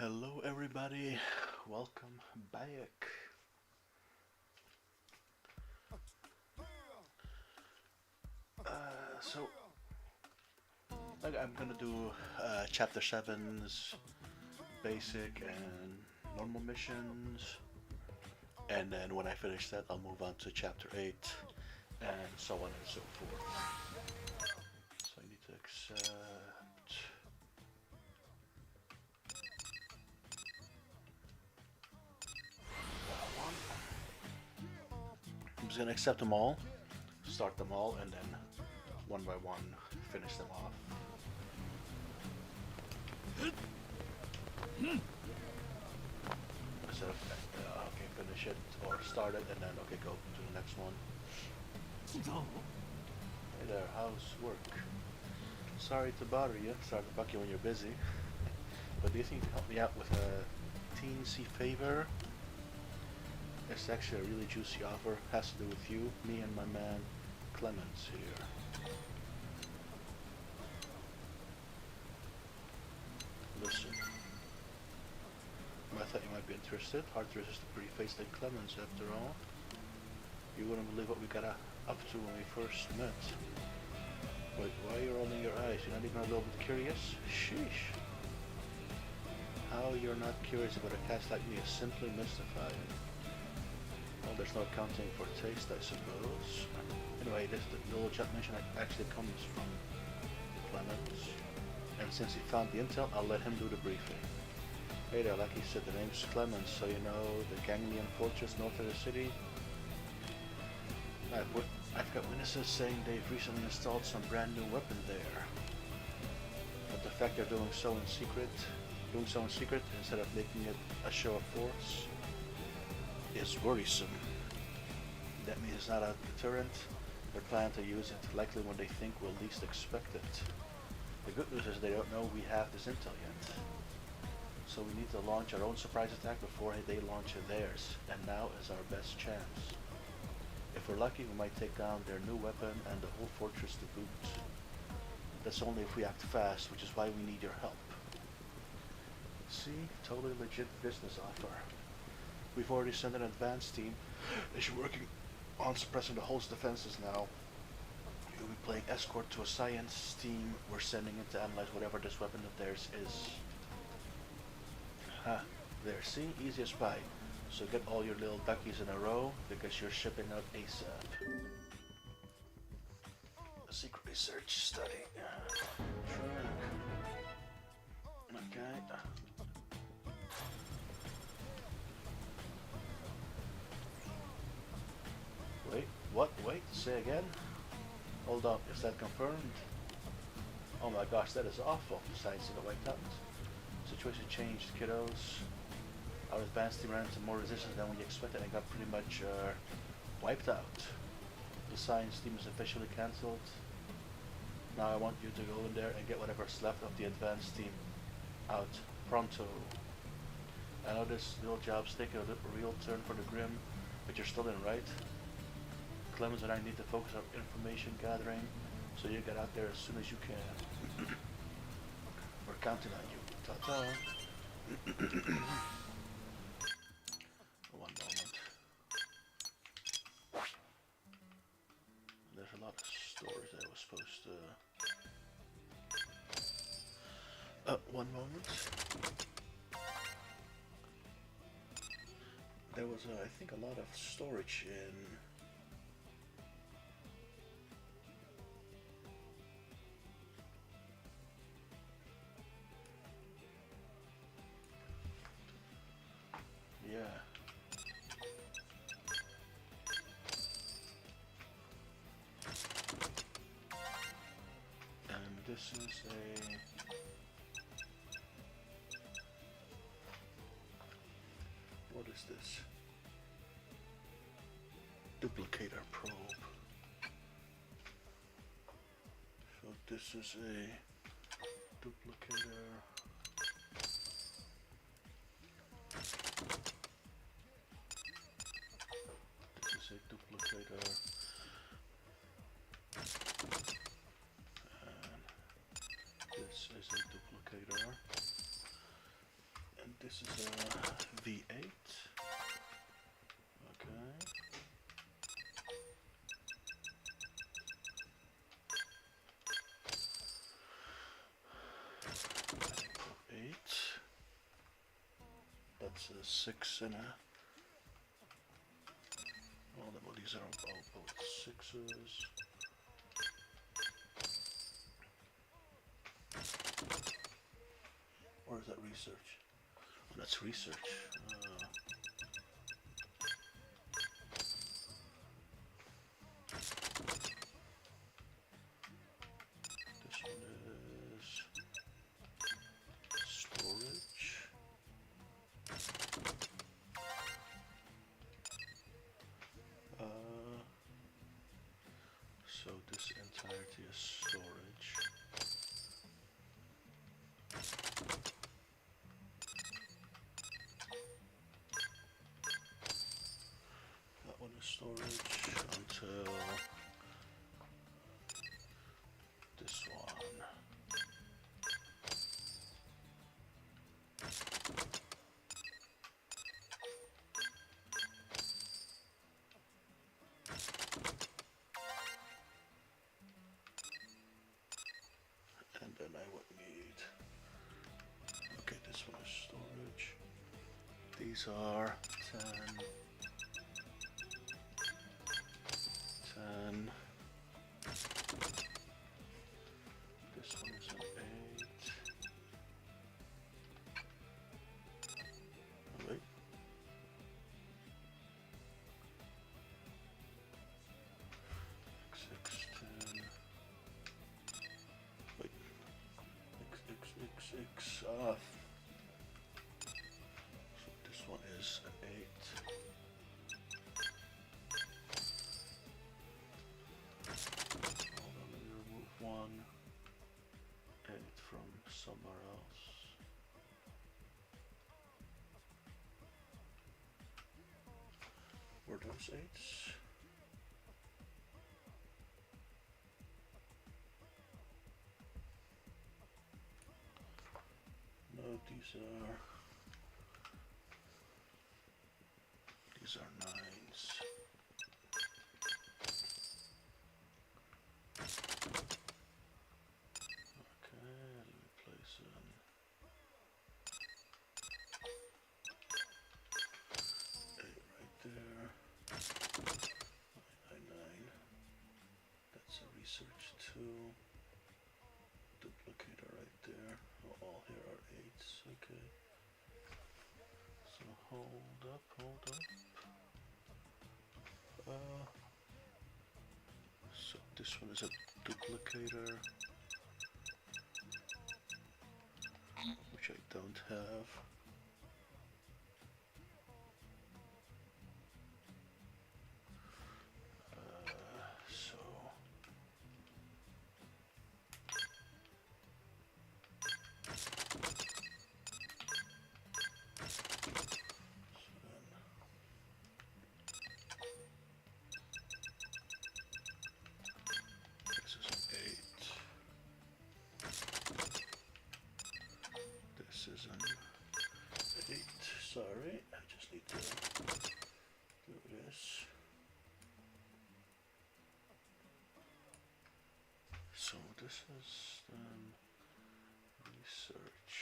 Hello everybody, welcome back. So I'm gonna do chapter 7's basic and normal missions, and then when I finish that I'll move on to chapter 8 and so on and so forth. So I need to accept. I'm just gonna accept them all, start them all, and then one by one finish them off. Instead of okay, finish it or start it and then okay, go to the next one. Hey there, how's work? Sorry to bother you. Sorry to bug you when you're busy. But do you think you can help me out with a teensy favor? It's actually a really juicy offer. Has to do with you, me, and my man Clemens here. Listen. I thought you might be interested. Hard to resist a pretty face like Clemens, after all. You wouldn't believe what we got up to when we first met. Wait, why are you rolling your eyes? You're not even a little bit curious? Sheesh. How you're not curious about a cast like me is simply mystifying. Well, there's no accounting for taste, I suppose. Anyway, this the little chat mission actually comes from Clemens. And since he found the intel, I'll let him do the briefing. Hey there, like he said, the name's Clemens, so you know the Ganglion Fortress north of the city? I've got witnesses saying they've recently installed some brand new weapon there. But the fact they're doing so in secret instead of making it a show of force is worrisome. That means it's not a deterrent. They're planning to use it likely when they think we'll least expect it. The good news is they don't know we have this intel yet. So we need to launch our own surprise attack before they launch theirs, and now is our best chance. If we're lucky, we might take down their new weapon and the whole fortress to boot. That's only if we act fast, which is why we need your help. See? Totally legit business offer. We've already sent an advanced team. They're working on suppressing the host defenses now. You'll be playing escort to a science team we're sending in to analyze whatever this weapon of theirs is. Ha, there, see? Easy as pie. So get all your little duckies in a row, because you're shipping out ASAP. A secret research study. Track. Okay. Wait, what? Wait, say again? Hold up, is that confirmed? Oh my gosh, that is awful. Science got wiped out. Situation changed, kiddos. Our advanced team ran into more resistance than we expected and got pretty much wiped out. The science team is officially cancelled. Now I want you to go in there and get whatever's left of the advanced team out pronto. I know this little job's taking a real turn for the grim, but you're still in, right? Clemens and I need to focus on information gathering, so you get out there as soon as you can. We're counting on you. Ta-ta. One moment. There's a lot of stories I was supposed to... one moment. There was, I think, a lot of storage in... Yeah. And this is a... What is this? Duplicator probe. So this is a duplicator. This is a duplicator. And this is a duplicator. And is a V8. Okay. Eight. That's a 6 and a. Well, these are both sixes. Or is that research? Oh, that's research. This one is storage. So this entirety is storage. That one is storage until this one. And then I would need, okay, this one is storage. These are 10. This one is an 8. Oh, wait. X, 10. Wait. X. So this one is an 8. Hold on, let me remove 1. 8 from somewhere else. Were those 8s? No, these are 9s. Okay, let me place it in. 8 right there. 9. That's a research 2. Duplicator right there. Oh, all here are 8s. Okay. So hold up. So this one is a duplicator, which I don't have. So this is an 8. This is an 8. Sorry, I just need to do this. So this is research.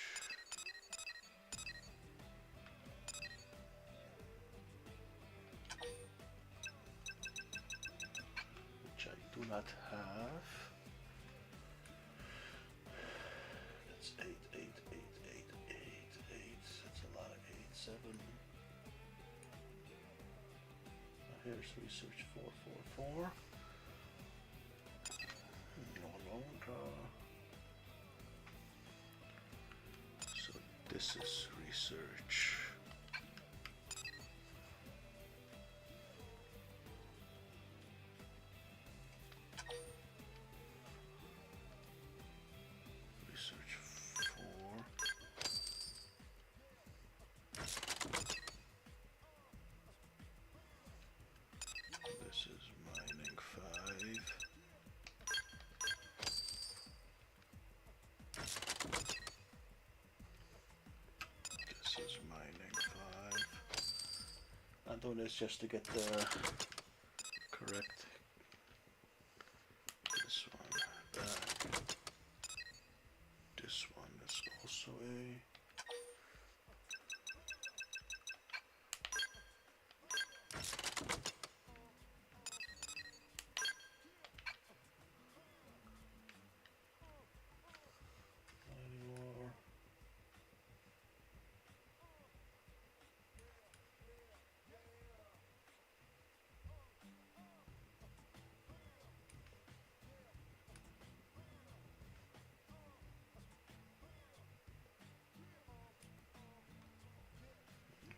Which I do not have. That's 8. That's a lot of 8. 7. Here's research 4. No longer. So this is research. Research 4. This is mining 5. This is mining doing this just to get the correct. This one back. This one is also a. Anymore.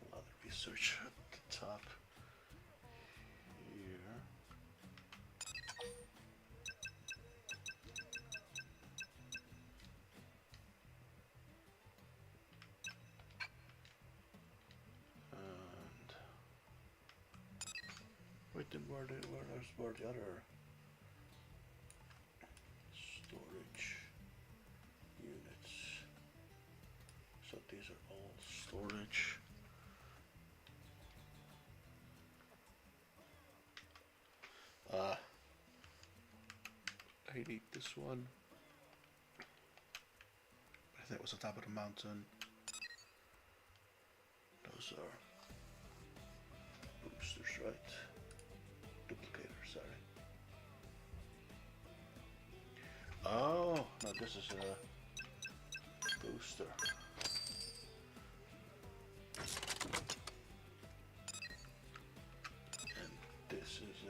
A lot of research at the top here. And wait, then where the other storage units? So these are all storage. I need this one. I think it was on top of the mountain. Those are boosters, right? Duplicators, sorry. Oh, no, this is a booster. And this is a...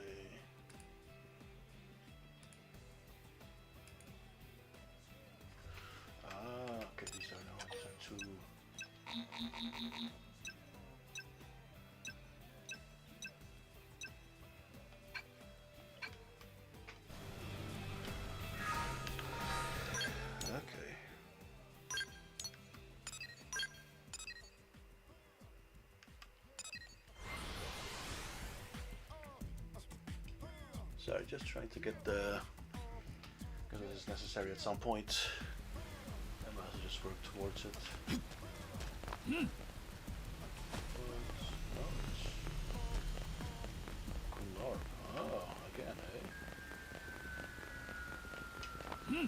okay, these are no, these are two. Okay. Sorry, just trying to get the, because it is necessary at some point. I might as well just work towards it. Lord. Oh, again, eh?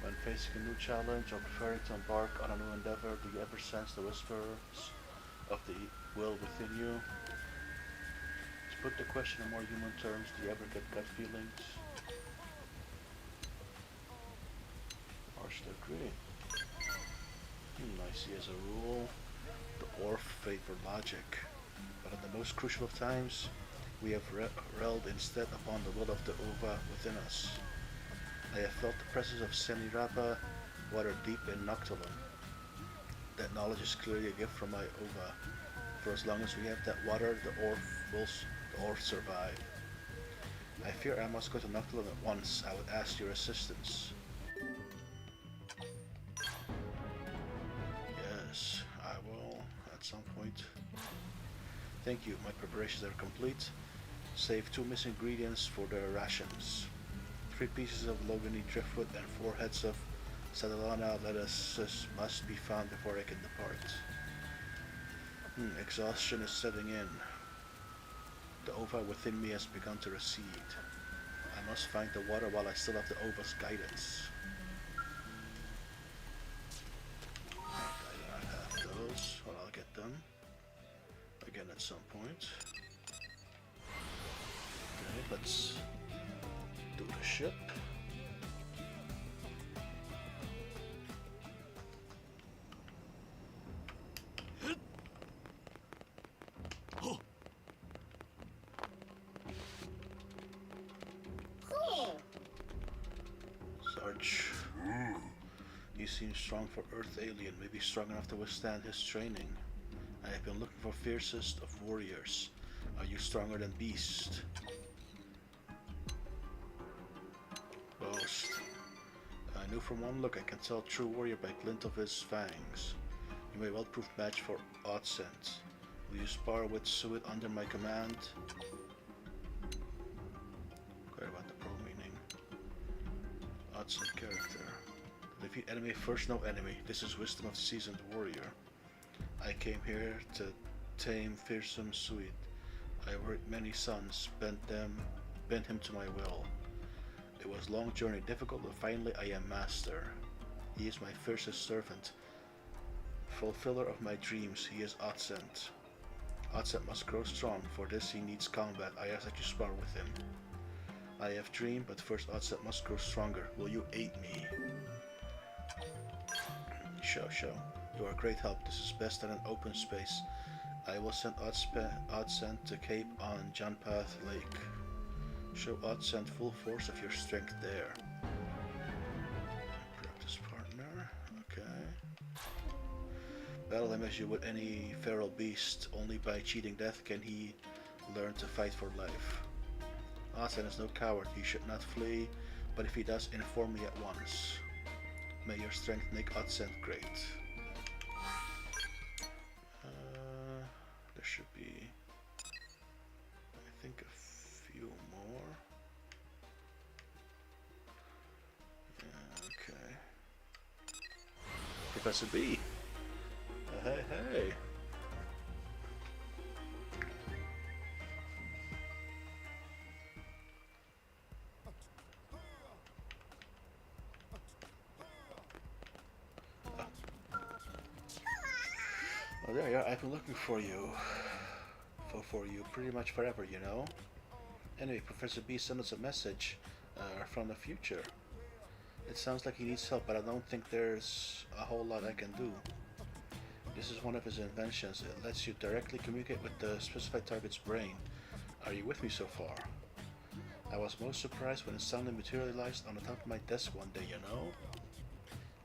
When facing a new challenge or preparing to embark on a new endeavor, do you ever sense the whispers of the will within you? To put the question in more human terms, do you ever get gut feelings? Harsh to agree. I see as a rule, the Orf favor logic, but at the most crucial of times, we have relied instead upon the will of the Ova within us. I have felt the presence of Semirapa water deep in Noctilum. That knowledge is clearly a gift from my Ova. For as long as we have that water, the Orf survive. I fear I must go to Noctilum at once. I would ask your assistance. Yes, I will at some point. Thank you, my preparations are complete. Save 2 missing ingredients for the rations. 3 pieces of Logany driftwood and 4 heads of Sadalana lettuce must be found before I can depart. Exhaustion is setting in. The Ova within me has begun to recede. I must find the water while I still have the Ova's guidance. I do not have those, but I'll get them again at some point. Okay, let's do the ship. Sarge, you seem strong for Earth alien, maybe strong enough to withstand his training. I have been looking for fiercest of warriors. Are you stronger than Beast? Boast. I knew from one look I can tell a true warrior by glint of his fangs. You may well prove match for Odsent. Will you spar with Suet under my command? Care about the pro meaning. Odsent character. Defeat enemy first, no enemy. This is wisdom of the seasoned warrior. I came here to tame fearsome Sweet. I worked many sons, bent him to my will. It was a long journey, difficult, but finally I am master. He is my fiercest servant, fulfiller of my dreams. He is Odsent. Odsent must grow strong. For this he needs combat. I ask that you spar with him. I have dreamed, but first Odsent must grow stronger. Will you aid me? Show. You are a great help. This is best in an open space. I will send Odsent to Cape on Janpath Lake. Show Odsent full force of your strength there. Practice partner. Okay. Battle him as you would any feral beast. Only by cheating death can he learn to fight for life. Odsent is no coward. He should not flee, but if he does, inform me at once. May your strength make Odsent great. There should be, I think, a few more. Yeah, okay. Professor B. Hey. Oh, there you are. I've been looking for you. For you pretty much forever, you know. Anyway, Professor B sent us a message from the future. It sounds like he needs help, but I don't think there's a whole lot I can do. This is one of his inventions. It lets you directly communicate with the specified target's brain. Are you with me so far? I was most surprised when it suddenly materialized on the top of my desk one day, you know?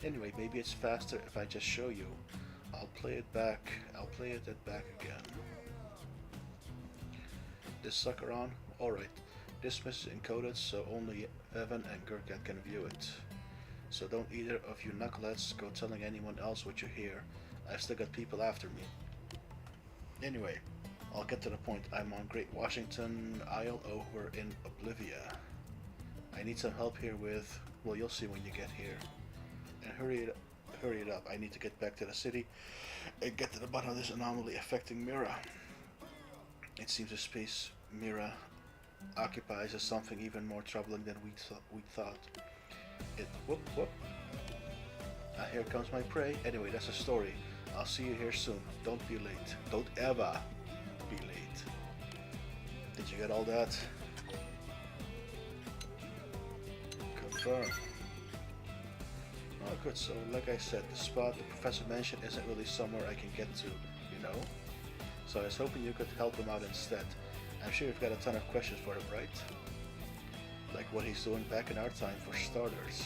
Anyway, maybe it's faster if I just show you. I'll play it back again. This sucker on? Alright. This message is encoded so only Evan and Gurkhan can view it. So don't either of you knuckleheads go telling anyone else what you hear. I've still got people after me. Anyway, I'll get to the point. I'm on Great Washington Isle over in Oblivia. I need some help here with... well, you'll see when you get here. And hurry it up. I need to get back to the city and get to the bottom of this anomaly affecting Mira. It seems the space Mira occupies is something even more troubling than we thought. Whoop. Here comes my prey. Anyway, that's a story. I'll see you here soon. Don't be late. Don't ever be late. Did you get all that? Confirm. Oh good, so like I said, the spot the professor mentioned isn't really somewhere I can get to, you know? So I was hoping you could help him out instead. I'm sure you've got a ton of questions for him, right? Like what he's doing back in our time, for starters.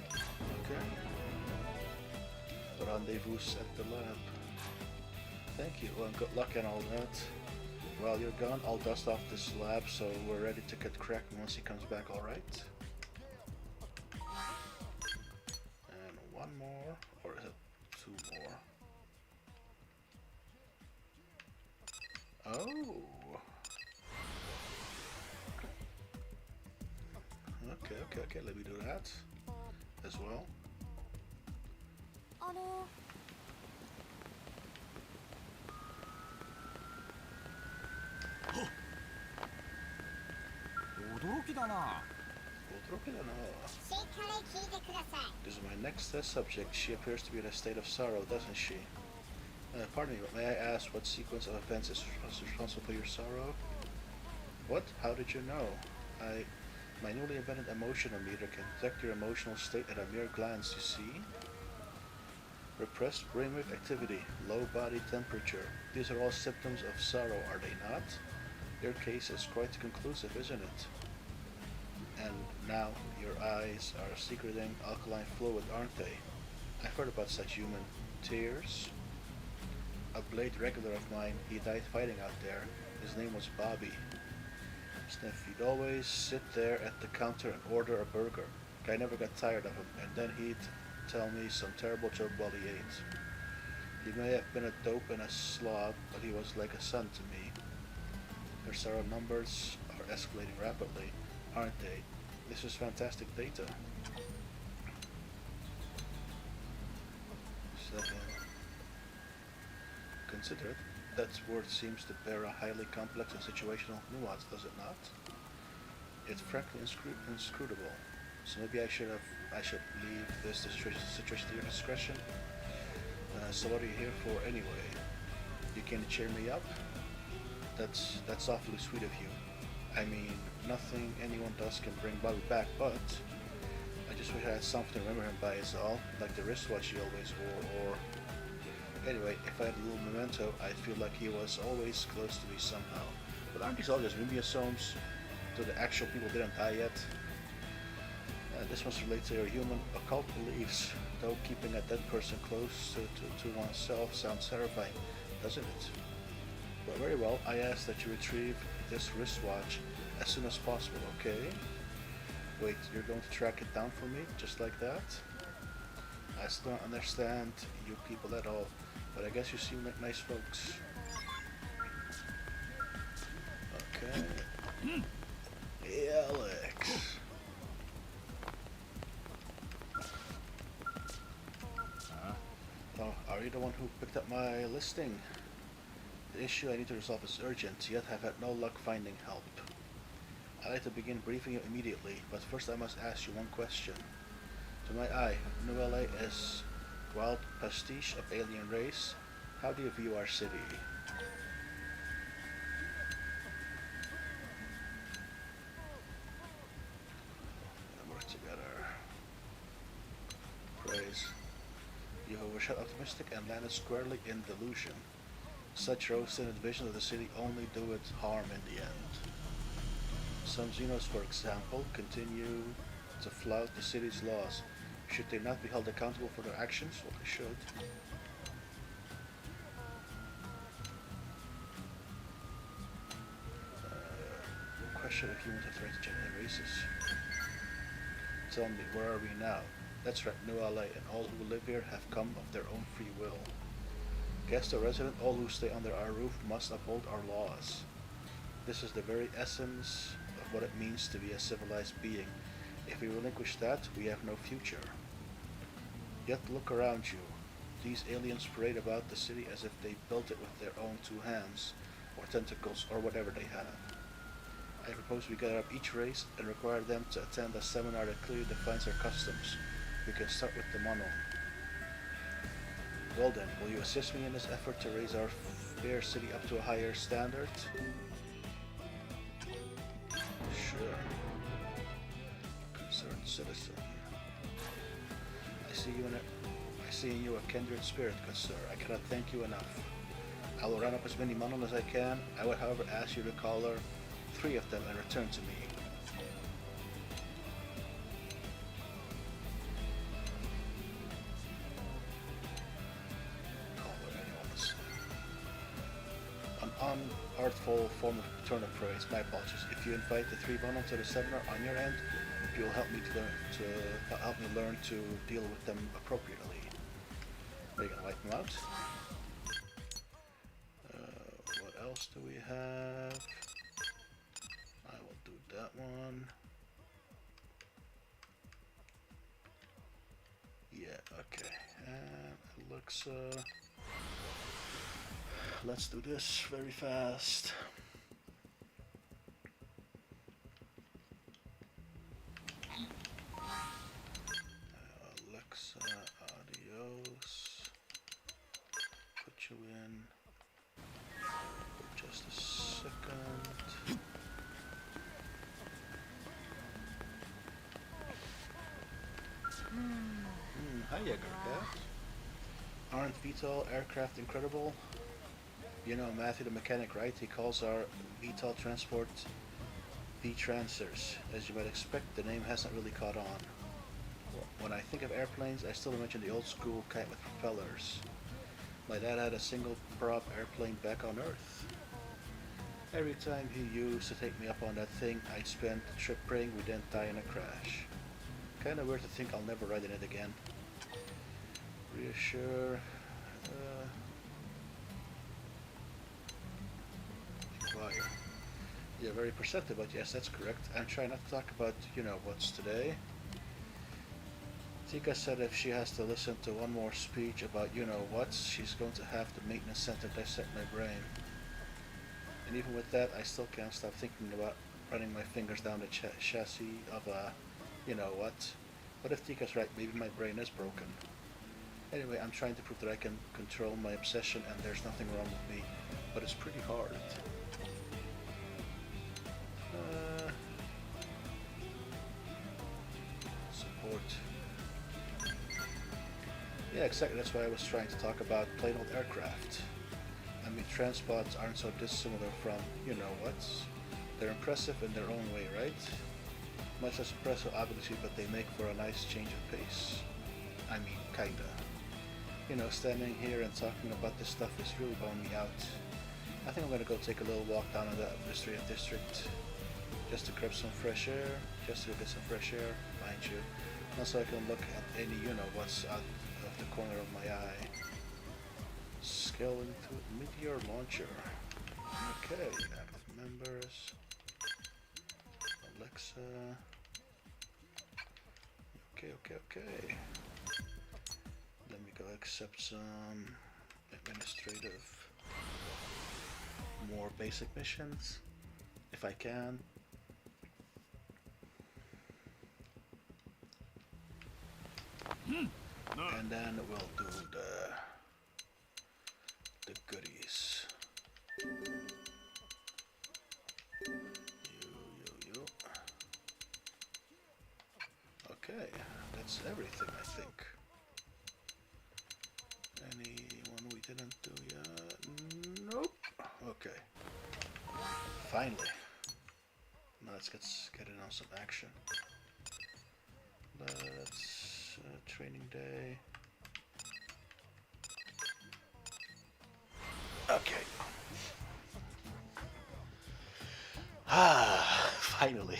Okay. Rendezvous at the lab. Thank you, and good luck and all that. While you're gone, I'll dust off this lab so we're ready to get cracking once he comes back, alright? And one more, or is it two more? Oh! Okay, let me do that as well. This is my next test subject. She appears to be in a state of sorrow, doesn't she? Pardon me, but may I ask what sequence of events is responsible for your sorrow? What? How did you know? My newly invented emotional meter can detect your emotional state at a mere glance, you see? Repressed brainwave activity, low body temperature. These are all symptoms of sorrow, are they not? Your case is quite conclusive, isn't it? And now your eyes are secreting alkaline fluid, aren't they? I've heard about such human tears. A blade regular of mine, he died fighting out there. His name was Bobby. Sniff, he'd always sit there at the counter and order a burger. I never got tired of him, and then he'd tell me some terrible joke while he ate. He may have been a dope and a slob, but he was like a son to me. Your sorrow numbers are escalating rapidly, aren't they? This is fantastic data. second. Consider it. That word seems to bear a highly complex and situational nuance, does it not? It's frankly inscrutable. So maybe I should leave this situation to your discretion. So what are you here for anyway? You came to cheer me up? That's awfully sweet of you. I mean, nothing anyone does can bring Bobby back, but I just wish I had something to remember him by is all, like the wristwatch he always wore, or... Anyway, if I had a little memento, I'd feel like he was always close to me somehow. But aren't these all just mimiasomes? So the actual people didn't die yet? This must relate to your human occult beliefs, though keeping a dead person close to oneself sounds terrifying, doesn't it? Well, very well, I ask that you retrieve this wristwatch as soon as possible, okay? Wait, you're going to track it down for me, just like that? I still don't understand you people at all, but I guess you seem like nice folks. Okay. Hey, Alex. Oh, are you the one who picked up my listing? The issue I need to resolve is urgent, yet have had no luck finding help. I'd like to begin briefing you immediately, but first I must ask you one question. To my eye, Noelle is wild pastiche of alien race. How do you view our city? Work together. Praise. You overshot optimistic and landed squarely in delusion. Such rose-tinted visions of the city only do it harm in the end. Some Xenos, for example, continue to flout the city's laws. Should they not be held accountable for their actions? Well, they should. Question of humans are threatened to genuine races. Tell me, where are we now? That's right, Noelle and all who live here have come of their own free will. Guest or resident, all who stay under our roof must uphold our laws. This is the very essence of what it means to be a civilized being. If we relinquish that, we have no future. Yet look around you. These aliens parade about the city as if they built it with their own two hands, or tentacles, or whatever they have. I propose we gather up each race and require them to attend a seminar that clearly defines their customs. We can start with the mono. Well then, will you assist me in this effort to raise our fair city up to a higher standard? Sure. Concerned citizen. I see in you a kindred spirit, good sir. I cannot thank you enough. I will round up as many monon as I can. I would, however, ask you to collar 3 of them and return to me. An unartful form of paternal praise. My apologies. If you invite the 3 monon to the seminar on your end, you'll help me learn to deal with them appropriately. Are you gonna wipe them out? What else do we have? I will do that one. Yeah, okay. And Alexa. Let's do this very fast. Alexa, adios. Put you in for just a second. Hiya, Gurkha. Aren't VTOL aircraft incredible? You know Matthew the mechanic, right? He calls our VTOL transport V-Transers. As you might expect, the name hasn't really caught on. When I think of airplanes, I still imagine the old school kind with propellers. My dad had a single prop airplane back on Earth. Every time he used to take me up on that thing, I'd spend the trip praying we didn't die in a crash. Kinda weird to think I'll never ride in it again. Reassure... Inquire. You're very perceptive, but yes, that's correct. I'm trying not to talk about, you know, what's today. Tika said if she has to listen to one more speech about you-know-what, she's going to have the maintenance center dissect my brain. And even with that, I still can't stop thinking about running my fingers down the chassis of a you-know-what. What if Tika's right? Maybe my brain is broken. Anyway, I'm trying to prove that I can control my obsession and there's nothing wrong with me. But it's pretty hard. Support. Yeah, exactly. That's why I was trying to talk about plain old aircraft. I mean, transpods aren't so dissimilar from you-know-whats. They're impressive in their own way, right? Much less impressive, obviously, but they make for a nice change of pace. I mean, kinda. Standing here and talking about this stuff is really bumming me out. I think I'm gonna go take a little walk down in the administrative district just to grab some fresh air, just to get some fresh air, mind you. Also, I can look at any you-know-what's out of the corner of my eye. Scale into meteor launcher. Okay, active members. Alexa. Okay. Let me go accept some administrative, more basic missions, if I can. And then we'll do the goodies. You. Okay, that's everything, I think. Anyone we didn't do yet? Nope. Okay. Finally. Now let's get in on some action. Let's training day. Okay. Finally.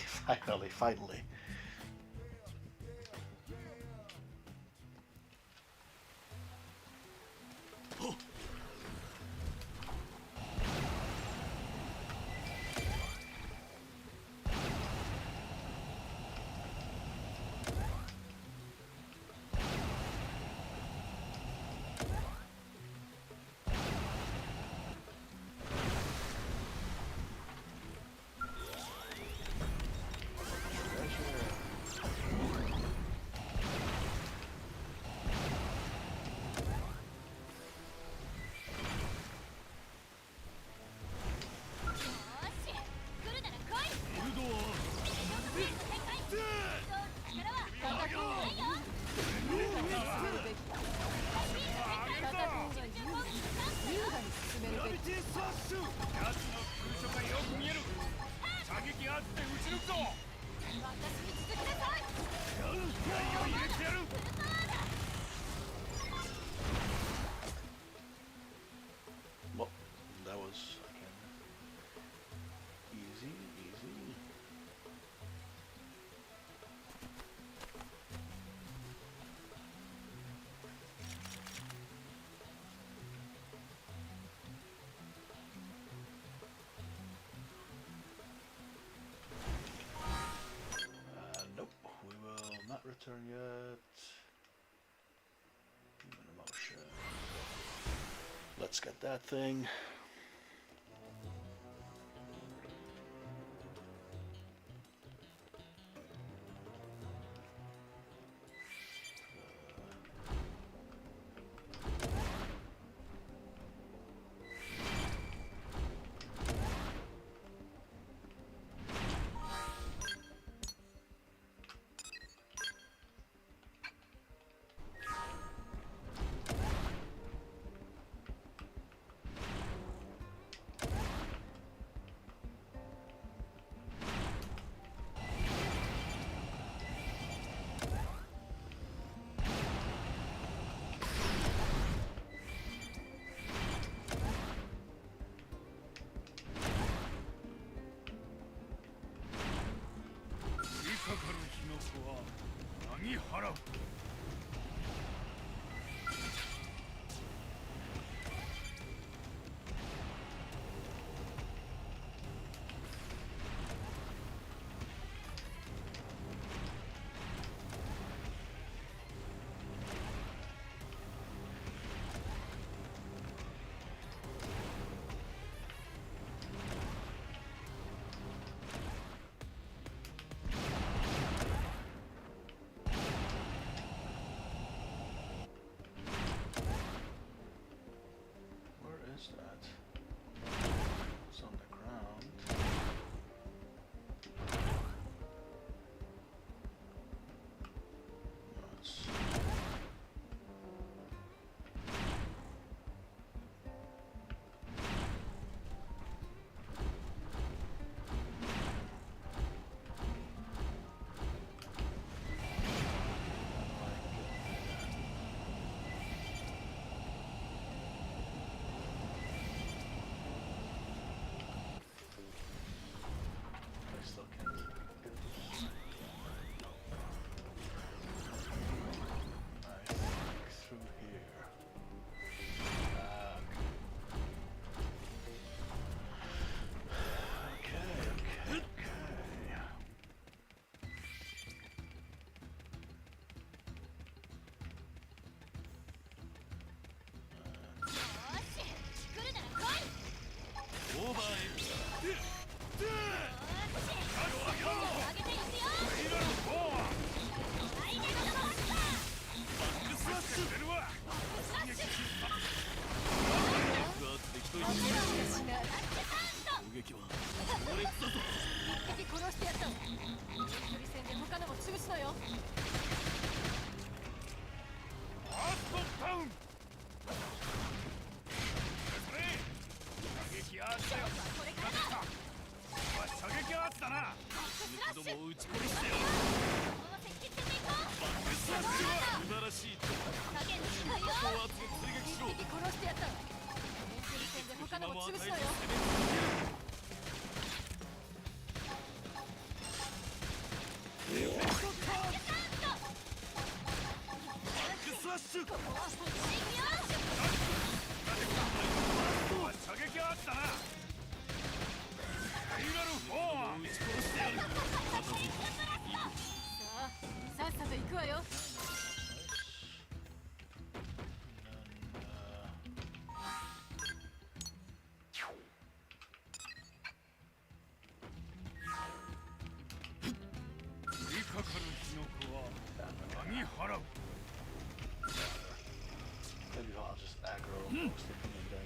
Well, that was easy. Nope, we will not return yet. Human emotion. Let's get that thing. ち殺してやる。素晴らしい。影に近いよ。一匹殺してやったわ。遠距離戦で他のも潰しろよ。スラッシュ。ここは進みよ。射撃アーチだな。ファイナルフォー。撃ち殺してやる。さっさと行くわよ。降りかかる火の粉は波払う。Maybe I'll just aggro most of them and then.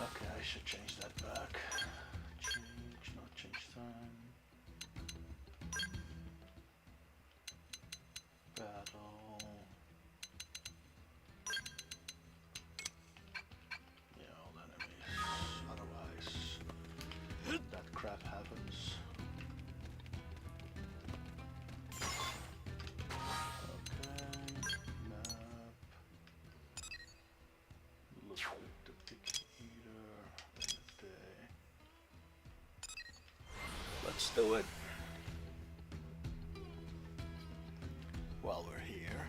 Okay, I should change that back. Change, not change time. Battle. Yeah, all enemies. Otherwise, that crap happens. Okay, map. Look at the picky eater. Let's do it. While we're here.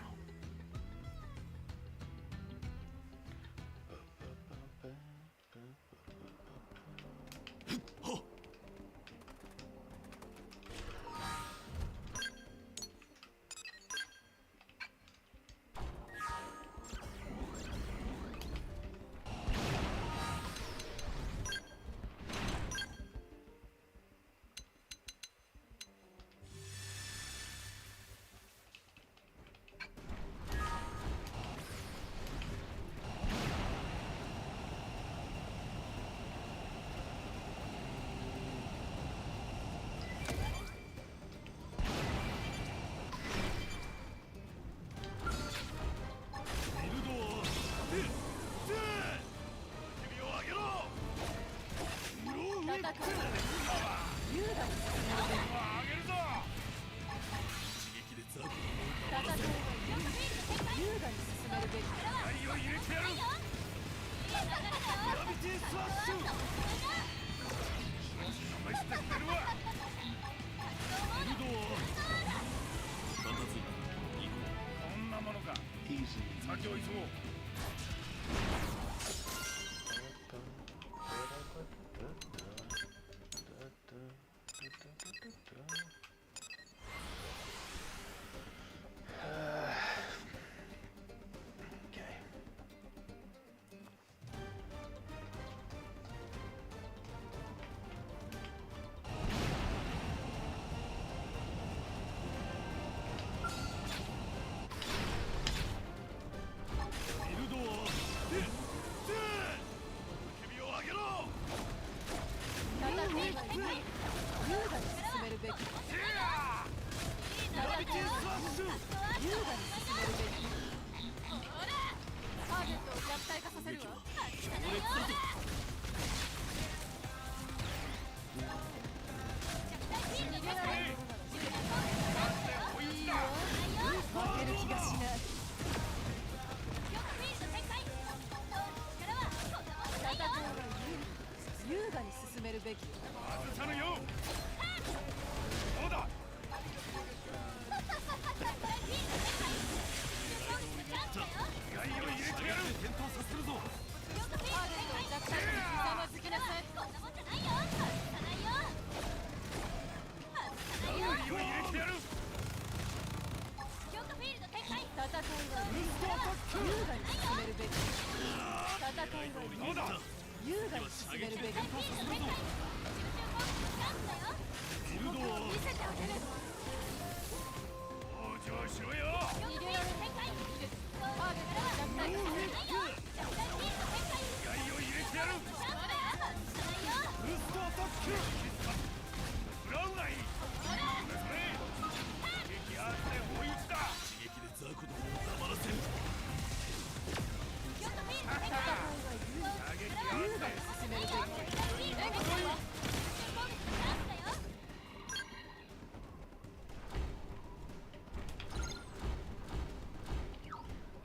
Easy. Okay.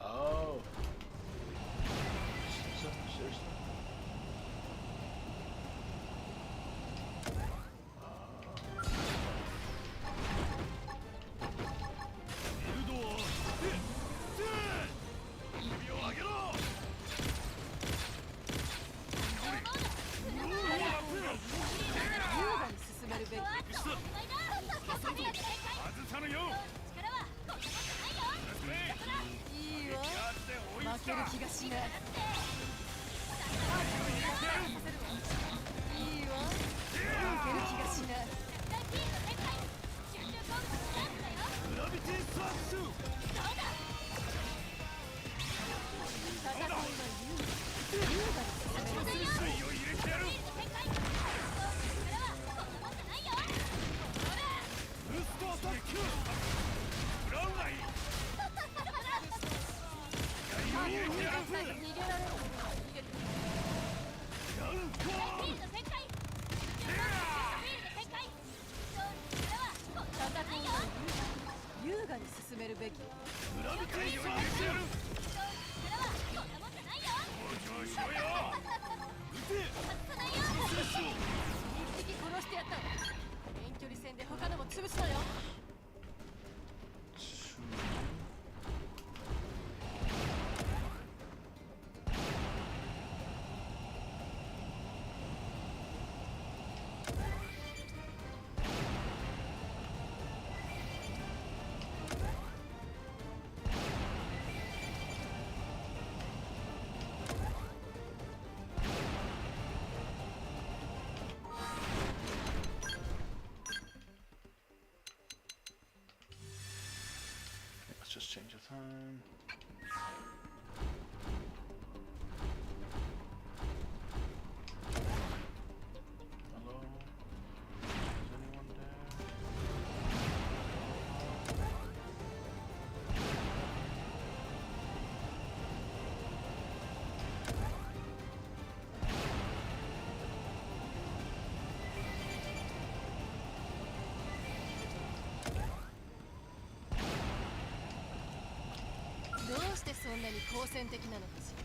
Oh. Seriously? Let's just change the time. Hello? Is anyone there?そんなに好戦的なのかしら。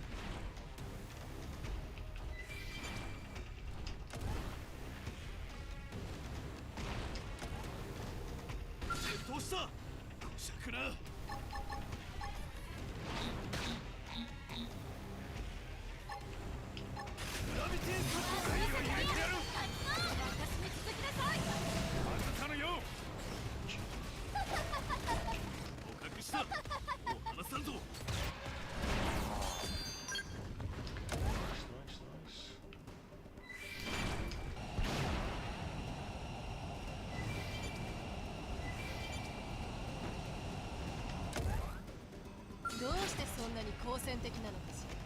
どうした？しゃくな。グラビティースを入れてやる。私に続きなさい。外さぬよ。捕獲した。もう離さんぞ。どうしてそんなに好戦的なのかしら。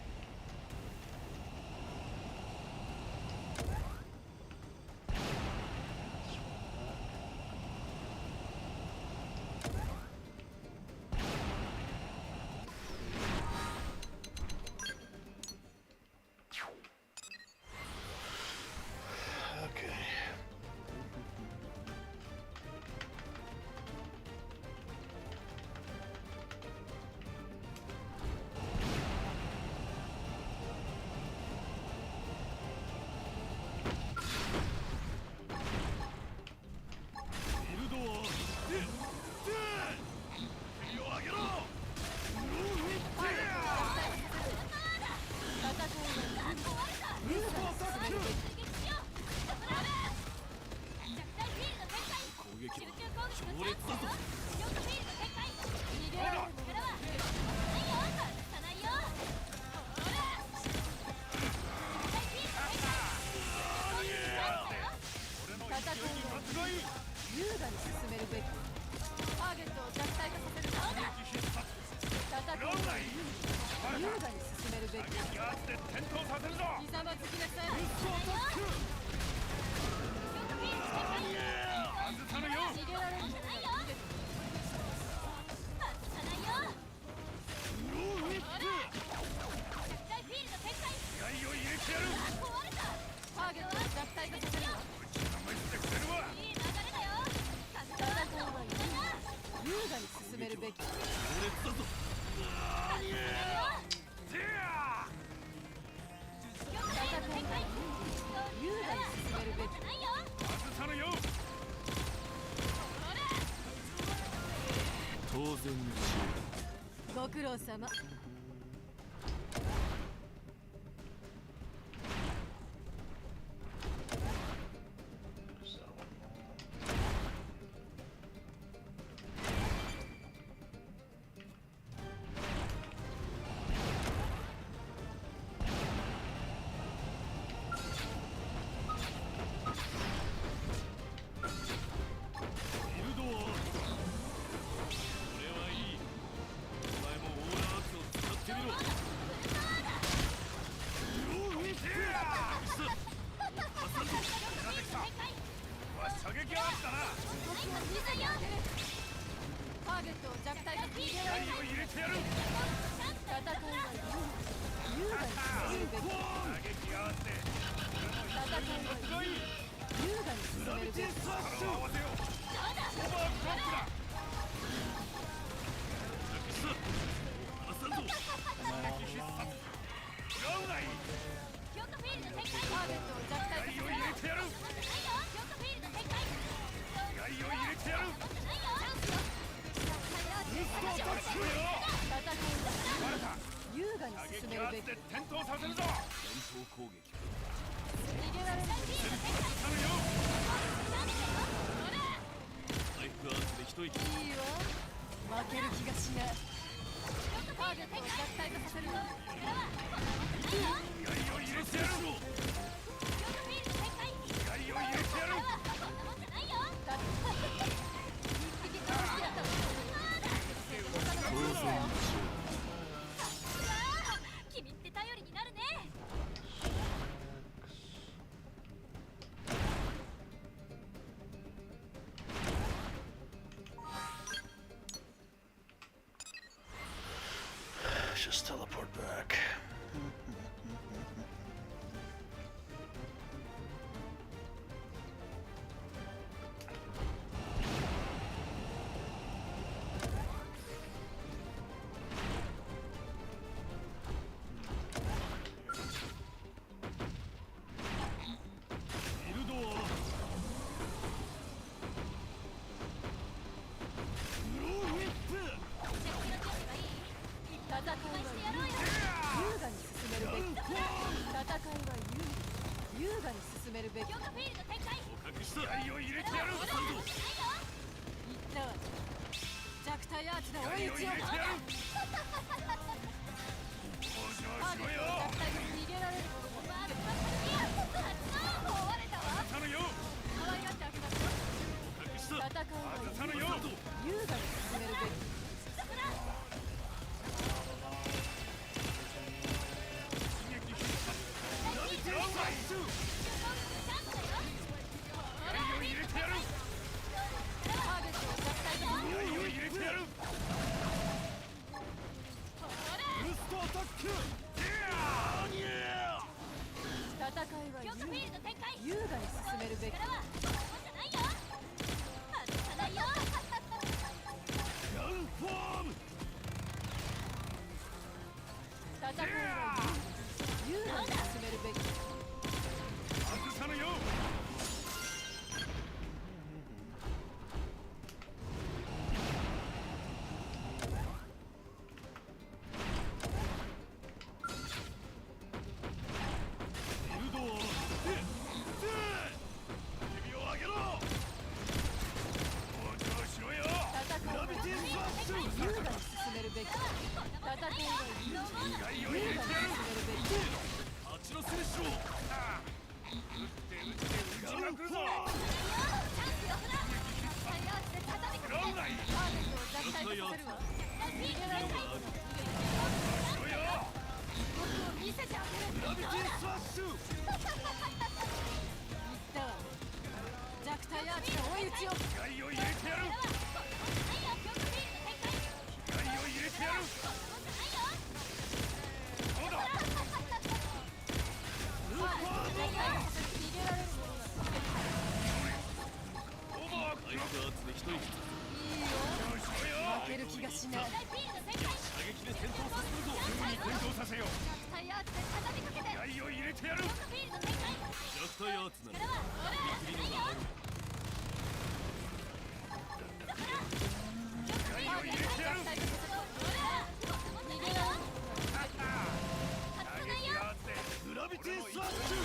攻撃は強烈だぞ。めるべき。強烈だぞ。戦いは優雅に進めるべき。外さぬよ。当然にしよう。ご苦労様。ターゲットを弱体化。気合を入れてやる。戦いは優雅に進めるべき。戦いは優雅に進めるべき。優雅に進めるべき。転倒させるぞ。転倒攻撃。逃げられない。ライフアーツで一息。いいわ。負ける気がしない。ターゲットを弱体化させるわ。気合を入れてやる。気合を入れてやる。君って頼りになるね。Just teleport back.優雅に進めるべき。言ったわ。弱体アーチの追い打ちを。ターゲットを弱体に逃げられる。可愛がってあげますよ。戦いは優雅に進めるべき。戦いは優雅に進めるべき。戦いは優雅に進めるべき。外さぬよ。弱体アーチの追い打ちを。気合を入れてやる。気合を入れてやる。そうだ。逃げられる。オーバークロック。いいよ。負けける気がしない射撃で戦闘させるぞ。すぐに戦闘させよう。タイヤーツで畳みかけて気合を入れてやる。フィールド展開弱体アーツなら見切りのがある。気合を入れてやる。逃げよう打撃アーツでグラビティスワッシュ。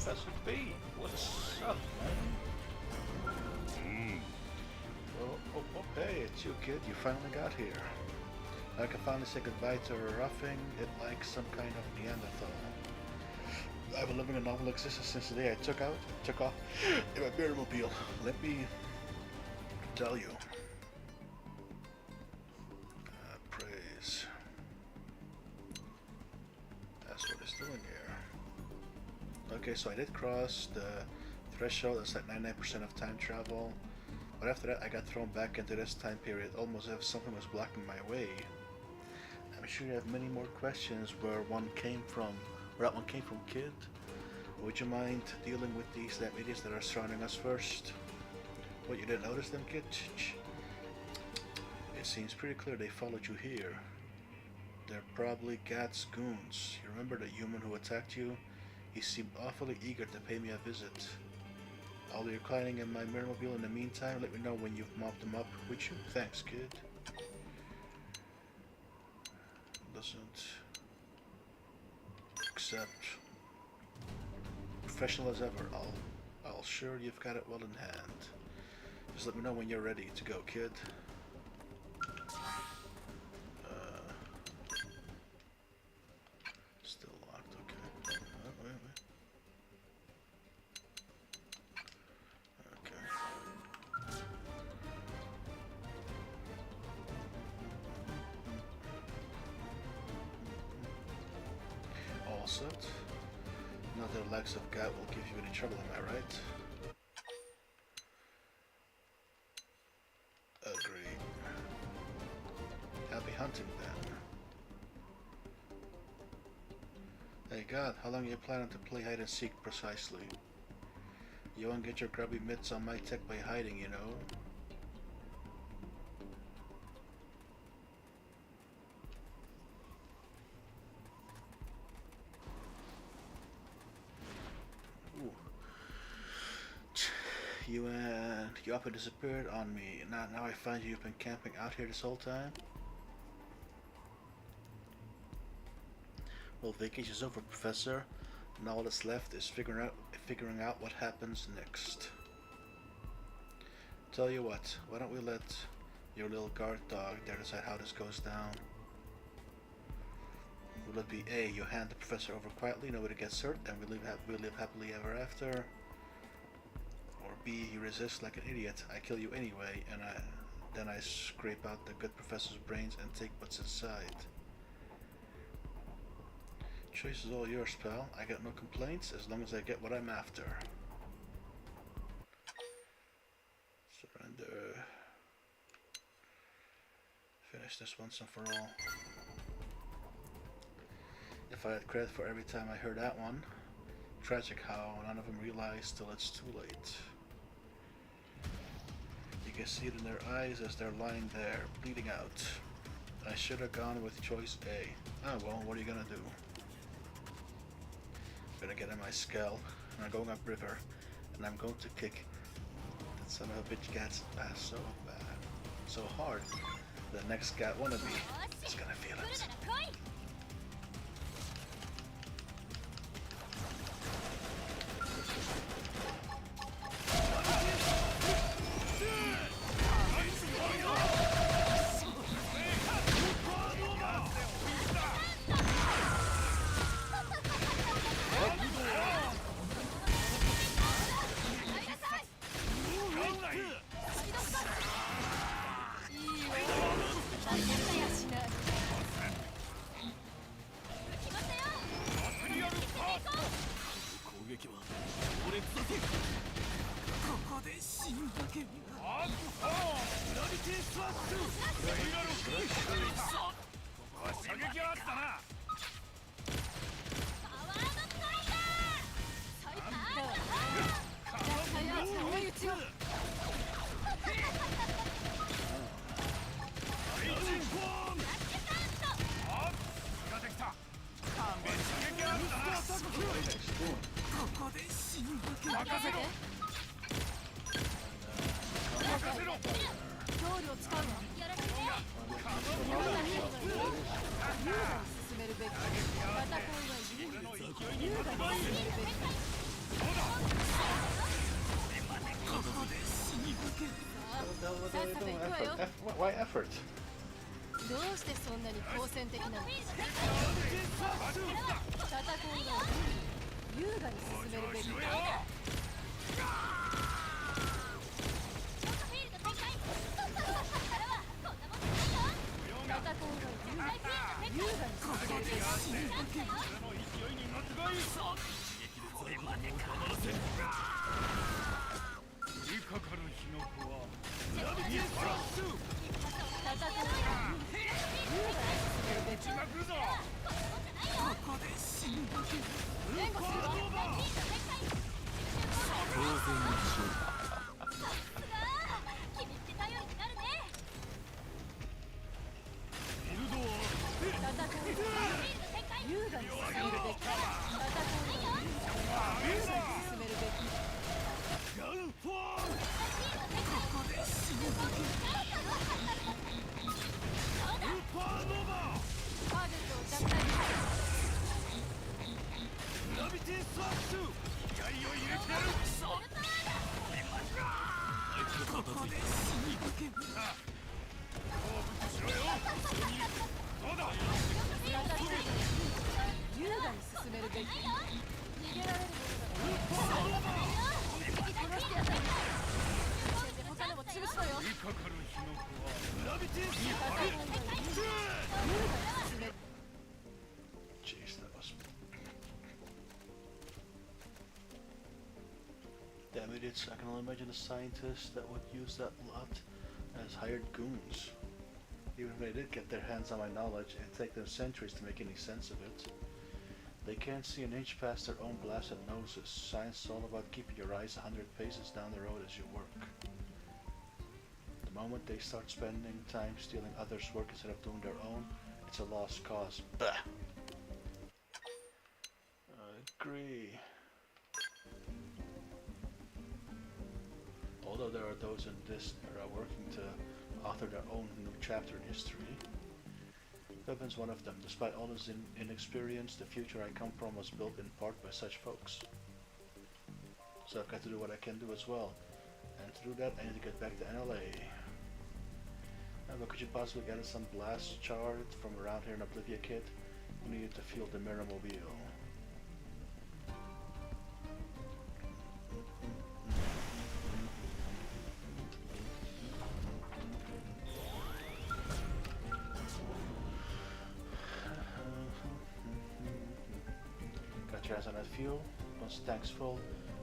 Professor B, what's up, man? Oh, hey, it's you, kid. You finally got here. I can finally say goodbye to roughing it like some kind of Neanderthal. I've been living a normal existence since the day I took off in my beermobile. Let me tell you. Praise. That's what it's doing here. Okay, so I did cross the threshold. That's like 99% of time travel. But after that, I got thrown back into this time period, almost as if something was blocking my way. I'm sure you have many more questions where that one came from, kid. Would you mind dealing with these damn idiots that are surrounding us first? What, you didn't notice them, kid? It seems pretty clear they followed you here. They're probably Gad's goons. You remember the human who attacked you? He seemed awfully eager to pay me a visit. I'll be reclining in my Mirrormobile in the meantime. Let me know when you've mopped them up, would you? Thanks, kid. Doesn't accept. Professional as ever. I'll sure you've got it well in hand. Just let me know when you're ready to go, kid. Still locked. Okay. Wait. Okay. All set. Not that the likes of God will give you any trouble, am I right? Agreed. Happy hunting then. Hey God, how long are you planning to play hide and seek precisely? You won't get your grubby mitts on my tech by hiding, you know? Ooh. You up and disappeared on me. Now I find you've been camping out here this whole time? Well, vacation's over, Professor. And all that's left is figuring out what happens next. Tell you what, why don't we let your little guard dog there decide how this goes down? Will it be A, you hand the professor over quietly, nobody gets hurt, and we live happily ever after? Or B, you resist like an idiot, I kill you anyway, and then I scrape out the good professor's brains and take what's inside. Choice is all yours, pal. I got no complaints as long as I get what I'm after. Surrender. Finish this once and for all. If I had credit for every time I heard that one, tragic how none of them realize till it's too late. You can see it in their eyes as they're lying there, bleeding out. I should have gone with choice A. Ah well, what are you gonna do? I'm gonna get in my skull, and I'm going upriver, and I'm going to kick that son of a bitch cat's ass so bad, so hard. The next cat wannabe is gonna feel it. Why effort? どうしてそんなに好戦的なの？戦いは優雅に進めるべきだ。Jeez, that was... Damn idiots, I can only imagine the scientists that would use that lot as hired goons. Even if they did get their hands on my knowledge, it'd take them centuries to make any sense of it. They can't see an inch past their own blasted noses. Science is all about keeping your eyes 100 paces down the road as you work. The moment they start spending time stealing others' work instead of doing their own, it's a lost cause. Bah! Agree. Although there are those in this era working to author their own new chapter in history, Weapon's one of them. Despite all his inexperience, the future I come from was built in part by such folks. So I've got to do what I can do as well. And to do that, I need to get back to NLA. But could you possibly get us some blast chart from around here in Oblivia, kid? We needed to fuel the Mirrormobile. Creature has enough fuel. Once the tank's full,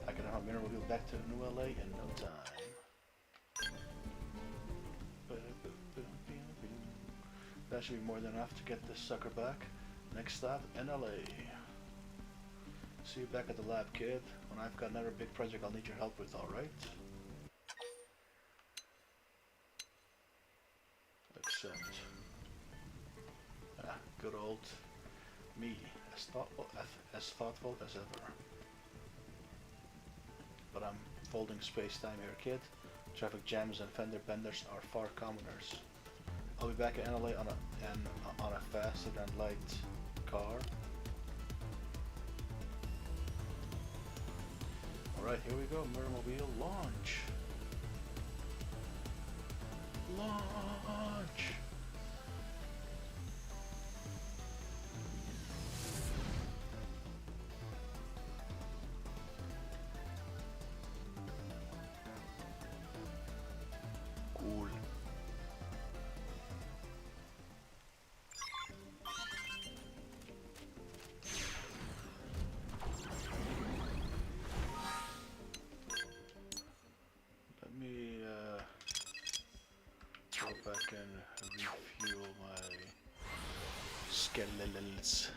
I can have mineral wheel back to New LA in no time. That should be more than enough to get this sucker back. Next stop, NLA. See you back at the lab, kid. When I've got another big project I'll need your help with, alright? Except... good old me. As thoughtful as ever. But I'm folding space-time here, kid. Traffic jams and fender benders are far commoners. I'll be back in LA on a faster than light car. Alright, here we go. Murmobile launch. Launch. Cool. Let me go back and refuel my skeletons.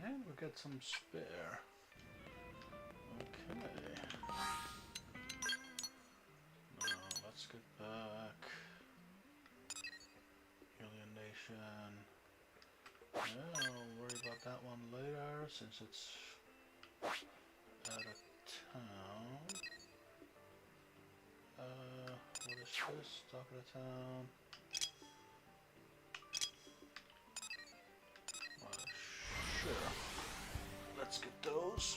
And we got some spare. Okay. Now let's get back. Alien Nation. Yeah, I'll worry about that one later since it's out of town. What is this? Talk of the town. Sure. Let's get those.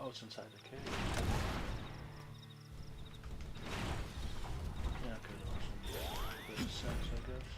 Oh, it's inside the cave. Yeah, okay, that was a bit of sense, I guess.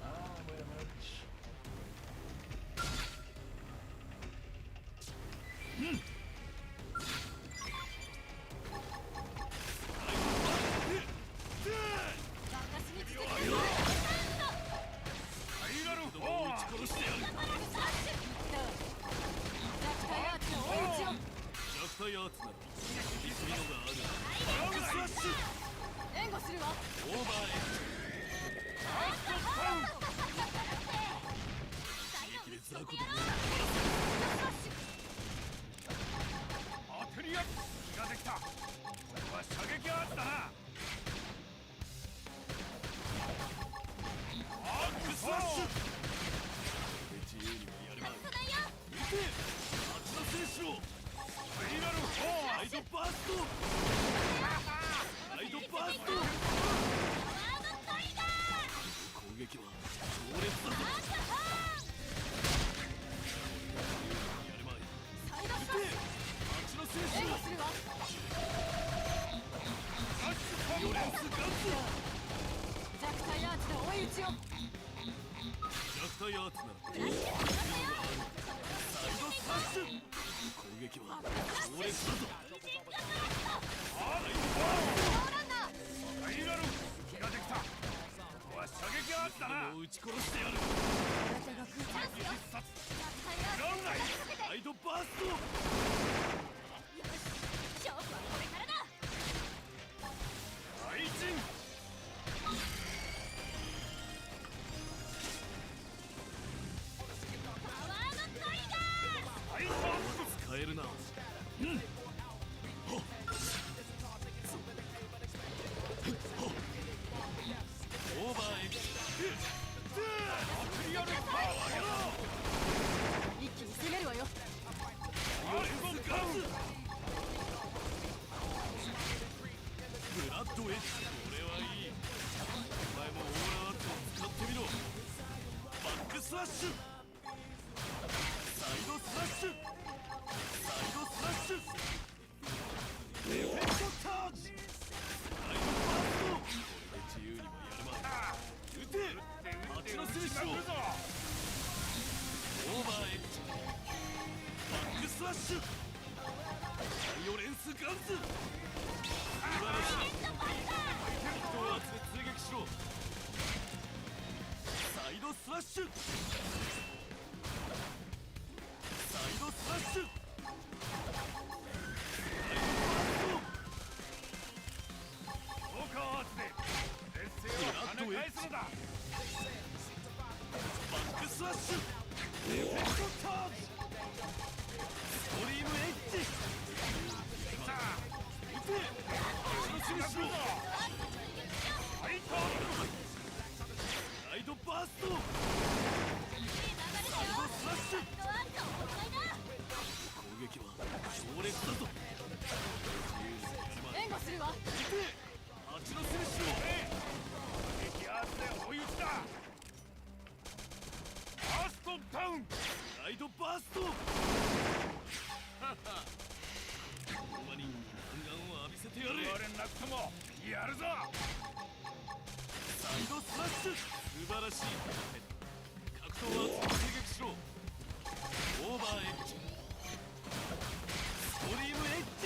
Ah, wait a minute. 撃は強烈だぞ。やるまい。サイドスラッシュ蜂の戦士を援護するわ。ヨレンスガンズ。弱体アーチで追い打ちを。弱体アーツならサイドスラッシュ。攻撃は強烈だぞ。イラル気ができた。ここは射撃アーチだな。もう撃ち殺してやる。体が食うチャンスよ。必殺弱体アーチランナイサイドバースト。よし勝負はこれからだ。愛人パワーのトリガー。愛人使えるな。オーバーエッジ。クリアルパワーよ。一気に攻めるわよ。ヨレンスガンズ。ブラッドエッジ。これはいい。お前もオーラアーツを使ってみろ。バックスラッシュ。サイドスラッシュ。サイドスラッシュ。エフェクトチャージ。サイドバースト。これで自由にもやるまい。撃て。蜂の戦士を。オーバーエッジ。バックスラッシュ。バイオレンスガンズ。素晴らしい。人を集め追撃しろ。サイドスラッシュ。サイドスラッシュ。効果アーツで劣勢を跳ね返すのだ。バックスラッシュ。エフェクトチャージ。ストリームエッジ。さあ撃て。蜂の戦士を。ファイトサイドバースト。サイドスラッシュ。攻撃は強烈だぞ。援護するわ。撃て。蜂の戦士を。撃アーツで追い打ちだ。ファーストダウン。サイドバースト。ほんまに弾丸を浴びせてやれ。言われなくともやるぞ。サイドスラッシュ。素晴らしい。格闘アーツを攻撃しろ。オーバーエッジ。ストリームエッジ。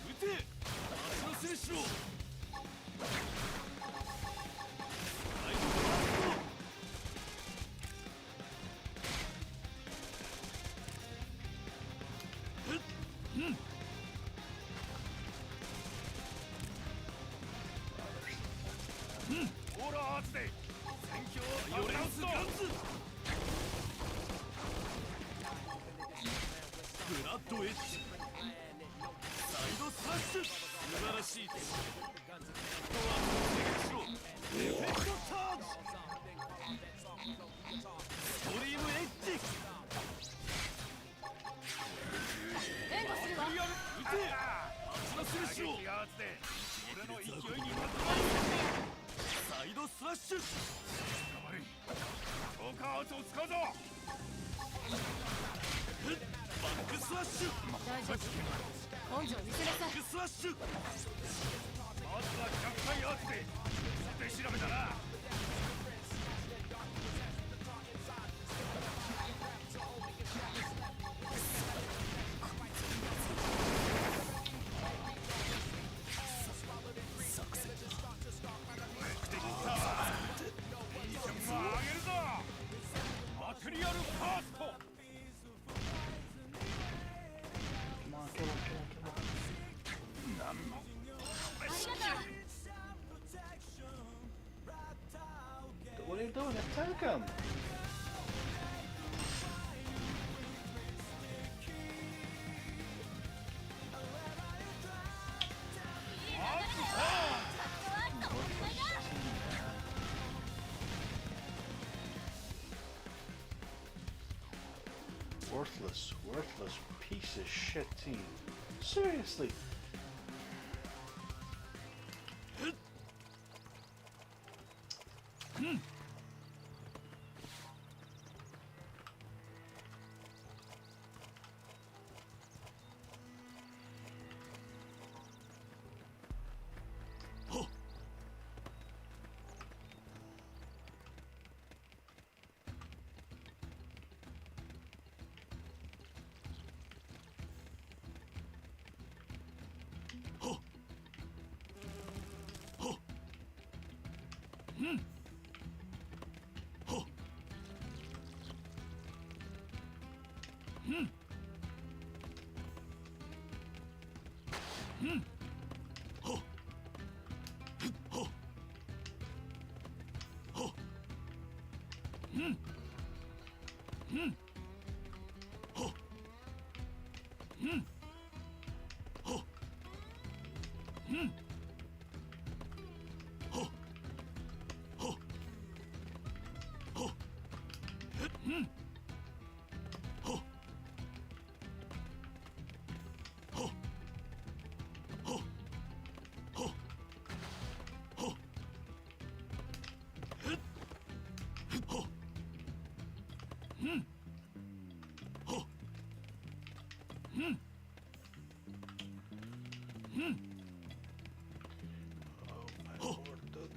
撃て。蜂の戦士を。サイドバースト。オーラアーツで戦況をヨレンスガンズ。ブラッドエッジ。サイドスラッシュ。素晴らしい。格闘アーツを攻撃しろ。エフェクトチャージ。ストリームエッジ。援護するわ。撃て。蜂の戦士を。撃アーツで俺の勢いに負けサイドスラッシュ。たまれ。効果アーツを使うぞ。バックスラッシュ。大丈夫。根性見せなさい。バックスラッシュ。まずは弱体アーツで手調べだな。あげるぞ。マテリアルファースト。何のありがとう。What are you doing? Attack him! Worthless piece of shit team. Seriously. Oh my lord, dude.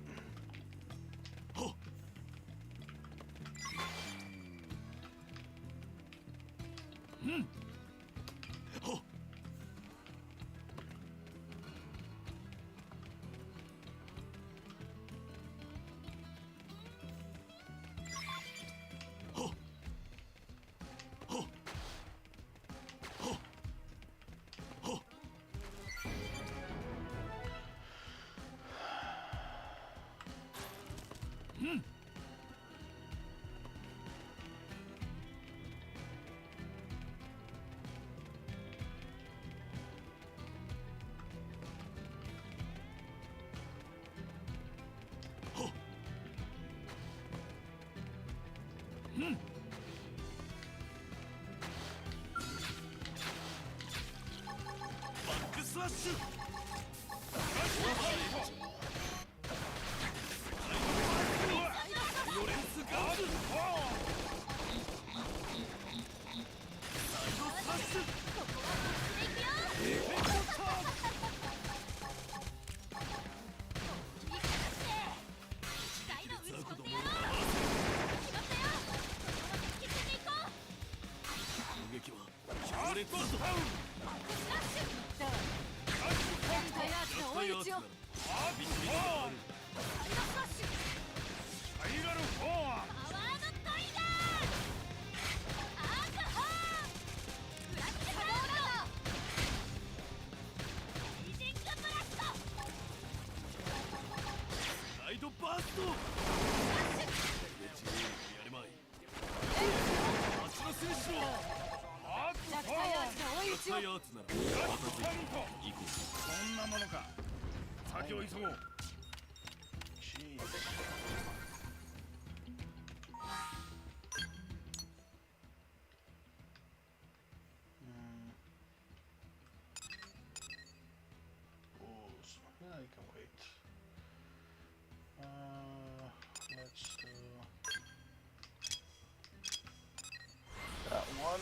Yeah, you can wait. Let's do that one.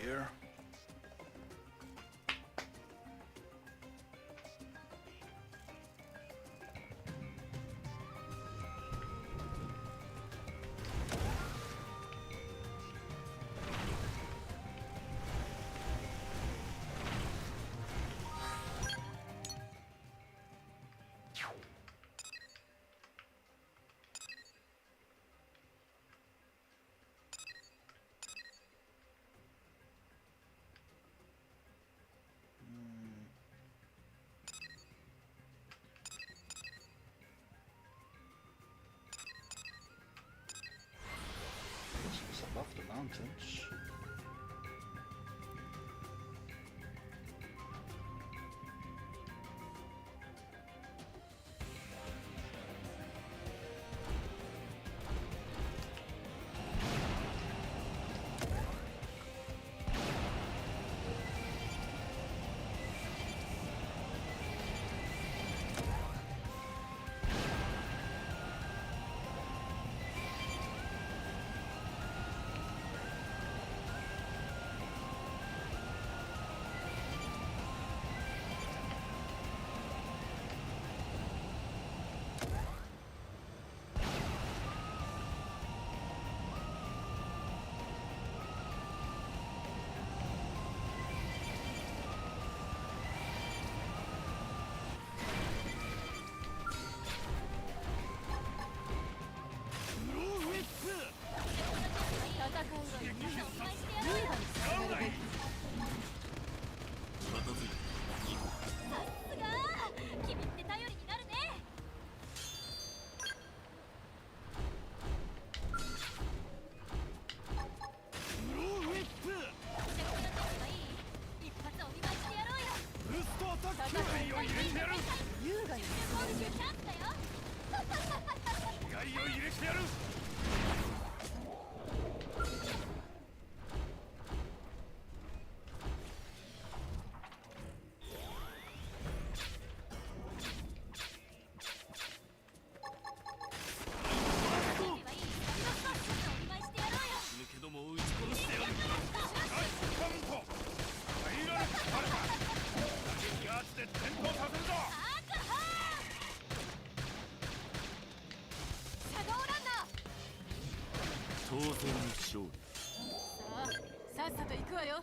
Here. rounds.さっさと行くわよ。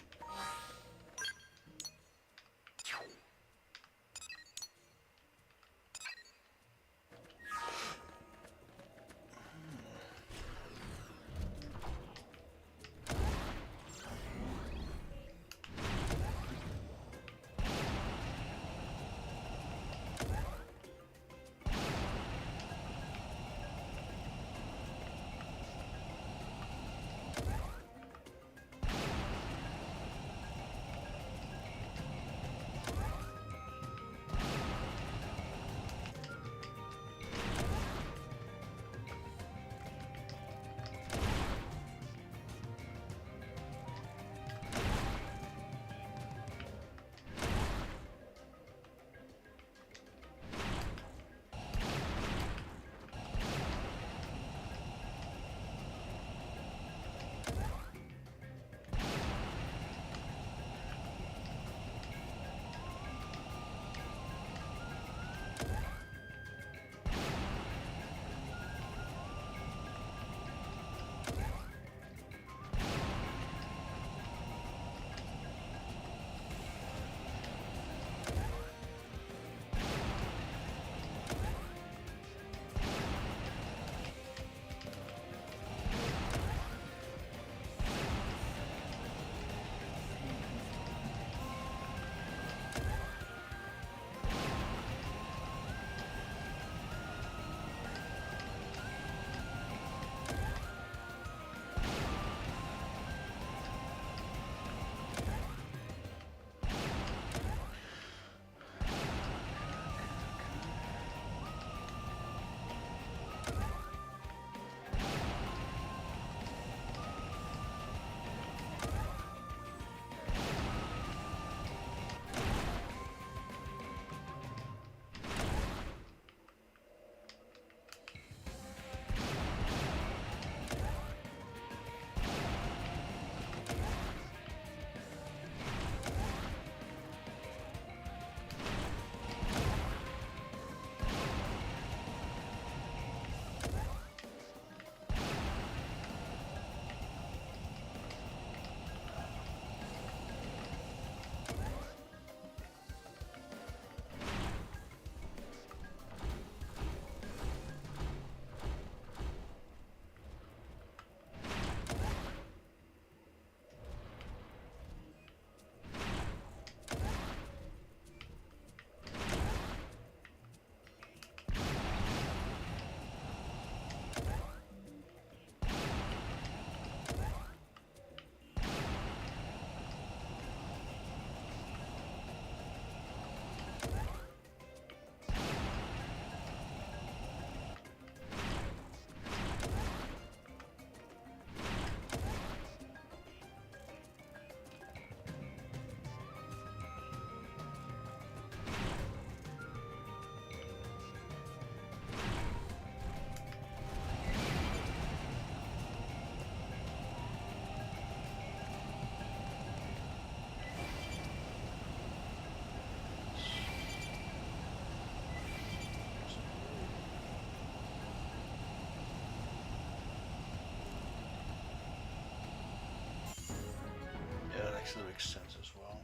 actually makes sense as well.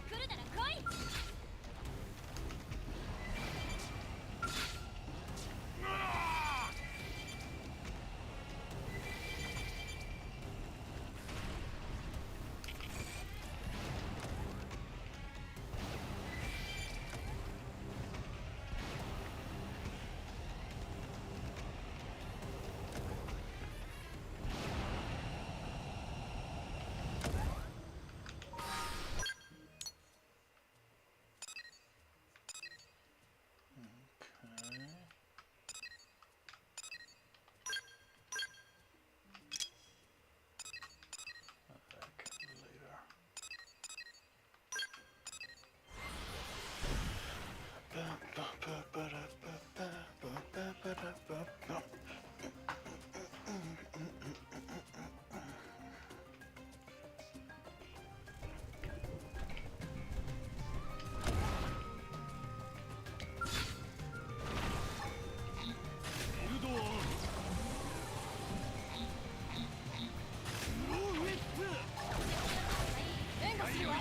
来るなら来い。援護するわ。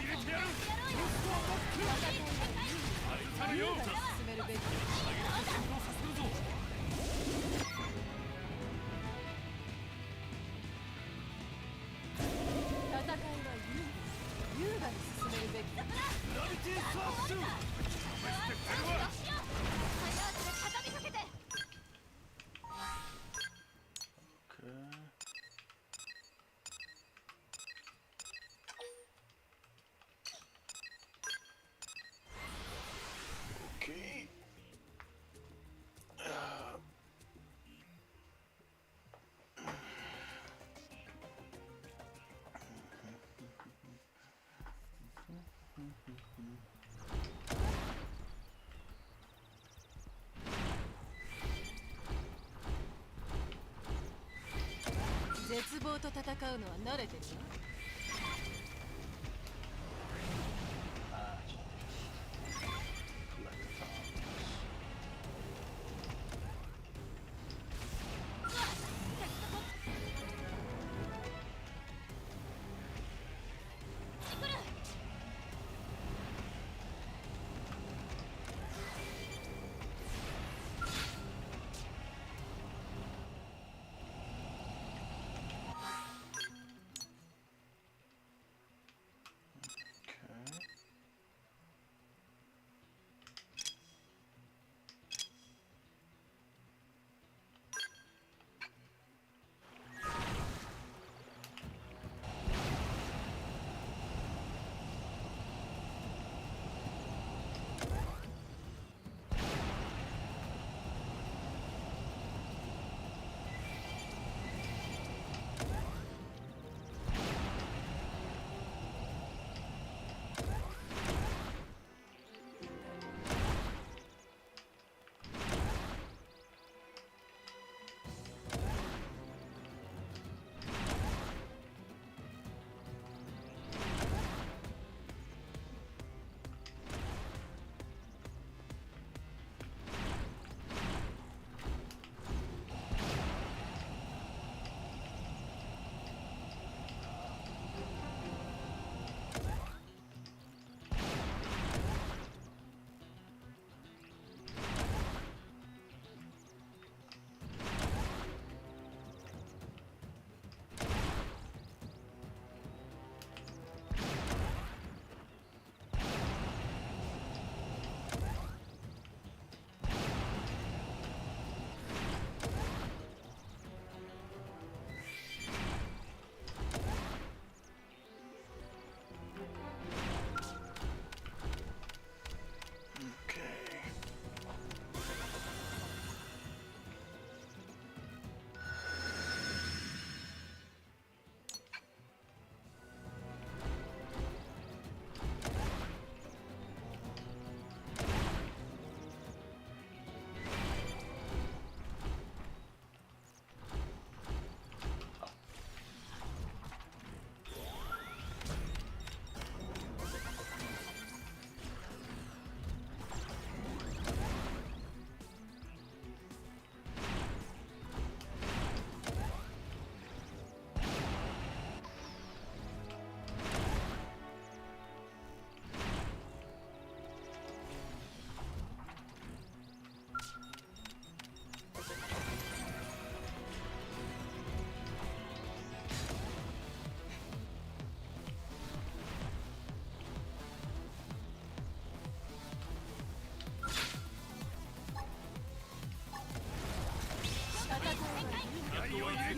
優雅に進めるべき。戦いは優雅に進めるべき。グラビティスラッシュ。畳みかけて。Okay. Okay. 絶望と戦うのは慣れてるわ。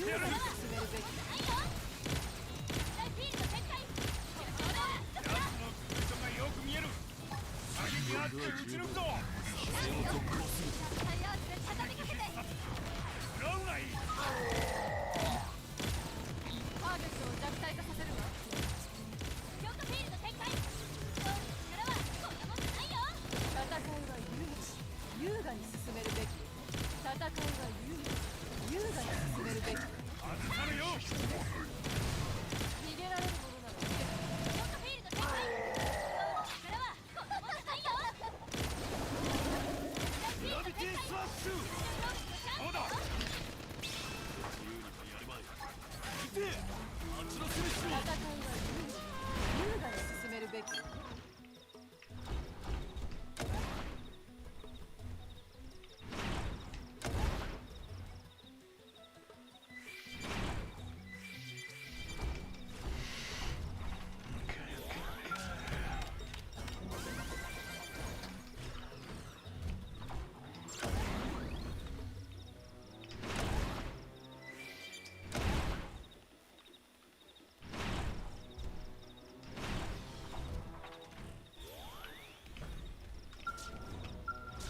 てやる。進めるべき奴の空所がよく見える。射撃があって撃ち抜くぞ。視線を続行する。食らうがいい。ターゲットを弱体化させるわ戦いは優雅に進めるべき戦いは優雅に進めるべき外さぬよ。逃げられるものならグラビティスラッシュ。そうだ。自由にやるまい。見て、あっちのスミッシュ戦いはを。優雅に進めるべき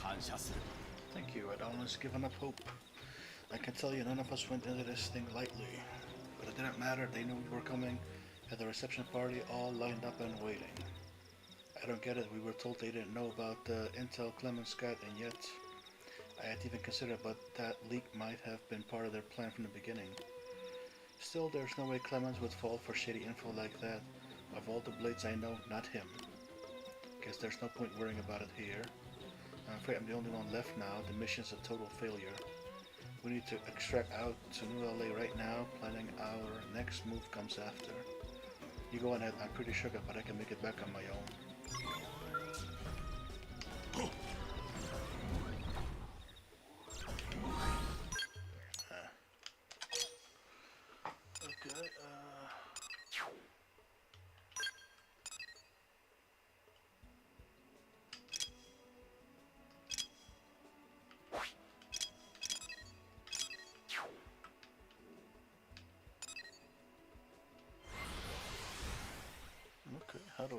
感謝する。 Thank you, I'd almost given up hope. I can tell you none of us went into this thing lightly. But it didn't matter, they knew we were coming. At the reception party, all lined up and waiting. I don't get it, we were told they didn't know about the intel Clemens got, and yet I had even considered but that leak might have been part of their plan from the beginning. Still, there's no way Clemens would fall for shady info like that. Of all the blades I know, not him. Guess there's no point worrying about it here. I'm afraid I'm the only one left now. The mission's a total failure. We need to extract out to New LA right now. Planning our next move comes after. You go ahead, I'm pretty sure but I can make it back on my own. Okay, okay, how do I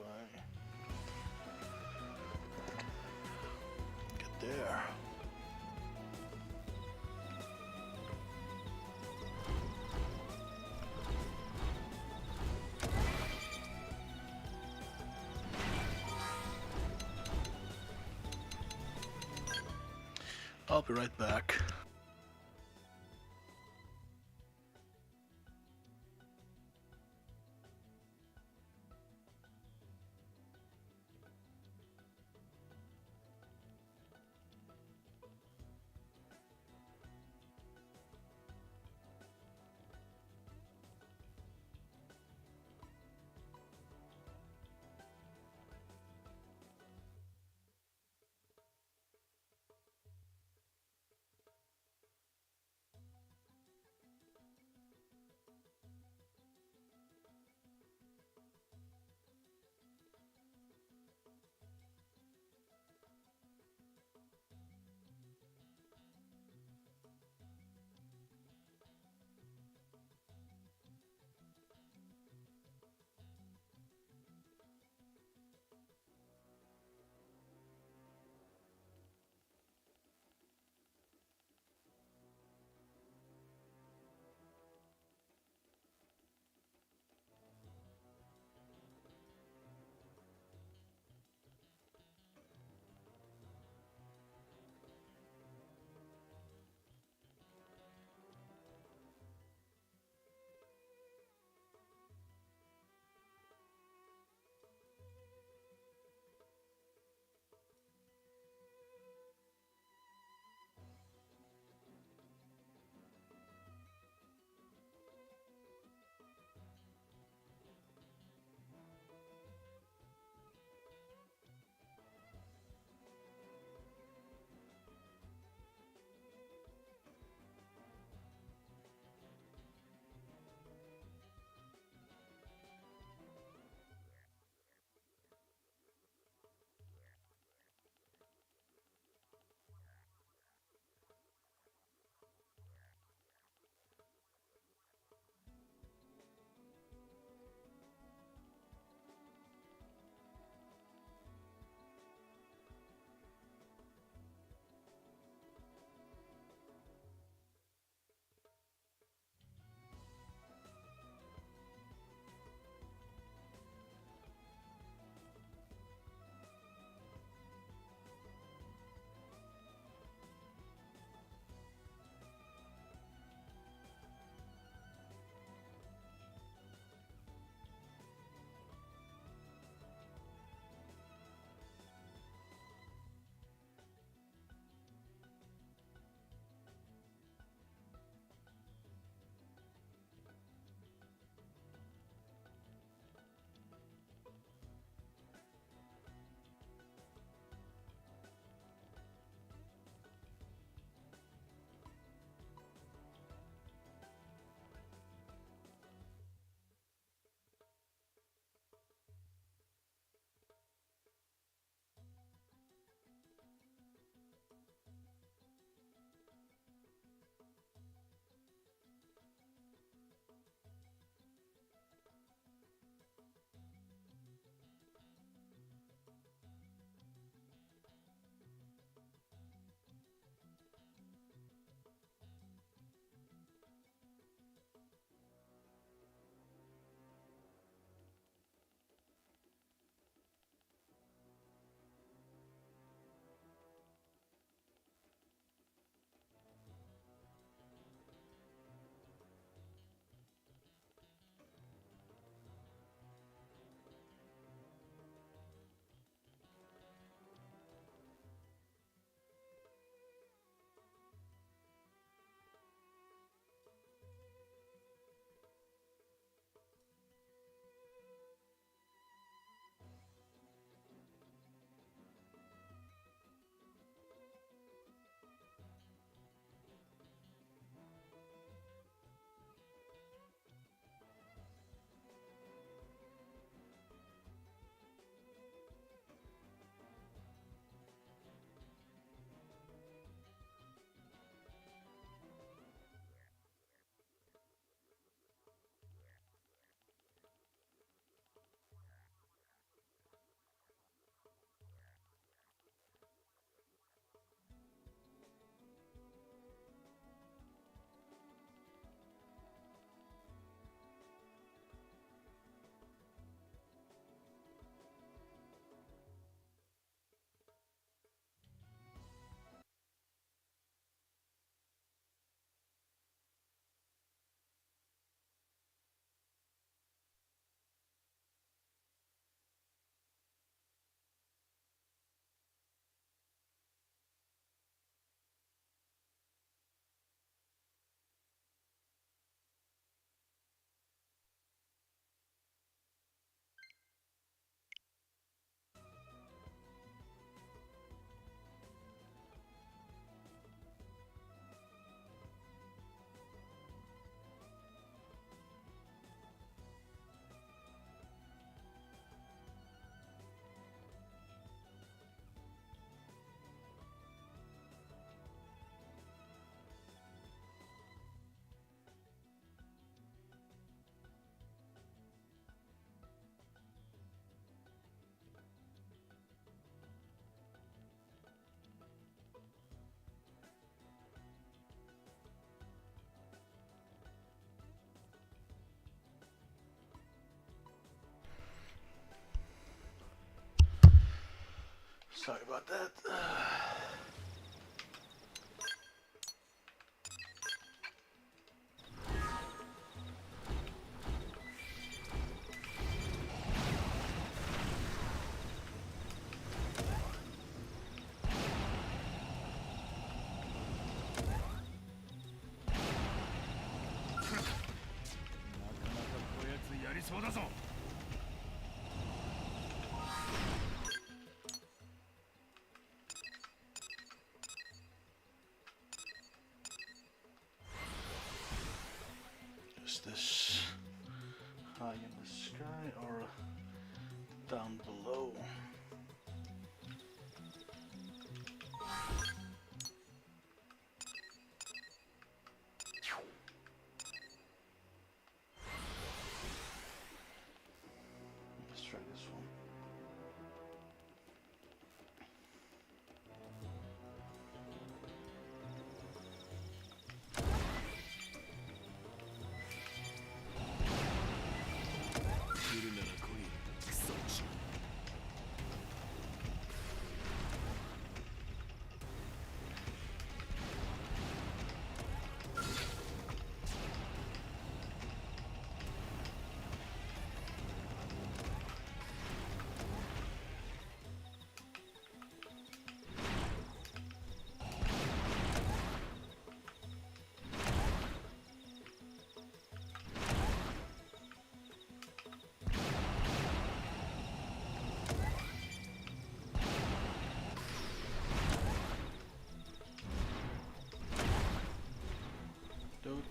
get there? I'll be right back. Sorry about that. Is this high in the sky or down below? Let's try this one. Dude.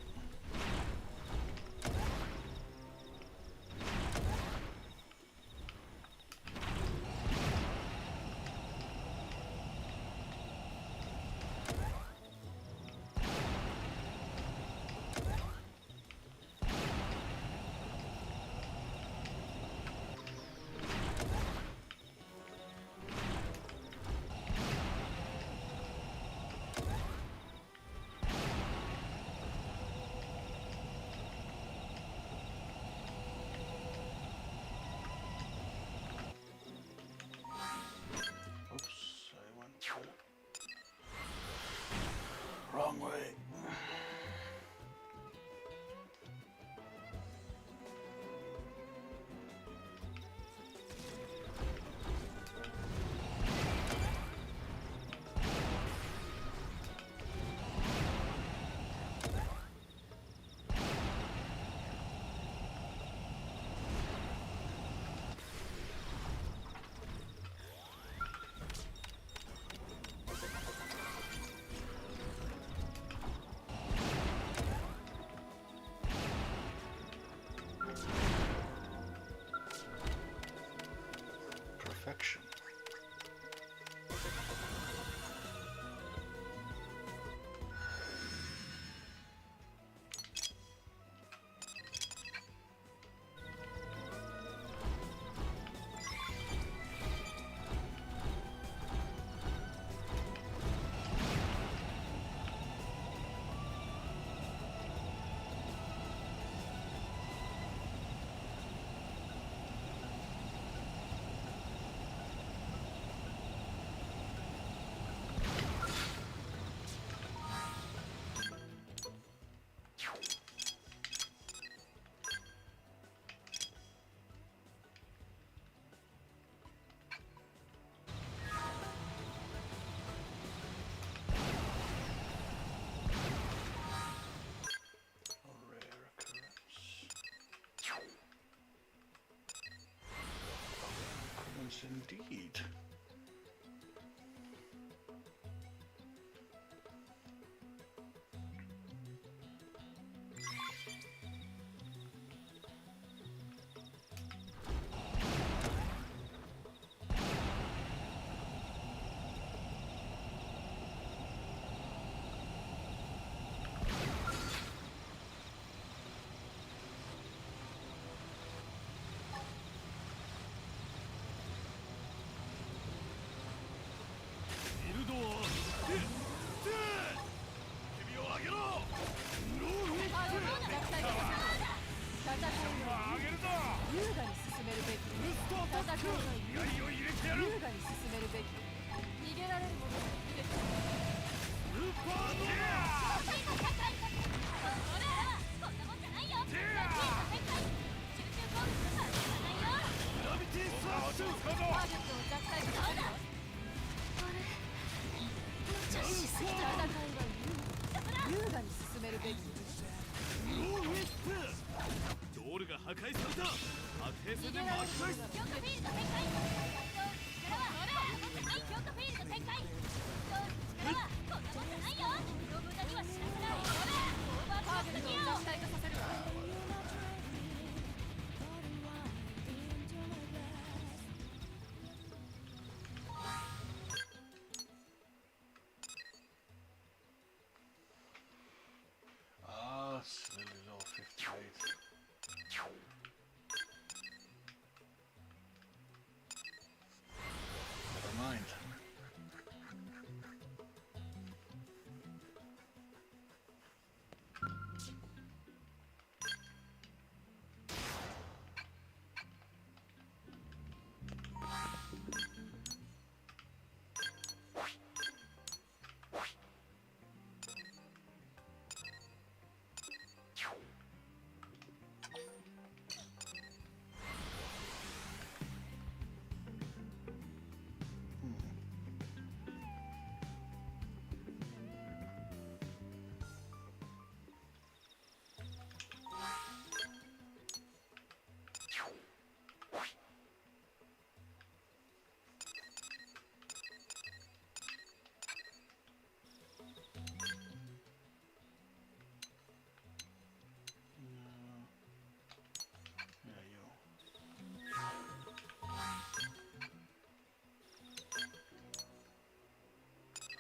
Oops, I went the wrong way. Perfection. Indeed. 平成で巻き返す強化フィールド展開力ははい強化フィールド展開力はこんなもんじゃないよ身の無駄にはしなくないオーバーパーゲットギアを体化させるわAh, it's really low, 58. Never mind.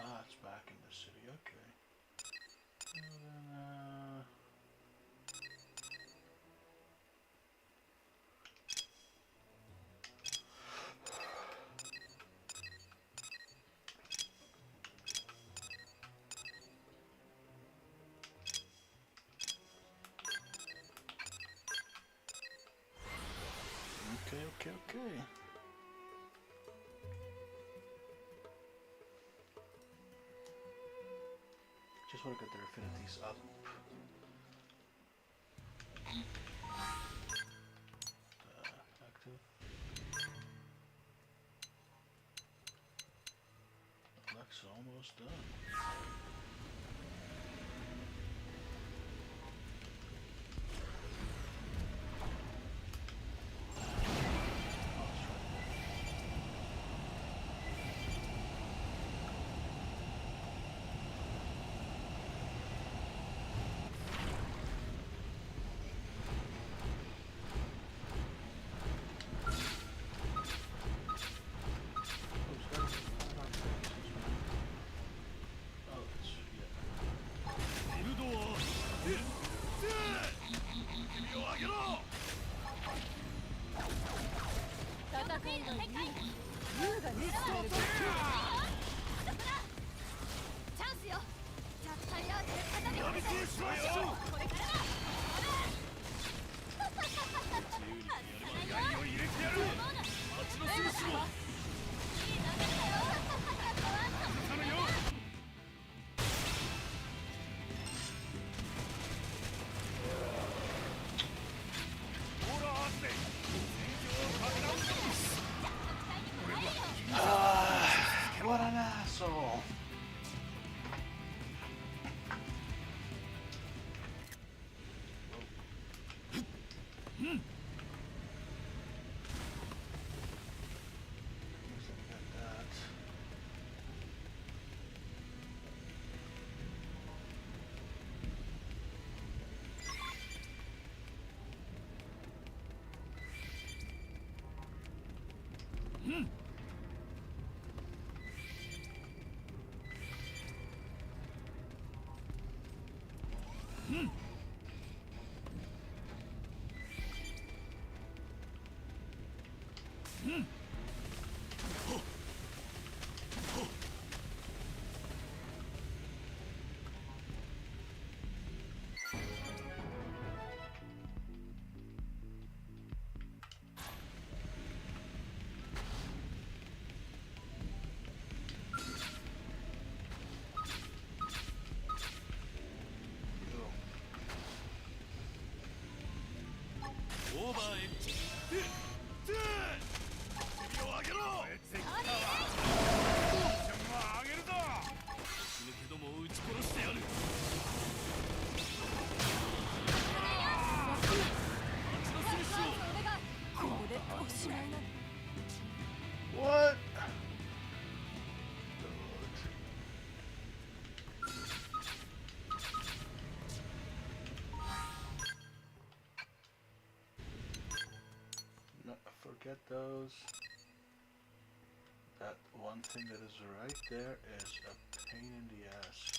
Ah, it's back in the city, okay. Well, then, okay. Just want to get their affinities up. Active. That's almost done. What an asshole! get those. That one thing that is right there is a pain in the ass.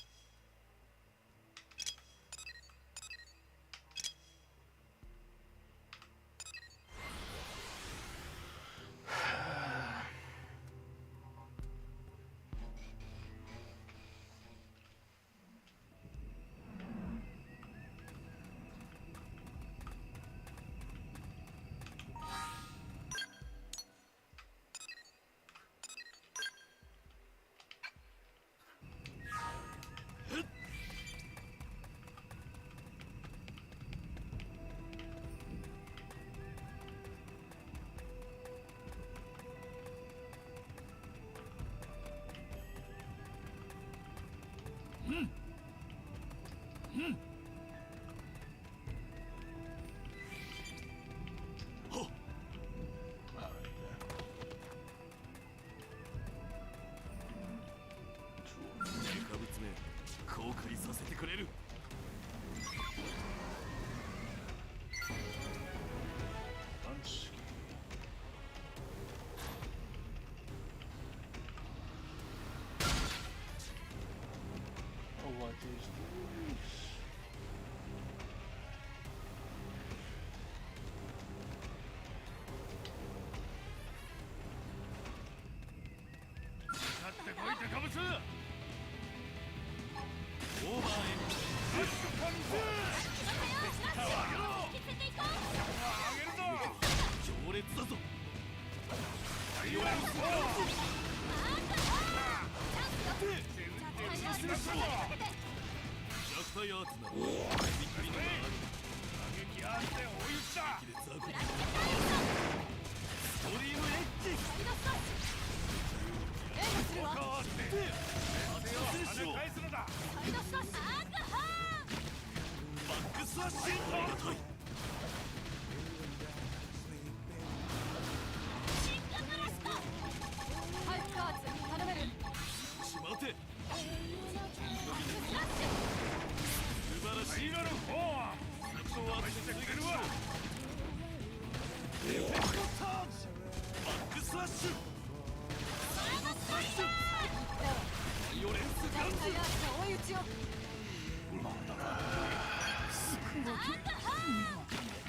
What is this?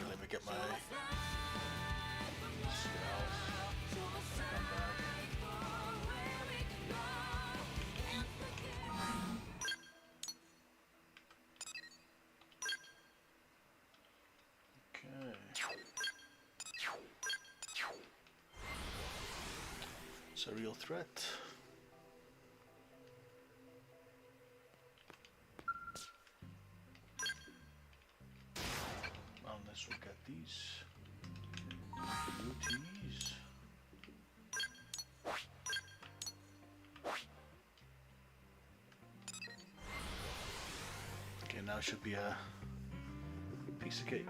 Let me get my scalp. Come back. Okay. It's a real threat. Unless we get these UTs. Okay, now should be a piece of cake.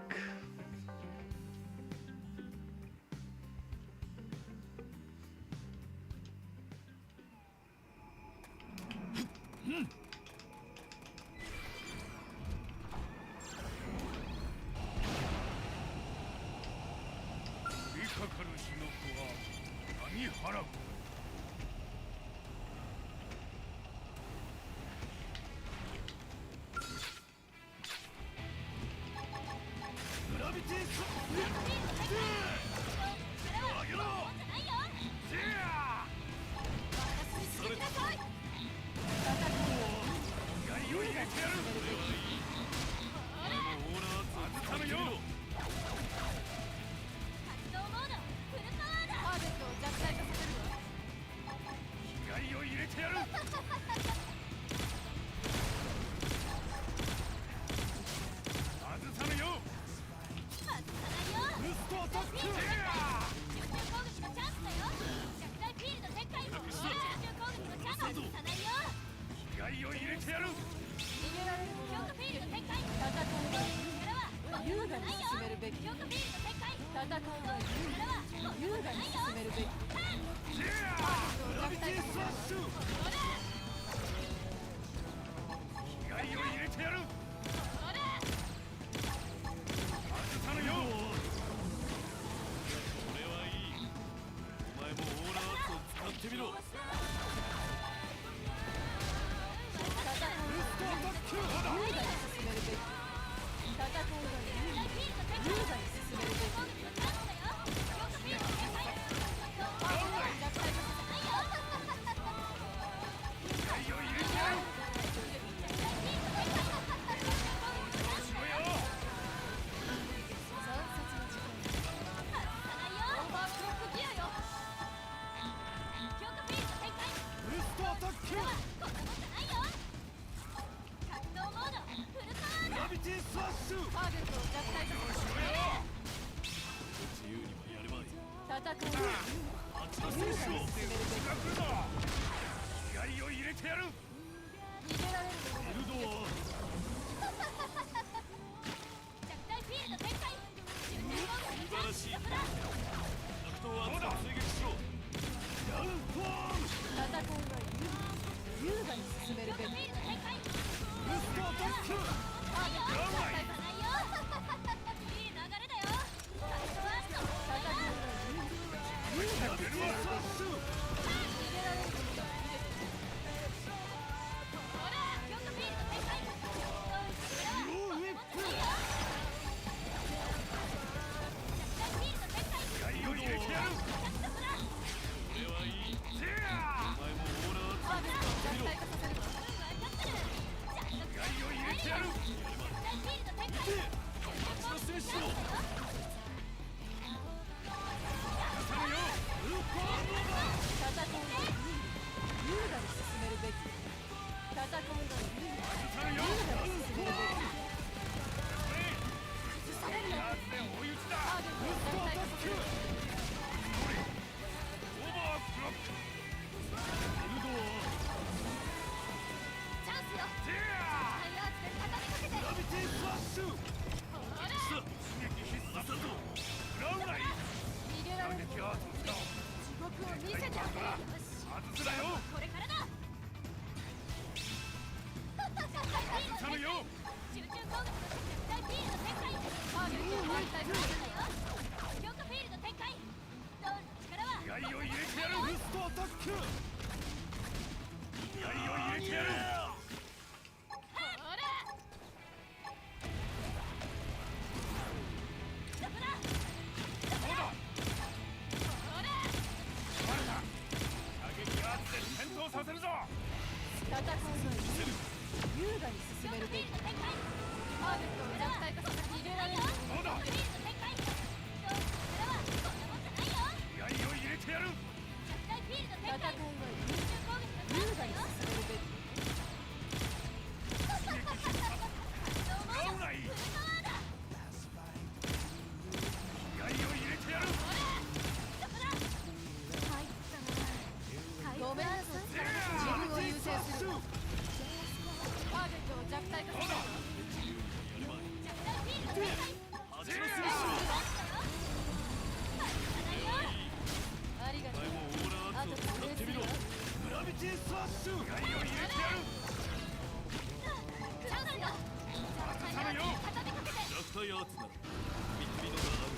戦士をが来るぞ。気合を入れてやる。逃げられるものエルドア弱体フィールド展開。瞬間攻撃素晴らしいだ。悪党アーツを追撃しろダウンフォーム戦いは優雅に進めるべき。フィールド展開。ブーストアタックターゲットを弱体化ないよ。いい流れだよ。ファイトワースト。優雅にベルワスラッシュ逃げられるものが見れてほら、強化フィールド展開。ローウィップ弱体フィールド展開。気合を入れてやる。俺はいいせや。お前もオーラターゲットを弱体化させる。気合を入れてやる。蜂の戦士を頼むよ。ルーパーノーバ戦いは優雅に進めるべき。戦いは頼むよ。優雅に進めるべき。やつで追い打ちだ。ターゲットを弱体化させる。オーバークロック。エルドチャンスよ。せや。タイヤーツで畳みかけて。アグラビティスラッシュほら、さ刺激必殺。あさぞ食らうな逃い。げられる打撃アートを使おう。地獄を見せてあげる。よし、外すなよ。これからだ。頼むよ。集中攻撃の絶対フィールド展開。ターゲットを弱体化させる。強化フィールド展開。どう力は。気合を入れてやる。ブーストアタック気合を入れてやる。ほら。ダブだ。そうだ。ほら。バレた。射撃アーツで戦闘させるぞ。戦いは優雅に進めるべき。フィールド展開。ターゲットを弱体化させる。逃げられる。そうだ。フィールド展開。どう力はこんなもんじゃないよ。気合を入れてやる。絶対フィールド展戦いは開。集中攻撃の優雅にチャンスだよ。進めるべき。食らうなフルい。パワーだ。気合を入れてやる。ごめんなさい。自分を優先する。ターゲットを弱体化させる。蜂の戦士をありがとう。お前もオーラアーツを使ってみろグラビティスラッシュ気合を入れてやる。チャンスよ。頼むよ。畳みかけて。弱体アーツなら見くびのがある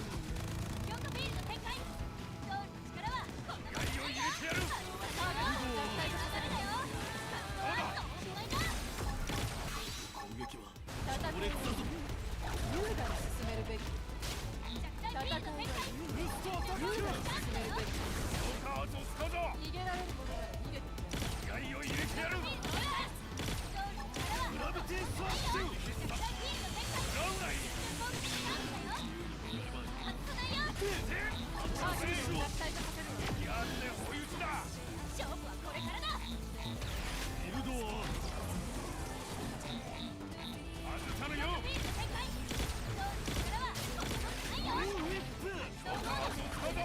強化フィールド展開。どう力はこんなもん気合を入れてやる。ターゲットを弱体化させる。だよ。おしまいだ。攻撃は戦い俺だぞ優雅に進めるべき。弱体フィールド展開。ブーストアタック優雅に進めるべき。強化アーツを使うぞ。逃げられるものなら逃げてくれ。気合を入れてやる。フィールド展開。どう力はグラビティスラッシュ絶対フィールド展開。食らうない。攻撃のチャンスだよ。外さないよ。ターゲットを弱体化させる。気アーツで追い打ちだ。勝負はこれからだ。エルドア外さぬよ。フィールド展開。どう力はこんなもんじゃないよ。ウィップ強化アーツを使うぞ。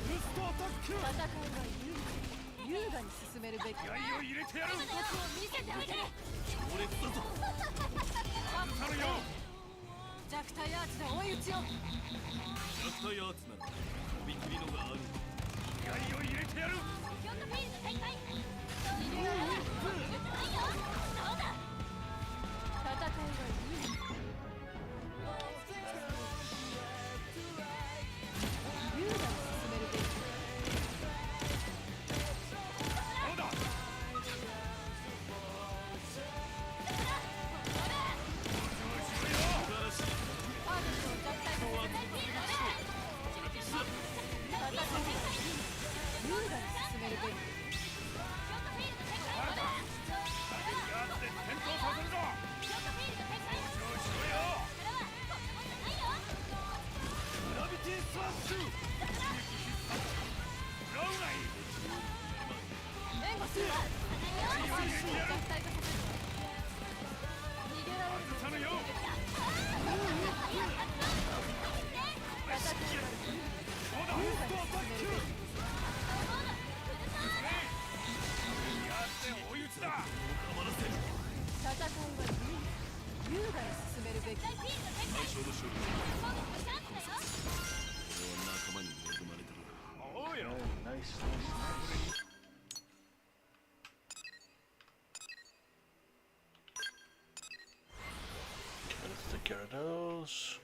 ブーストアタック戦いは優雅に進めるべき。気合を入れてやる。コツを見せてあげる。強烈だぞ外さぬよ。弱体アーチで追い打ちを。弱体アーツなら飛び切りのがある気合を入れてやる。強化フィールド展開。どう力はこんなもんじゃないよ。そうだ。戦いは優雅に進めるべき。そうだ。素晴らしいターゲットを弱体化させる。戦いは優雅に進めるべき。強化フィールド展開。バレた。射撃アーツで戦闘させるぞ。強化フィールド展開。るべき。最初の勝利攻撃のチャンスだよ。俺は仲間に恵まれてる。おうよ Hey, nice, nice, nice. Let's take care of those.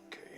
Okay.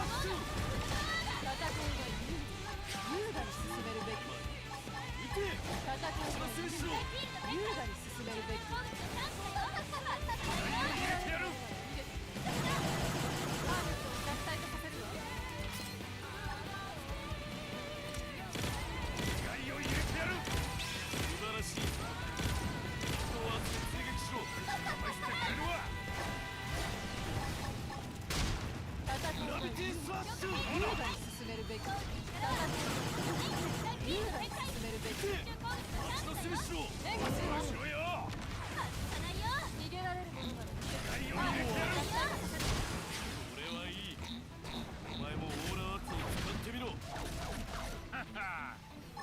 優雅に進めるべき。戦いは優雅に進めるべき。入れてやる。ターゲットを弱体化させるわ。気合を入れてやる。素晴らしい。人は追撃しろ。試してくれるわ。戦いは優雅に進めるべき。戦いは優雅に進めるべき。待ちのせにしろ。援護しろ。しろよ。逃げられるものなら逃げ気合を入れてやる。俺はいい。お前もオーラアーツを使ってみろ。はは。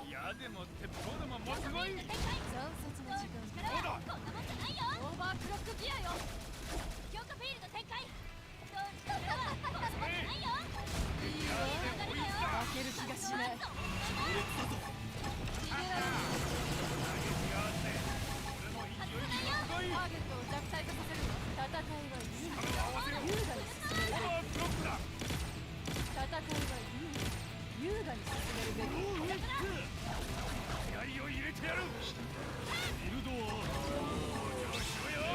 矢でも鉄砲でももすごい。惨殺の時間。そうだ。こんなもんじゃないよ。オーバークロックギアよ。強化フィールド展開。こんなもんじゃないよ。いいわ。負ける気がしない。逃げられる。ターゲットを弱体化させるわ。戦いは優雅に進めるべき。戦いは優雅に進めるべき。気合を入れてやる。ビルドはしろよ。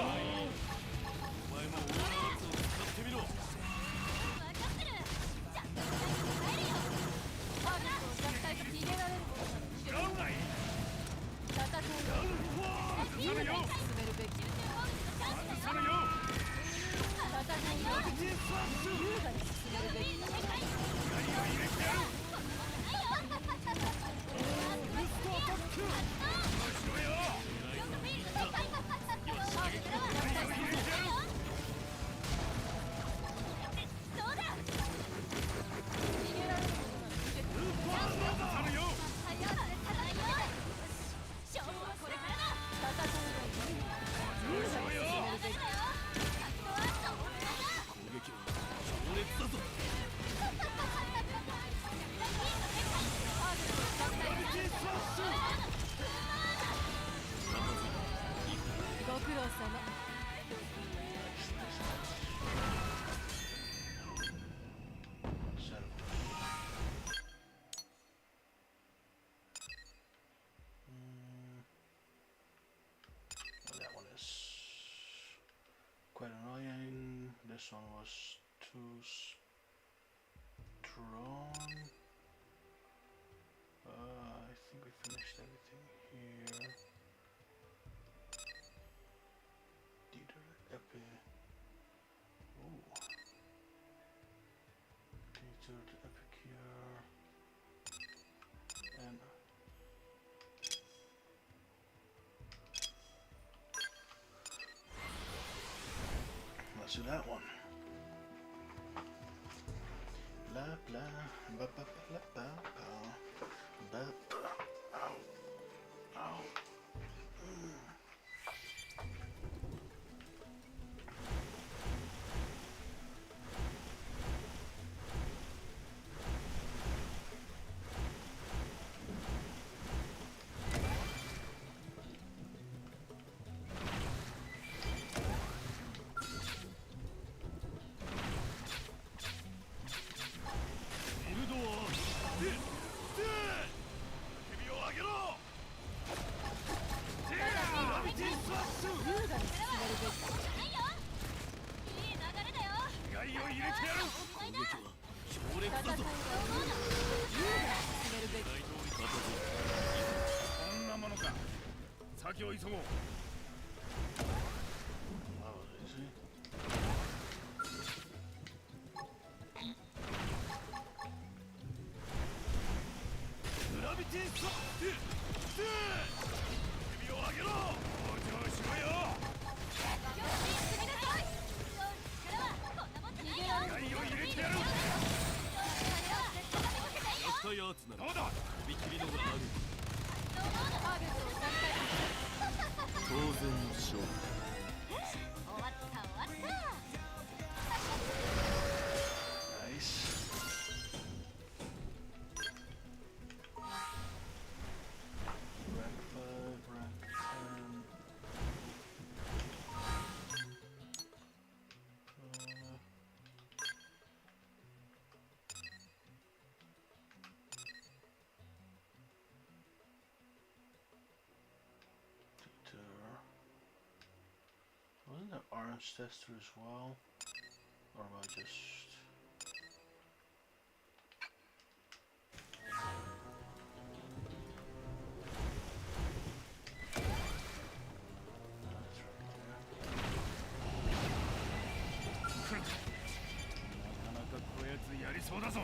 お前もオーラアーツを使ってみろ。分かってる。じゃあ帰れよ。ターゲットを弱体化。逃げられるものなら逃げろ。違うない。戦いは優雅に進めるべき。さるよ。戦いは優雅に進めるべき。気合を入れてやる。しろよ。さるよ。攻撃は強烈だぞ。ご苦労様。That one is quite annoying. This one was too strong. I think we finished everything here. Dieter, Epi. Ooh. Dieter, Epic here. And let's do that one. La bla ba ba ba la ba ba ba. Ow. Ow.先を急ごう。グラビティスト首を上げろ。往生しろよ。気合を入れてやる。弱体アーツならどうだ。飛び切りのがある。ターゲットを奪回。当然の勝負。終わった。Nice. Rank 5, rank 10. endurance tester as well, or am I just... That's right there. なかなかこやつやりそうだぞ。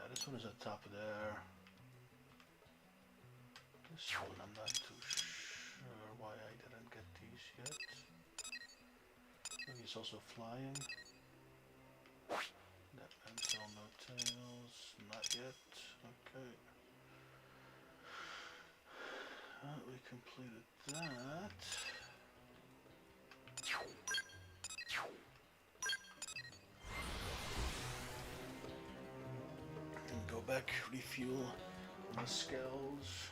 This one is at top of there. This one I'm not too sure why I didn't get these yet. Maybe he's also flying. That mantel, no tails, not yet. Okay. We completed that. Go back, refuel my scales.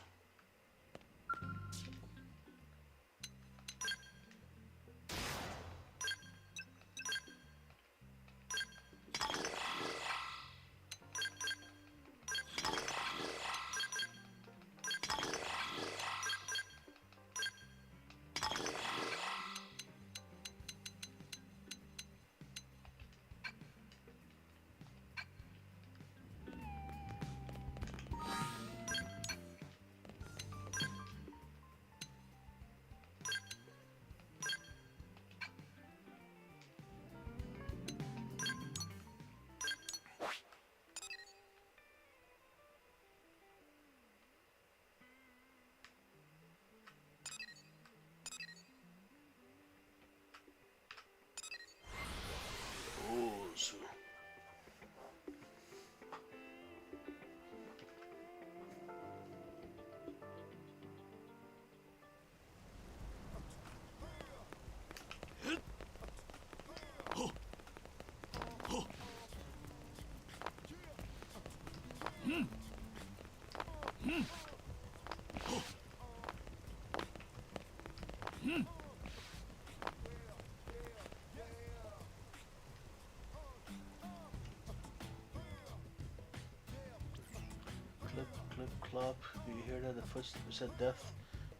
Plop, do you hear that? The footsteps of death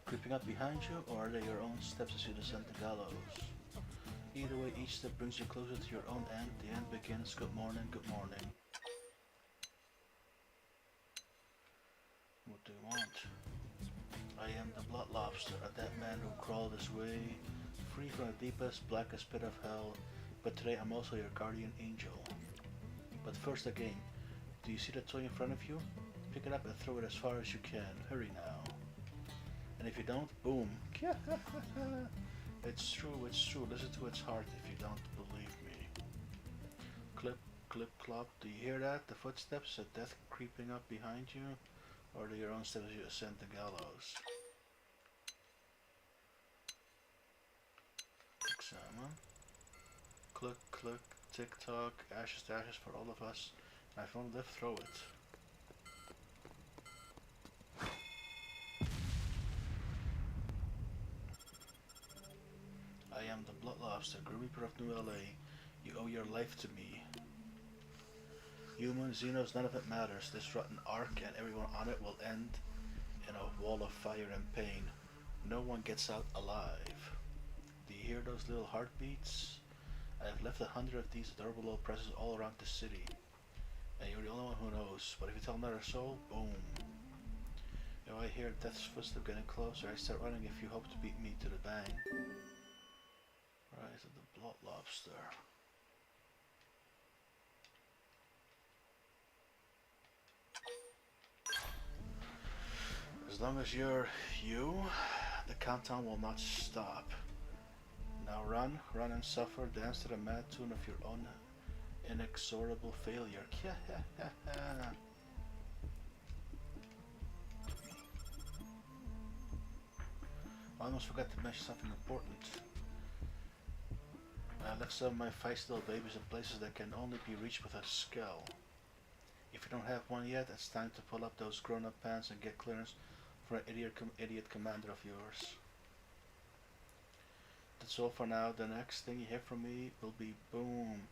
creeping up behind you, or are they your own steps as you descend the gallows? Either way, each step brings you closer to your own end. The end begins. Good morning, good morning. What do you want? I am the Blood Lobster, a dead man who crawled his way free from the deepest, blackest pit of hell, but today I'm also your guardian angel. But first the game. Do you see that toy in front of you? Pick it up and throw it as far as you can. Hurry now. And if you don't, boom. It's true, it's true. Listen to its heart if you don't believe me. Clip, clip, clop. Do you hear that? The footsteps of death creeping up behind you? Or are they your own steps as you ascend the gallows? Examine. Click, click, tick tock, ashes to ashes for all of us. And if you want to live, throw it. I am the Blood Lobster, Grim Reaper of New LA. You owe your life to me. Humans, Xenos, none of it matters. This rotten ark and everyone on it will end in a wall of fire and pain. No one gets out alive. Do you hear those little heartbeats? I have left 100 of these adorable little presents all around the city. And you're the only one who knows. But if you tell another soul, boom. If I hear death's footstep getting closer, I start running if you hope to beat me to the bang. Rise of the Blood Lobster. As long as you're you, the countdown will not stop. Now run, run and suffer, dance to the mad tune of your own inexorable failure. I almost forgot to mention something important. I left some of my feisty little babies in places that can only be reached with a skull. If you don't have one yet, it's time to pull up those grown-up pants and get clearance for an idiot commander of yours. That's all for now. The next thing you hear from me will be boom.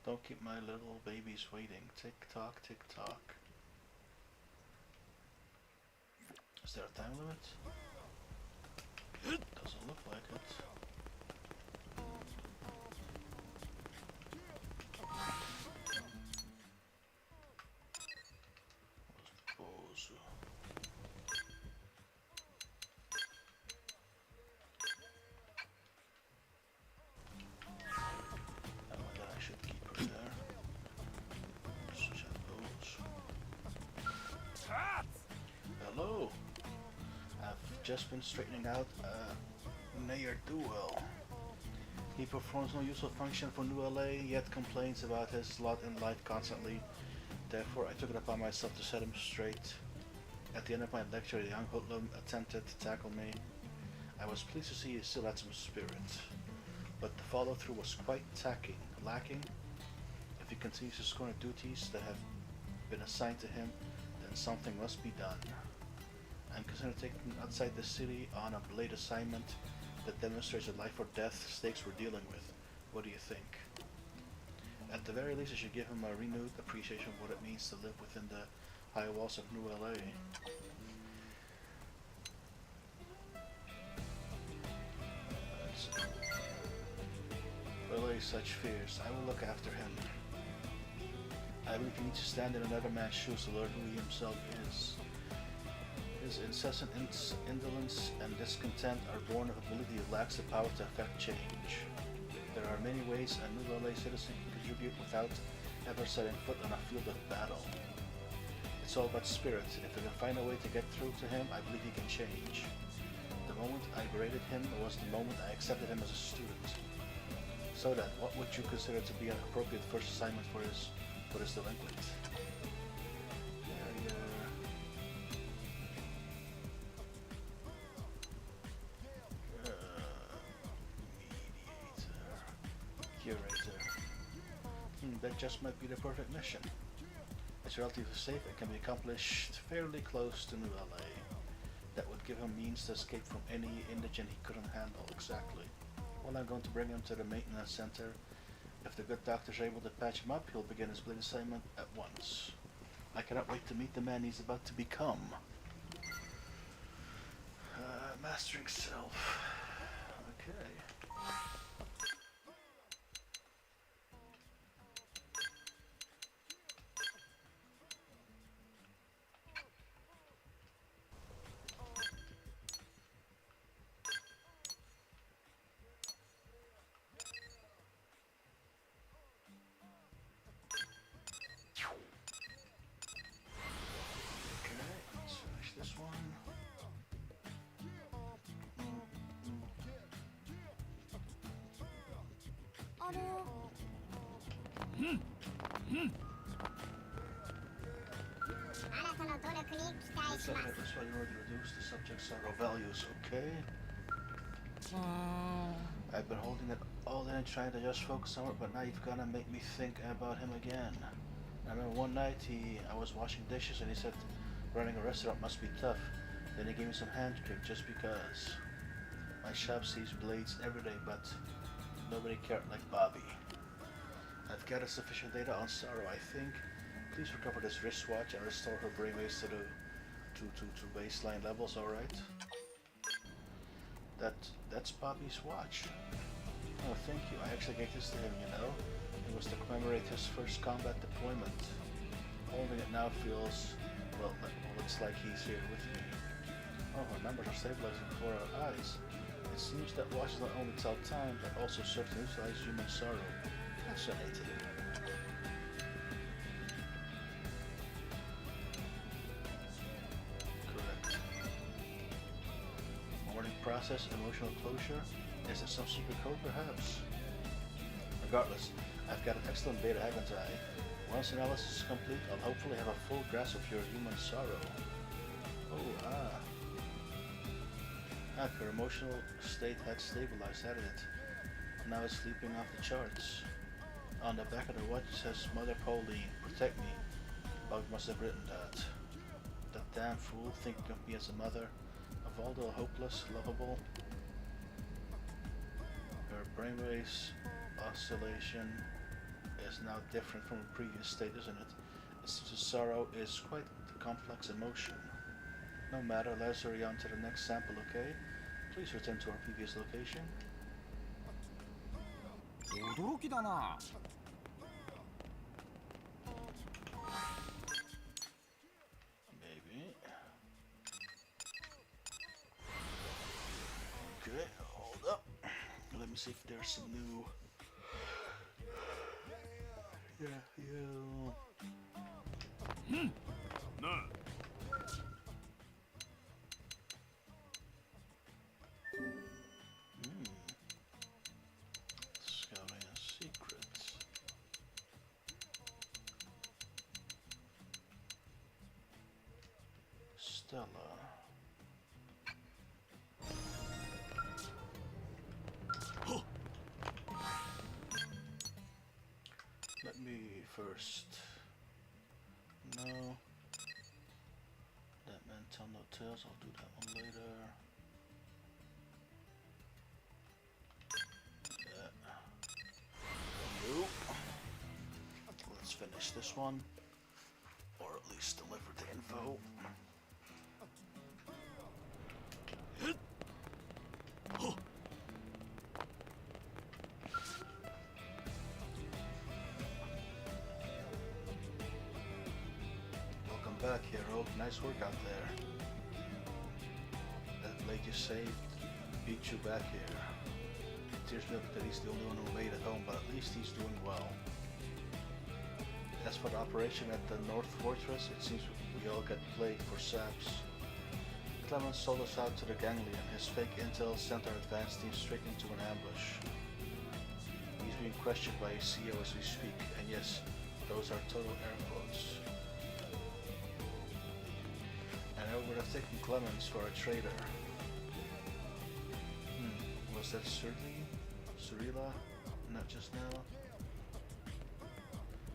Don't keep my little babies waiting. Tick tock, tick tock. Is there a time limit? Doesn't look like it. Hello. I've just been straightening out a ne'er-do-well. He performs no useful function for New LA, yet complains about his lot in life constantly. Therefore, I took it upon myself to set him straight. At the end of my lecture, the young hoodlum attempted to tackle me. I was pleased to see he still had some spirit, but the follow-through was quite lacking. If he continues to scorn the duties that have been assigned to him, then something must be done. I'm considering taking him outside the city on a blade assignment that demonstrates the life or death stakes we're dealing with. What do you think? At the very least, I should give him a renewed appreciation of what it means to live within the high walls of New LA. Allay such fears. I will look after him. I believe he needs to stand in another man's shoes to learn who he himself is. His incessant indolence and discontent are born of a belief he lacks the power to affect change. There are many ways a New LA citizen can contribute without ever setting foot on a field of battle. It's all about spirit. If we can find a way to get through to him, I believe he can change. The moment I graded him was the moment I accepted him as a student. So then, what would you consider to be an appropriate first assignment for his delinquent? Curator. That just might be the perfect mission. It's relatively safe and can be accomplished fairly close to New LA. That would give him means to escape from any indigent he couldn't handle. Exactly. Well, I'm going to bring him to the maintenance center. If the good doctors are able to patch him up, he'll begin his blade assignment at once. I cannot wait to meet the man he's about to become. Mastering self. Okay. Let's finish this one. Looks like that was why you already reduced the subject's sorrow values, okay? I've been holding it all in and trying to just focus on it, but now you've gotta make me think about him again. I remember one night I was washing dishes and he said running a restaurant must be tough. Then he gave me some hand cream just because. My shop sees blades every day, but nobody cared like Bobby. I've gathered sufficient data on Sorrow, I think. Please recover this wristwatch and restore her brainwaves to baseline levels, alright? That's Bobby's watch. Oh, thank you. I actually gave this to him, you know? It was to commemorate his first combat deployment. Holding it now feels, well, it's like he's here with me. Oh, her numbers are stabilizing before our eyes. It seems that watches not only tell time, but also serve to neutralize human sorrow. Fascinating. Correct. Mourning process, emotional closure? Is it some secret code, perhaps? Regardless, I've got an excellent beta, haven't I? Once analysis is complete, I'll hopefully have a full grasp of your human sorrow. Oh, her emotional state had stabilized, hadn't it? Now it's sleeping off the charts. On the back of the watch it says, Mother Pauline, protect me. Bug must have written that. That damn fool thinking of me as a mother, of all the hopeless, lovable. Her brainwaves oscillation is now different from a previous state, isn't it? It seems that sorrow is quite a complex emotion. No matter, let's hurry on to the next sample, okay? Please return to our previous location. 驚きだな。Maybe. Okay, hold up. Let me see if there's some new. Yeah, you. なあ。Scouting and secrets. Stella. Let me first. No. That man tell no tales. I'll do that one later. Nope. Let's finish this one, or at least deliver the info. Welcome back, hero. Nice work out there. That blade you saved beat you back here. Tears me up that he's the only one who made it home, but at least he's doing well. As for the operation at the North Fortress, it seems we all got played for saps. Clemens sold us out to the ganglion. His fake intel sent our advance team straight into an ambush. He's being questioned by his CEO as we speak, and yes, those are total air quotes. And I would have taken Clemens for a traitor. Was that Surila? Not just now?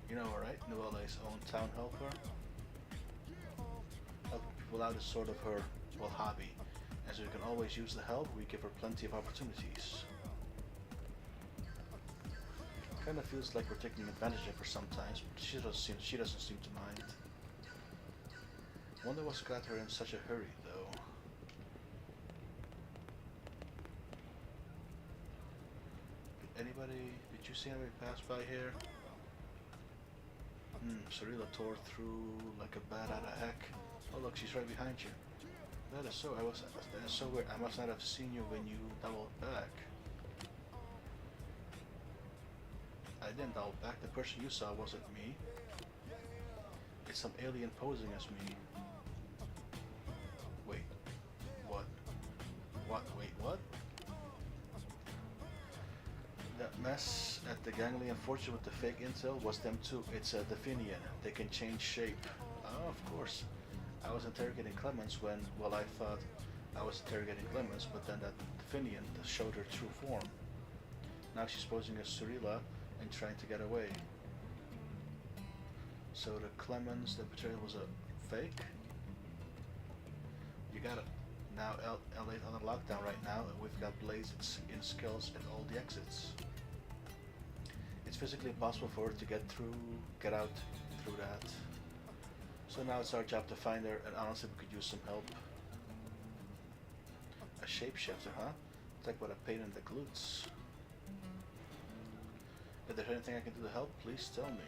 You know her, right? New LA's own town helper? Helping people out is sort of her, well, hobby. As we can always use the help, we give her plenty of opportunities. Kinda feels like we're taking advantage of her sometimes, but she doesn't seem to mind. Wonder what's got her in such a hurry, though. Did you see anybody pass by here? Cirilla tore through like a bat out of heck. Oh look, she's right behind you. That is so weird. I must not have seen you when you doubled back. I didn't double back. The person you saw wasn't me. It's some alien posing as me. Wait. What? What? Wait, what? That mess at the gangly unfortunate with the fake intel was them too. It's a Definian. They can change shape. Oh, of course. I was interrogating Clemens when, well, I thought I was interrogating Clemens, but then that Definian showed her true form. Now she's posing as Cirilla and trying to get away. So the Clemens, the betrayal was a fake? You got it. Now LA's on lockdown right now, and we've got blazes in skills at all the exits. It's physically impossible for her to get out through that. So now it's our job to find her, and honestly we could use some help. A shapeshifter, huh? Talk about a pain in the glutes. If there's anything I can do to help, please tell me.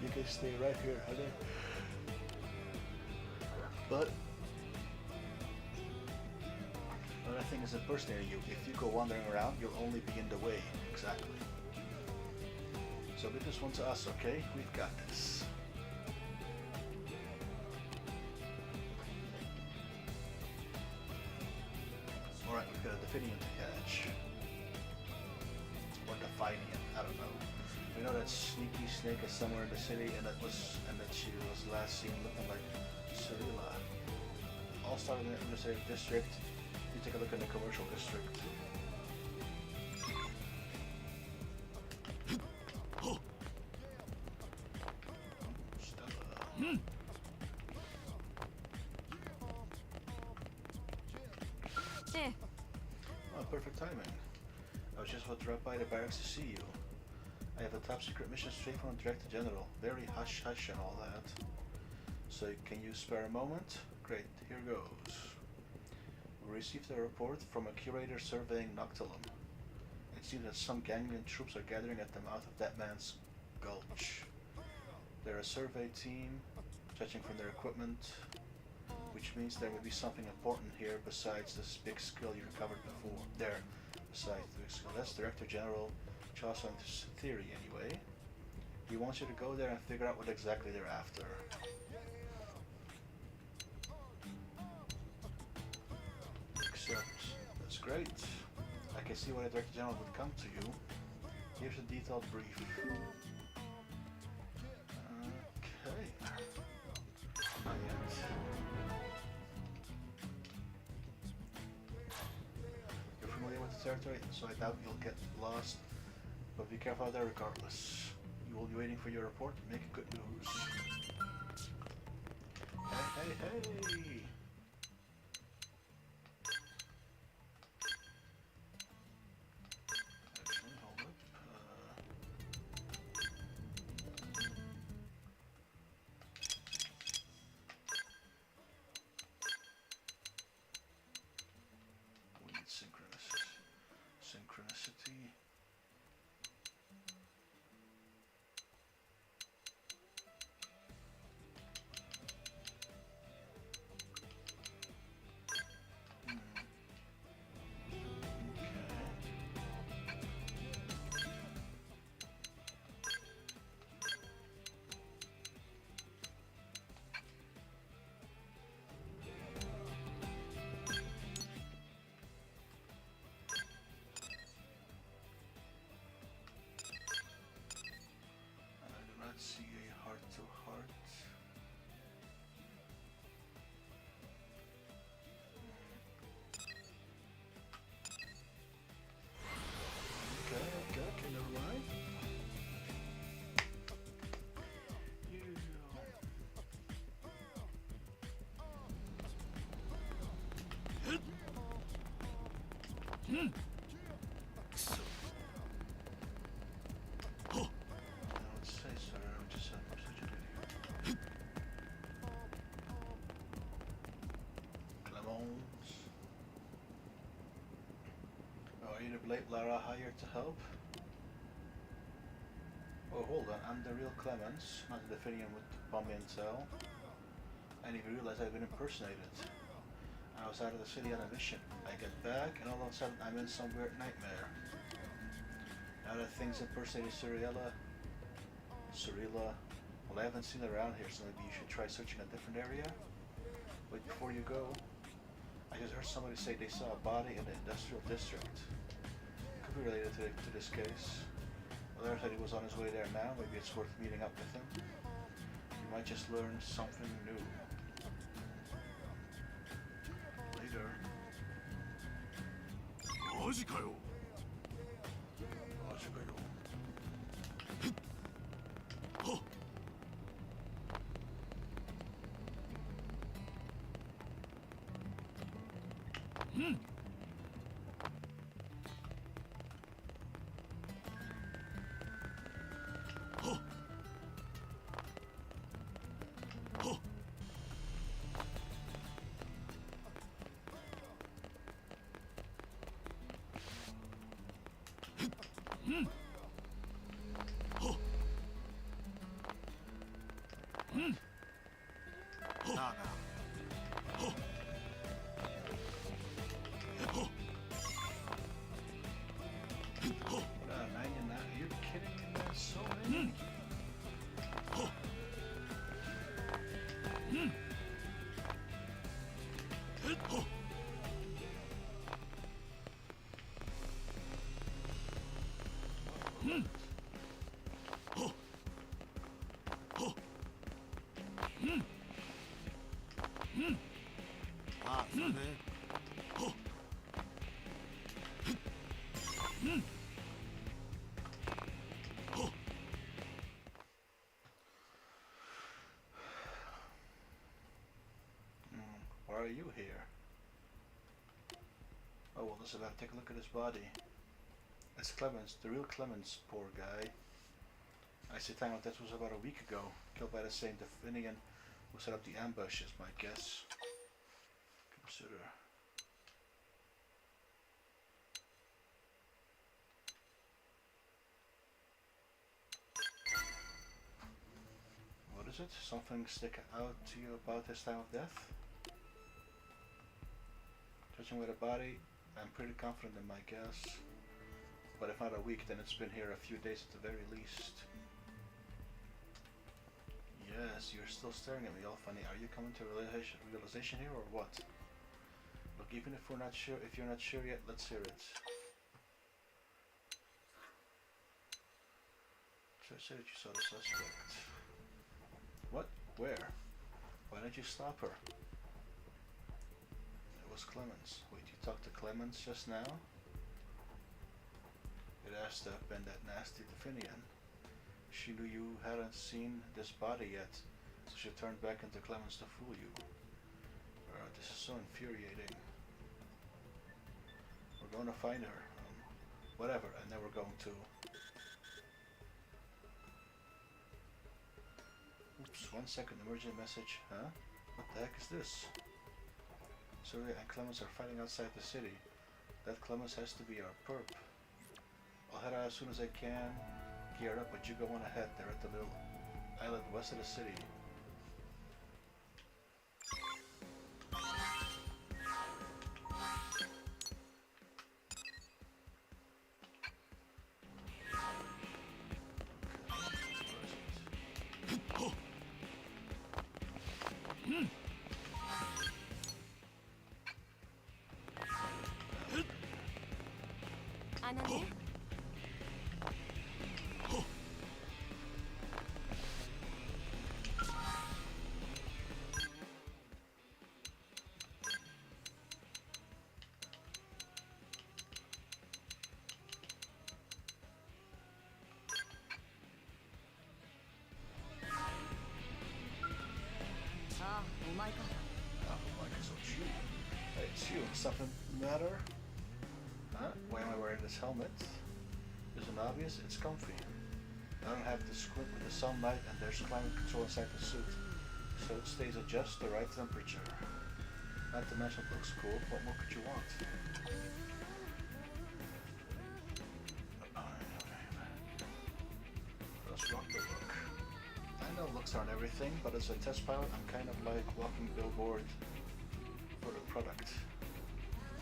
You can stay right here, honey. But another thing is impersonating you. If you go wandering around, you'll only be in the way. Exactly. So leave this one to us, okay? We've got this. Alright, we've got a Definian to catch. Or Definian, I don't know. We know that sneaky snake is somewhere in the city, and that she was last seen looking like Cirilla. All started in the administrative district. You take a look in the commercial district. Stella. Oh, perfect timing. I was just about to drop by the barracks to see you. I have a top secret mission straight from the Director General. Very hush hush and all that. So can you spare a moment? Great, here goes. We received a report from a curator surveying Noctilum. It seems that some Ganglion troops are gathering at the mouth of that man's gulch. They're a survey team, judging from their equipment, which means there will be something important here besides this big skill you recovered before. Besides the big skill. That's Director General Chaucer's theory anyway. He wants you to go there and figure out what exactly they're after. Except, that's great. I can see why the Director General would come to you. Here's a detailed brief. Okay. Not yet. You're familiar with the territory, so I doubt you'll get lost. But be careful out there regardless. You will be waiting for your report. Make it good news. Hey, hey, hey! Actually, hold up. We need synchronicity. See a heart to heart. Okay, never mind. Late Lara hired to help? Oh, hold on, I'm the real Clemens, not the Definium with the bomb intel. I didn't even realize I'd been impersonated. I was out of the city on a mission. I get back, and all of a sudden I'm in some weird nightmare. Now that things impersonating Cirilla, well, I haven't seen it around here, so maybe you should try searching a different area. Wait, before you go, I just heard somebody say they saw a body in the industrial district. Could be related to this case. Others said he was on his way there now. Maybe it's worth meeting up with him. You might just learn something new. Later. マジかよ。マジかよ。はっ。うん。Are you kidding me? There's so many. Why are you here? Oh well, let's about take a look at his body. It's Clemens, the real Clemens, poor guy. I see time that was about a week ago, killed by the same Definian who set up the ambush, is my guess. Consider. What is it? Something stick out to you about his time of death? Judging by the body, I'm pretty confident in my guess. But if not a week, then it's been here a few days at the very least. Yes, you're still staring at me all funny. Are you coming to realization here or what? Look, even if you're not sure yet, let's hear it. So I said that you saw the suspect. What? Where? Why didn't you stop her? It was Clemens. Wait, you talked to Clemens just now? It has to have been that nasty Definian. She knew you hadn't seen this body yet, so she turned back into Clemens to fool you. This is so infuriating. We're going to find her. Whatever, and then we're going to... Oops, 1 second, emergency message. Huh? What the heck is this? Surya and Clemens are fighting outside the city. That Clemens has to be our perp. I'll head out as soon as I can. Gear up, but you go on ahead. They're at the little island west of the city. It's you. Something matter? Huh? Why am I wearing this helmet? Isn't obvious? It's comfy. I don't have to squint with the sunlight, and there's climate control inside the suit, so it stays at just the right temperature. Not to mention it looks cool. What more could you want? rockstar and everything, but as a test pilot, I'm kind of like walking billboard for the product.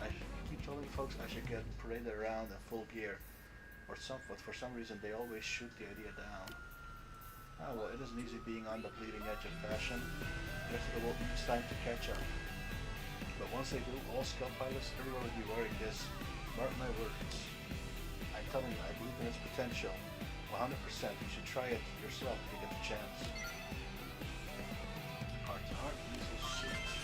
I keep telling folks I should get paraded around in full gear, or but for some reason they always shoot the idea down. Ah well, it isn't easy being on the bleeding edge of fashion. The rest of the world needs time to catch up. But once they do, all scout pilots everywhere will be wearing this. Mark my words. I'm telling you, I believe in its potential. 100%. You should try it yourself if you get the chance. Heart to heart, piece of shit.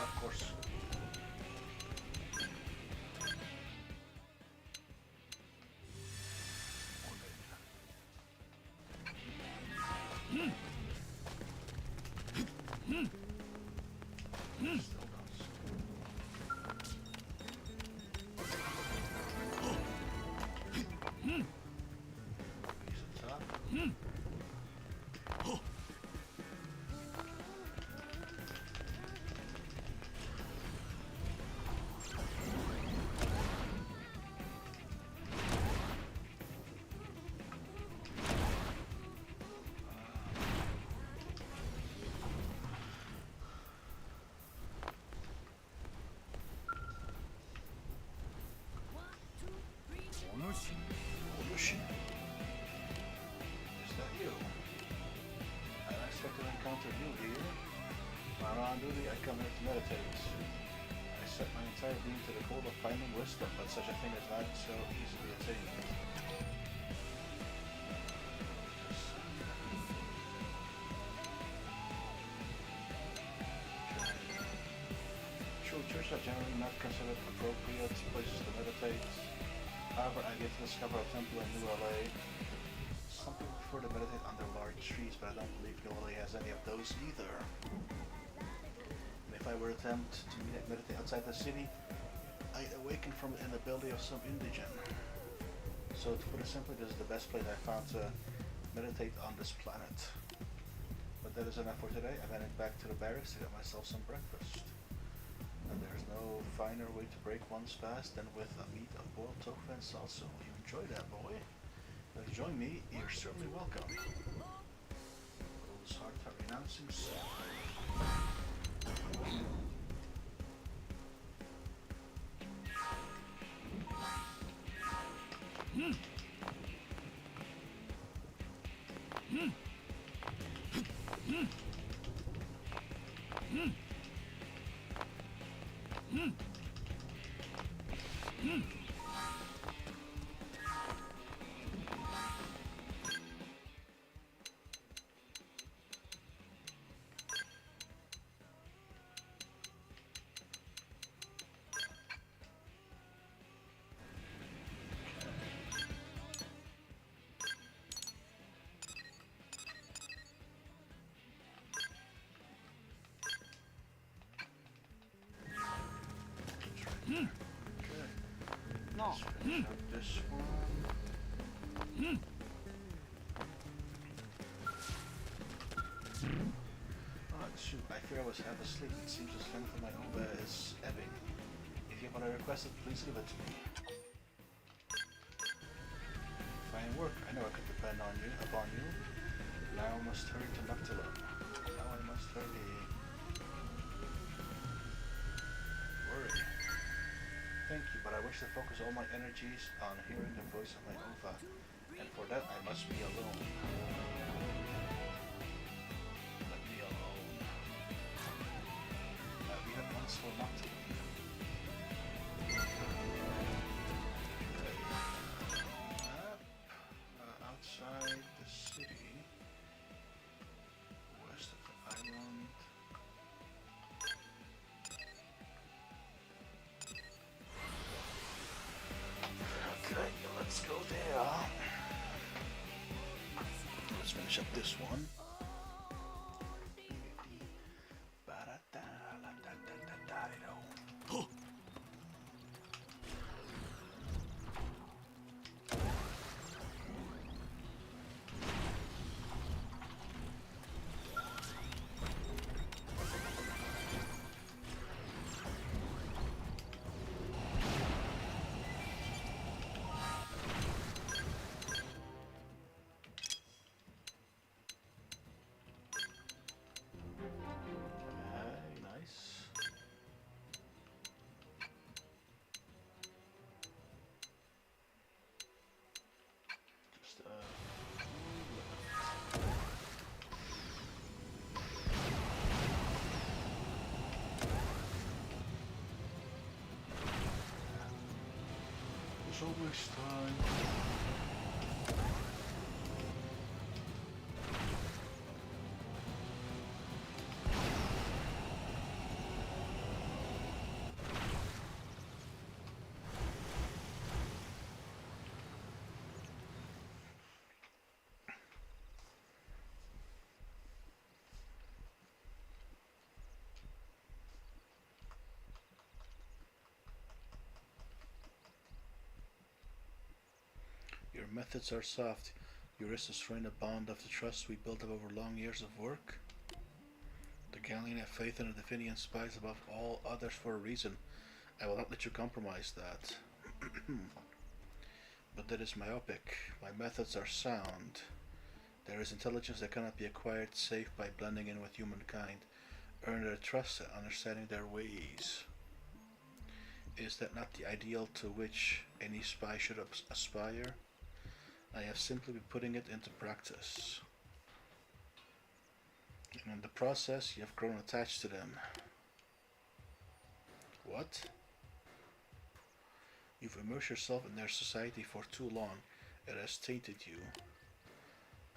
Of course. Still does. Piece of top. Onushi. Is that you? I didn't expect to encounter you here. While on duty, I come here to meditate. I set my entire being to the goal of finding wisdom, but such a thing is not so easily attained. True, churches are generally not considered appropriate places to meditate. However, I get to discover a temple in New LA. Some people prefer to meditate under large trees, but I don't believe New LA has any of those either. And if I were to attempt to meditate outside the city, I'd awaken from the inability of some indigent. So to put it simply, this is the best place I found to meditate on this planet. But that is enough for today. I'm heading back to the barracks to get myself some breakfast. And there's no finer way to break one's fast than with a meat of boiled tofu and salsa. You enjoy that, boy? If you join me, you're certainly welcome. Those heart renouncing Okay. No. Let's finish up this one. Oh, shoot, I fear I was half asleep. It seems the strength of my Uber is ebbing. If you have other requested, please give it to me. Fine work. I know I could depend on you, upon you. Now I must hurry to Noctilum. Now I must hurry. Worry. Thank you, but I wish to focus all my energies on hearing the voice of my Ova, and for that I must be alone. Let me alone. We have once for Noctilum. Outside the city, west of the island. Okay, let's go there. Let's finish up this one. It's always time. Your methods are soft. You risk destroying the bond of the trust we built up over long years of work. The Galleon have faith in the Divinian spies above all others for a reason. I will not let you compromise that. But that is myopic. My methods are sound. There is intelligence that cannot be acquired save by blending in with humankind. Earn their trust and understanding their ways. Is that not the ideal to which any spy should aspire? I have simply been putting it into practice. And in the process, you have grown attached to them. What? You've immersed yourself in their society for too long. It has tainted you.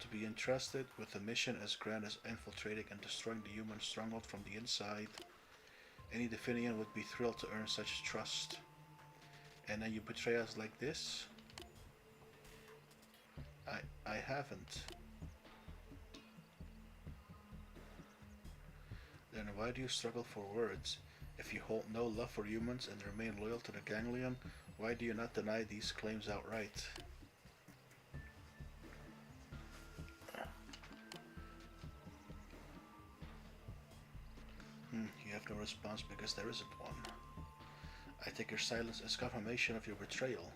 To be entrusted with a mission as grand as infiltrating and destroying the human stronghold from the inside, any Divinian would be thrilled to earn such trust. And then you betray us like this? I haven't. Then why do you struggle for words? If you hold no love for humans and remain loyal to the Ganglion, why do you not deny these claims outright? You have no response because there isn't one. I take your silence as confirmation of your betrayal.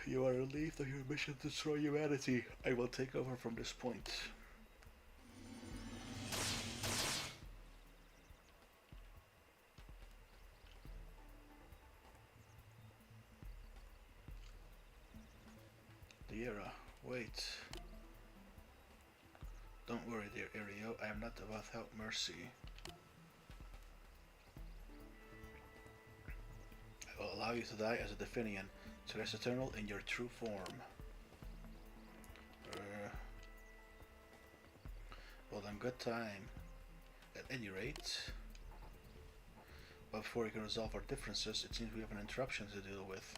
You are relieved of your mission to destroy humanity. I will take over from this point. The era. Wait. Don't worry, dear Irio. I am not without mercy. I will allow you to die as a Divinian, to rest eternal in your true form. Well then, good time. At any rate. But before we can resolve our differences, it seems we have an interruption to deal with.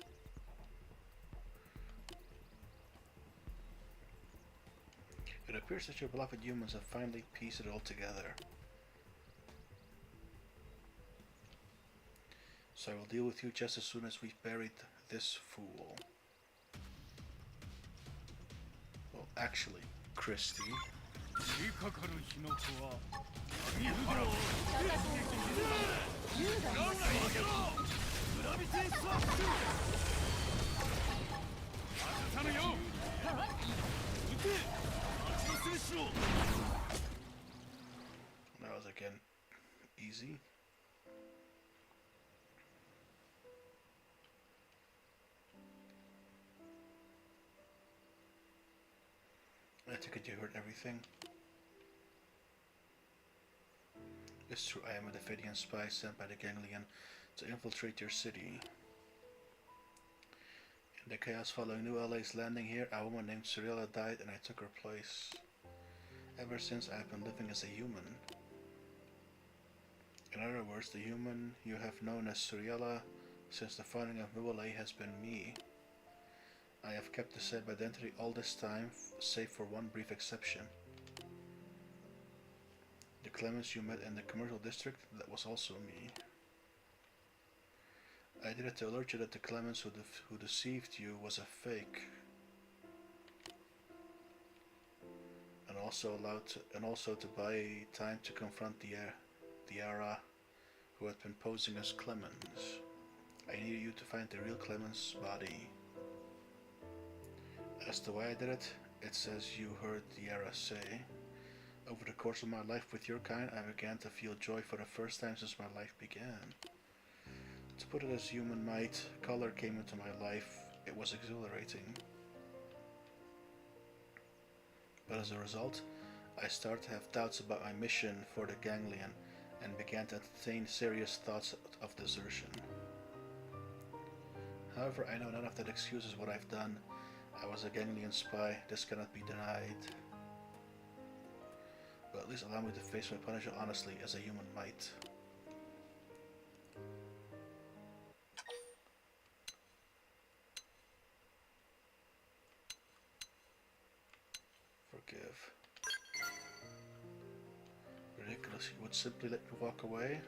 It appears that your beloved humans have finally pieced it all together. So I will deal with you just as soon as we've buried this fool. actually, Christy. 降りかかる火の粉は戦いは優雅にグラビティスワッシュ外さぬよ撃て蜂の巣にしろ That was again easy. I take it you heard everything. It's true, I am a Davidian spy sent by the Ganglion to infiltrate your city. In the chaos following New LA's landing here, a woman named Cyrilla died and I took her place. Ever since I have been living as a human. In other words, the human you have known as Cyrilla since the founding of New LA has been me. I have kept the same identity all this time, save for one brief exception. The Clemens you met in the commercial district, that was also me. I did it to alert you that the Clemens who deceived you was a fake. And also to buy time to confront the Ara who had been posing as Clemens. I needed you to find the real Clemens' body. As to why I did it, it says you heard the Ara say. Over the course of my life with your kind, I began to feel joy for the first time since my life began. To put it as human might, color came into my life. It was exhilarating. But as a result, I started to have doubts about my mission for the Ganglion and began to entertain serious thoughts of desertion. However, I know none of that excuses what I've done. I was a Ganglion spy, this cannot be denied. But at least allow me to face my punishment honestly, as a human might. Forgive. Ridiculous, you would simply let me walk away?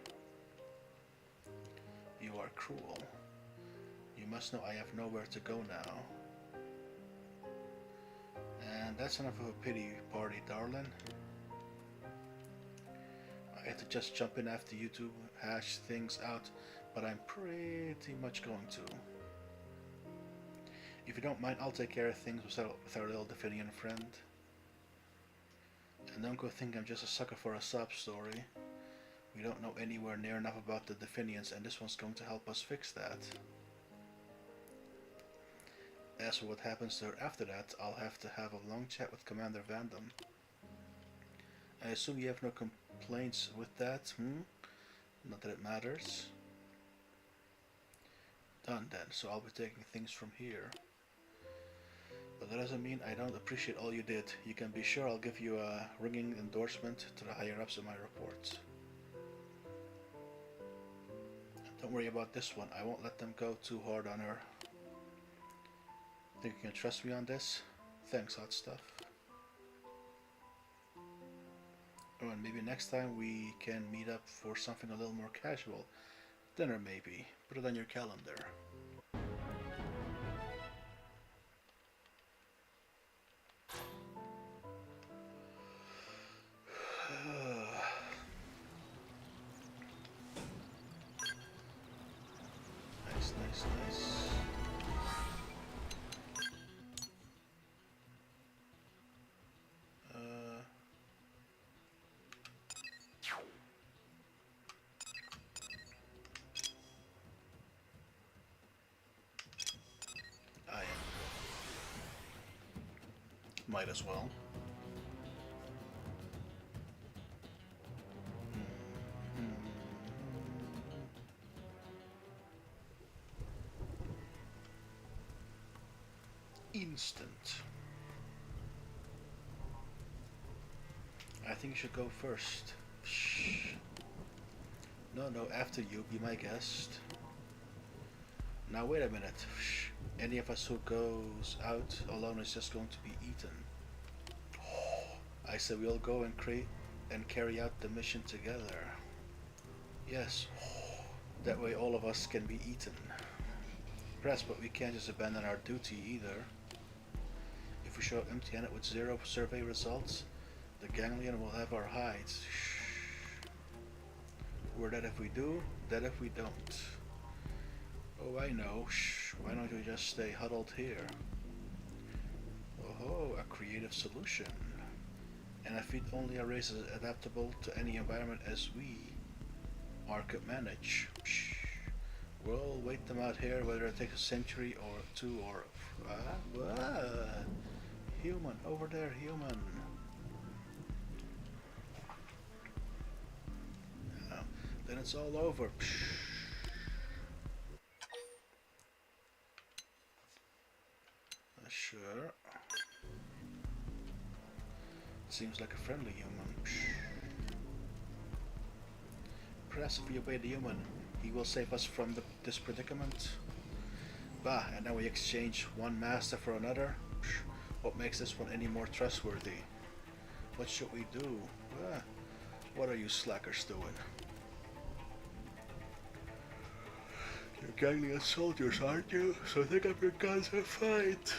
You are cruel. You must know I have nowhere to go now. And that's enough of a pity party, darling. I had to just jump in after you to hash things out, but I'm pretty much going to. If you don't mind, I'll take care of things with our little Davidian friend. And don't go think I'm just a sucker for a sob story. We don't know anywhere near enough about the Davidians, and this one's going to help us fix that. As for what happens to her after that, I'll have to have a long chat with Commander Vandam. I assume you have no complaints with that, Not that it matters. Done then, so I'll be taking things from here. But that doesn't mean I don't appreciate all you did. You can be sure I'll give you a ringing endorsement to the higher-ups in my reports. Don't worry about this one, I won't let them go too hard on her. Think you can trust me on this? Thanks, hot stuff. Oh, and maybe next time we can meet up for something a little more casual. Dinner maybe. Put it on your calendar. Nice, nice, nice. Might as well. Instant. I think you should go first. Shh. No, after you, be my guest. Now wait a minute. Shh. Any of us who goes out alone is just going to be eaten. I said we all go and carry out the mission together. Yes. That way all of us can be eaten. Perhaps, but we can't just abandon our duty either. If we show up empty-handed with 0 survey results, the ganglion will have our hides. Shh. We're dead if we do, dead if we don't. Oh, I know. Shh. Why don't we just stay huddled here? Oh, a creative solution. And a feat only a race is adaptable to any environment as we could manage. Shh. We'll wait them out here, whether it takes a century or two or... Human, over there, human. Then it's all over. Sure. Seems like a friendly human. Perhaps if we obey the human, he will save us from this predicament. Bah, and now we exchange one master for another. What makes this one any more trustworthy? What should we do? What are you slackers doing? You're ganglion soldiers, aren't you? So take up your guns and fight!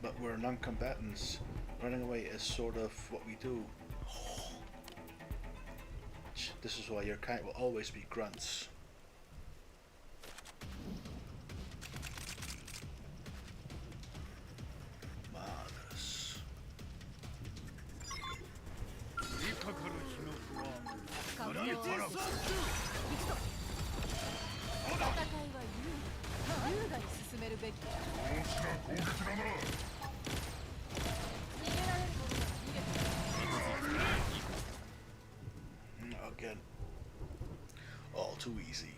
But we're non-combatants. Running away is sort of what we do. This is why your kind will always be grunts. Madness. 降りかかる火の粉は格闘何から戦いは優雅に進めるべきだ。大きな攻撃だな。逃げられるものなら逃げて。 Again. All too easy.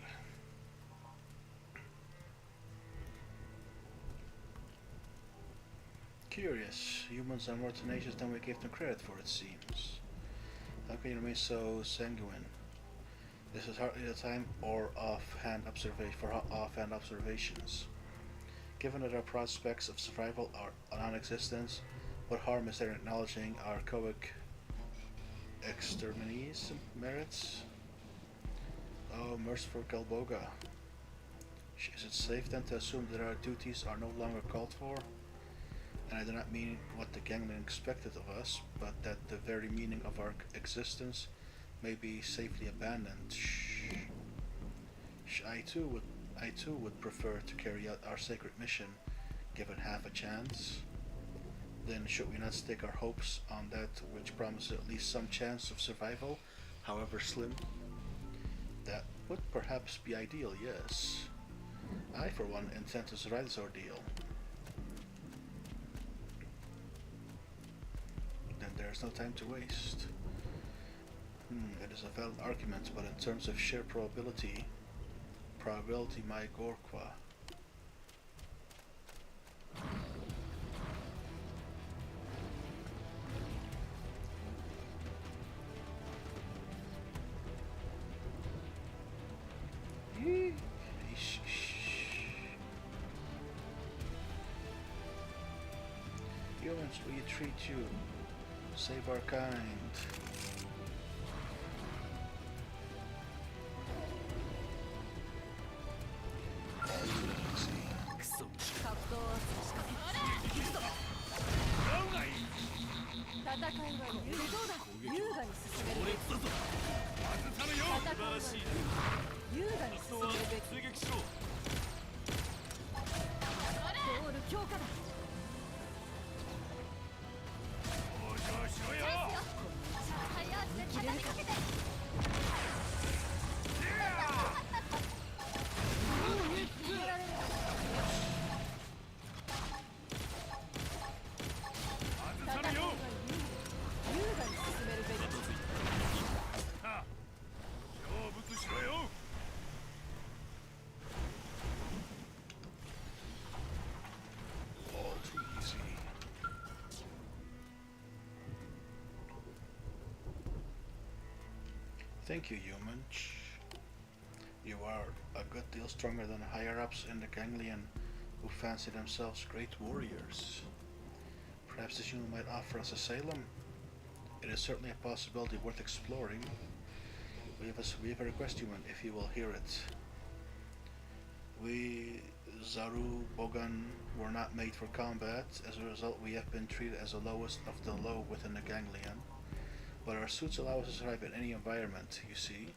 Curious. Humans are more tenacious than we gave them credit for, it seems. How can you remain so sanguine? This is hardly the time or offhand observations. Given that our prospects of survival are non-existent, what harm is there in acknowledging our exterminees merits? Oh, merciful Galboga. Is it safe then to assume that our duties are no longer called for? And I do not mean what the ganglion expected of us, but that the very meaning of our existence may be safely abandoned. I too would prefer to carry out our sacred mission, given half a chance. Then should we not stake our hopes on that which promises at least some chance of survival, however slim? That would perhaps be ideal, yes. I, for one, intend to survive this ordeal. Then there's no time to waste. It is a valid argument, but in terms of sheer probability my Gorqua. Humans, we treat you. Save our kind. Thank you, human. You are a good deal stronger than higher-ups in the ganglion who fancy themselves great warriors. Perhaps this human might offer us asylum? It is certainly a possibility worth exploring. We have a request, human, if you will hear it. We Zaru Bogan were not made for combat. As a result, we have been treated as the lowest of the low within the ganglion. But our suits allow us to survive in any environment, you see.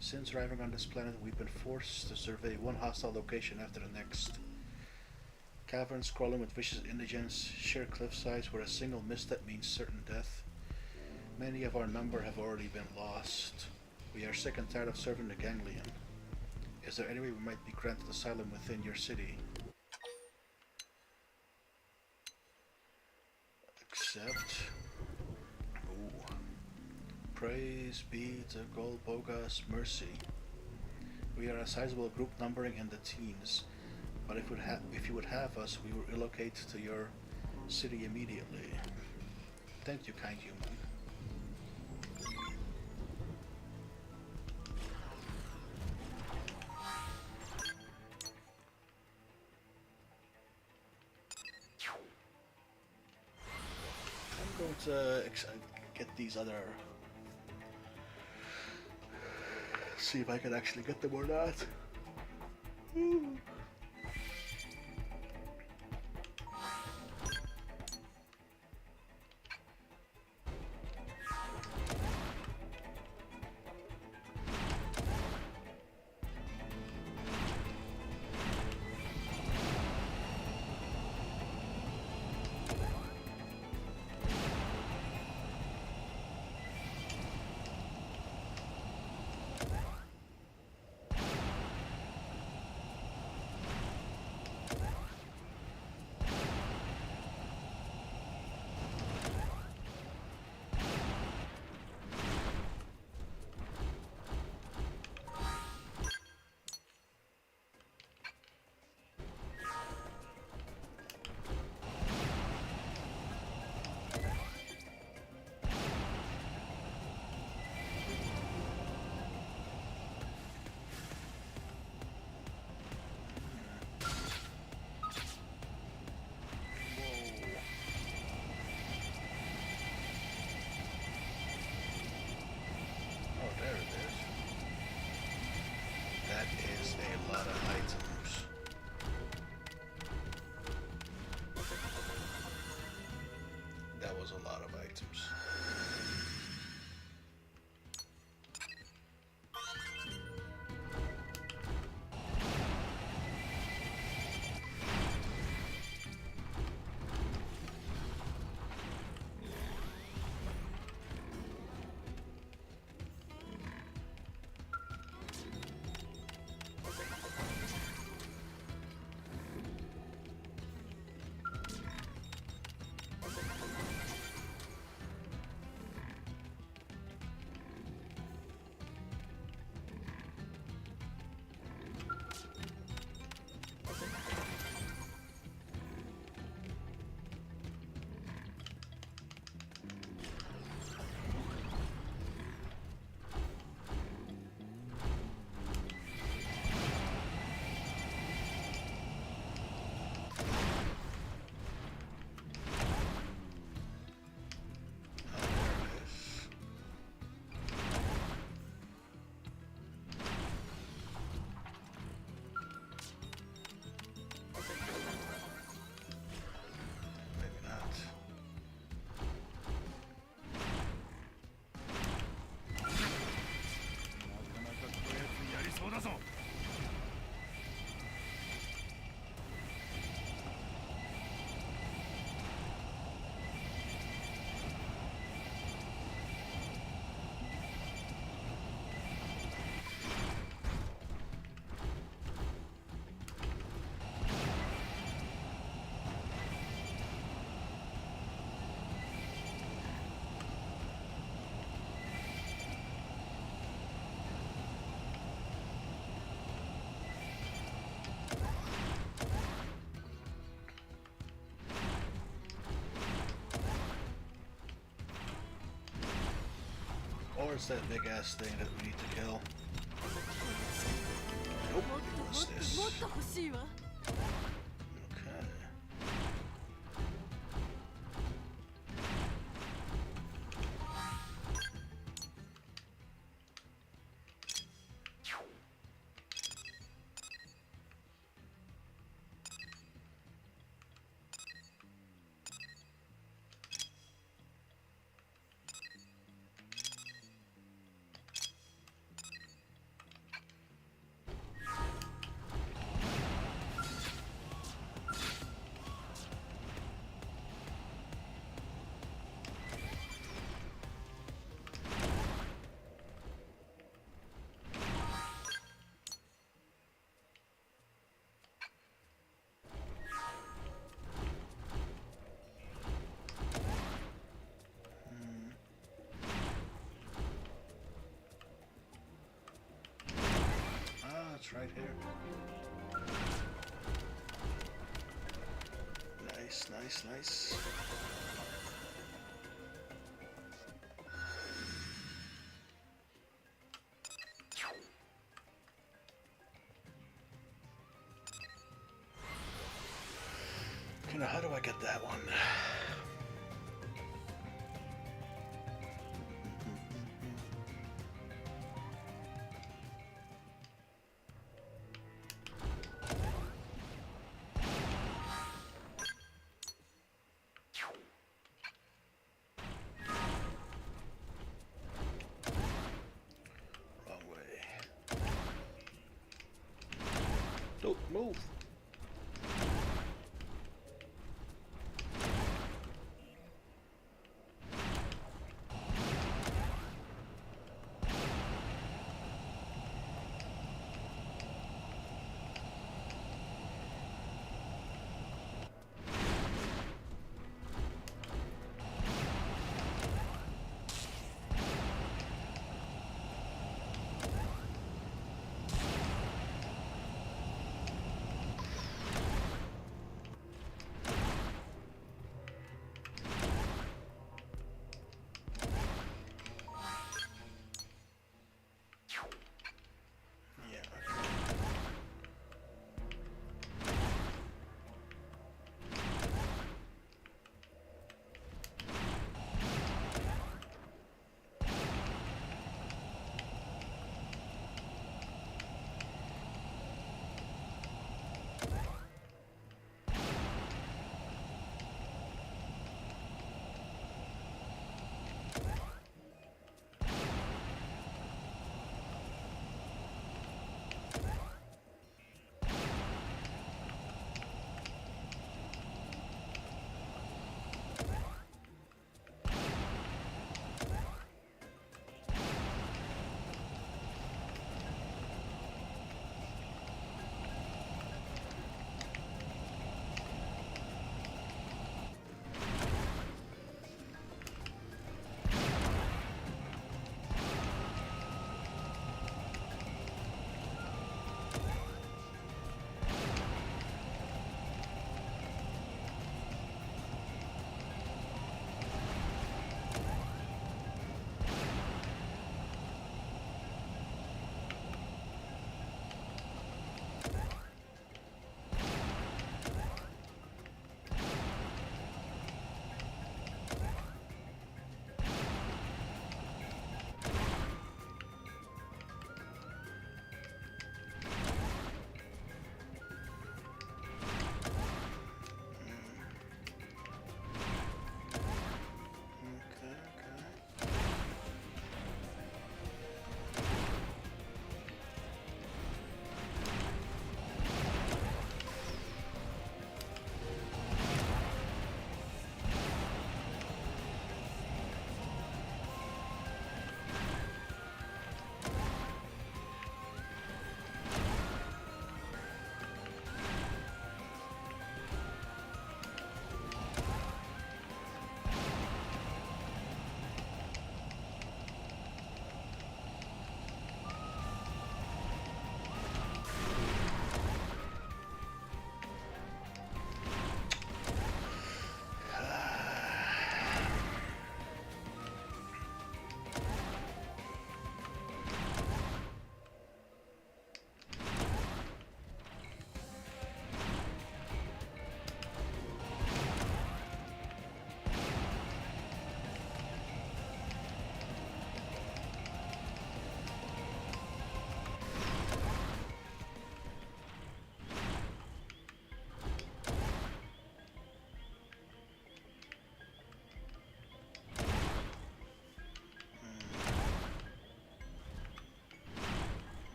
Since arriving on this planet, we've been forced to survey one hostile location after the next. Caverns crawling with vicious indigents, sheer cliff sides where a single misstep means certain death. Many of our number have already been lost. We are sick and tired of serving the ganglion. Is there any way we might be granted asylum within your city? Accept. Ooh. Praise be to Golboga's mercy. We are a sizable group numbering in the teens, but if you would have us, we will relocate to your city immediately. Thank you, kind human. I'm going to get these other... see if I can actually get them or not. Was a lot of items. Or it's that big ass thing that we need to kill. Nope. What's this? Okay. right here. Nice, nice, nice. Okay, now how do I get that one? Wrong way. Don't move.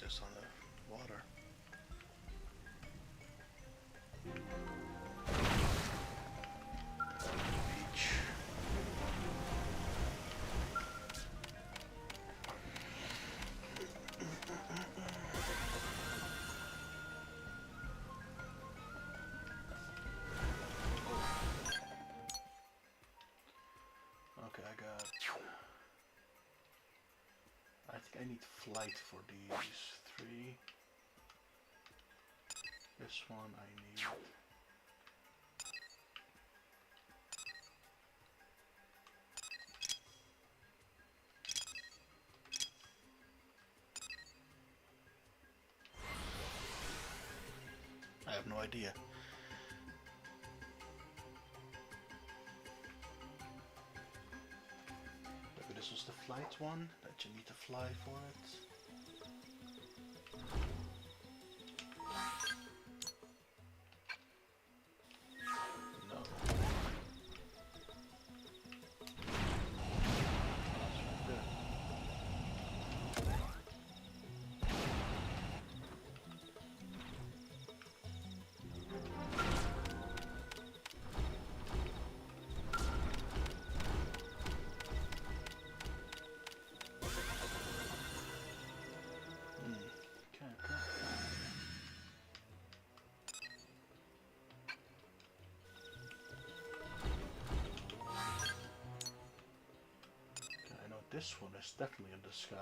it's just on the water. Beach. Okay, I think I need flight for these 3. This one I need. I have no idea. Maybe this was the flight one, that you need to fly for it. No. That's right there. This one is definitely in the sky.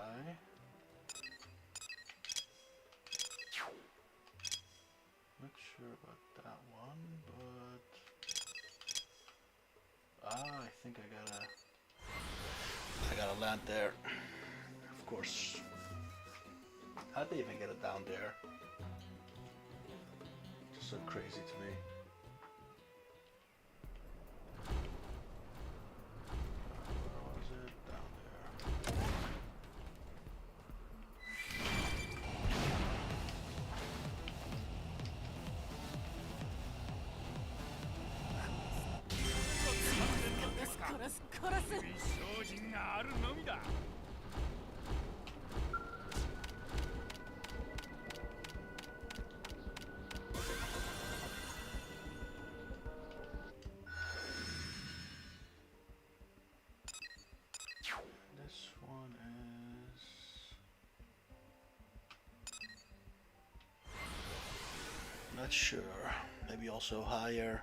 Not sure about that one, but I think I gotta land there. Of course. How'd they even get it down there? Just so crazy to me. This one is... not sure. Maybe also higher.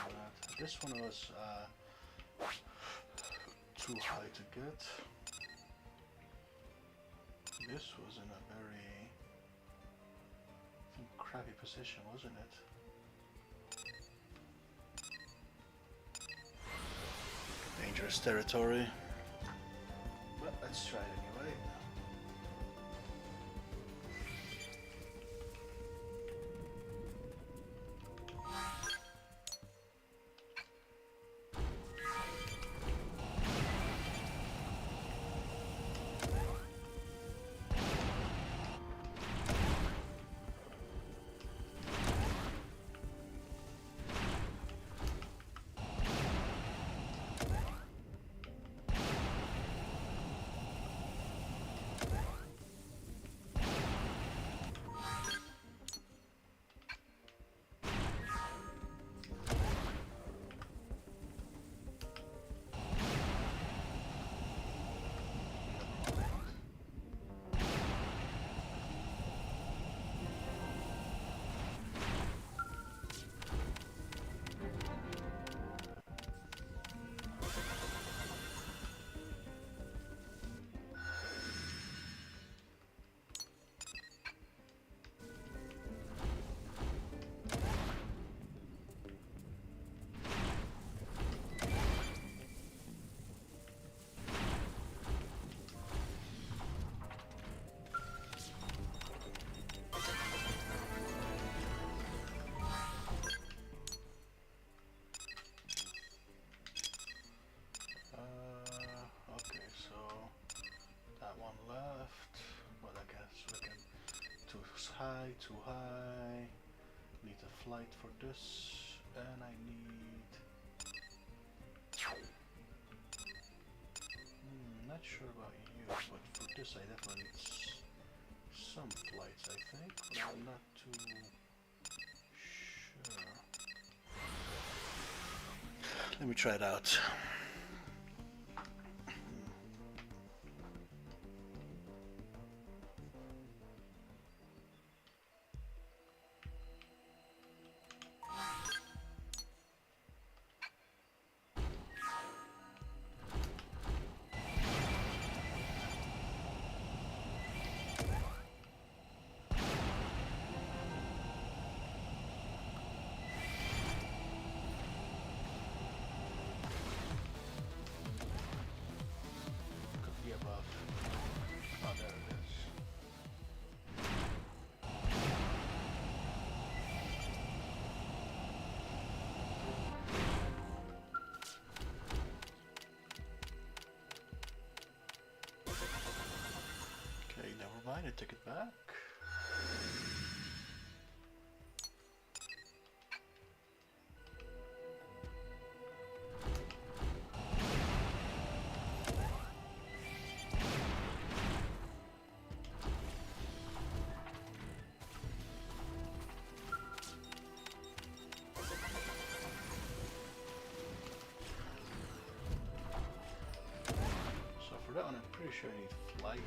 that. This one was too high to get. This was in a very, I think, crappy position, wasn't it? Dangerous territory. But let's try it anyway. Okay, so that one left, but I guess we can too high, need a flight for this, and I need, not sure about you, but for this I definitely need some flights, I think, but I'm not too sure. Let me try it out. I took it back. So for that one, I'm pretty sure I need flight.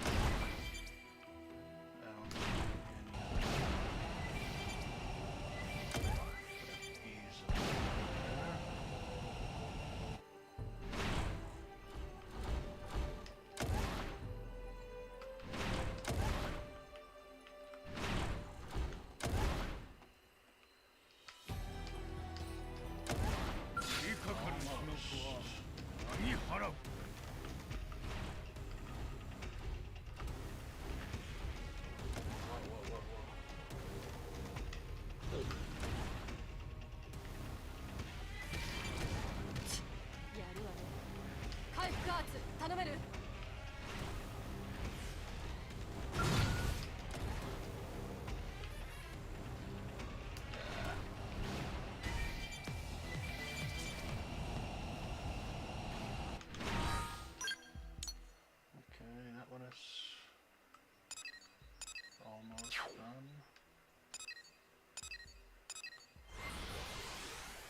Almost done.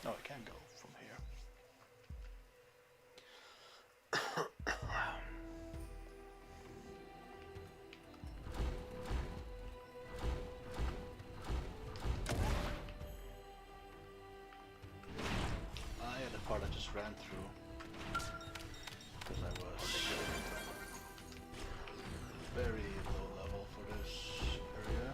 Oh, I can go from here. just ran through because I was very low level for this area.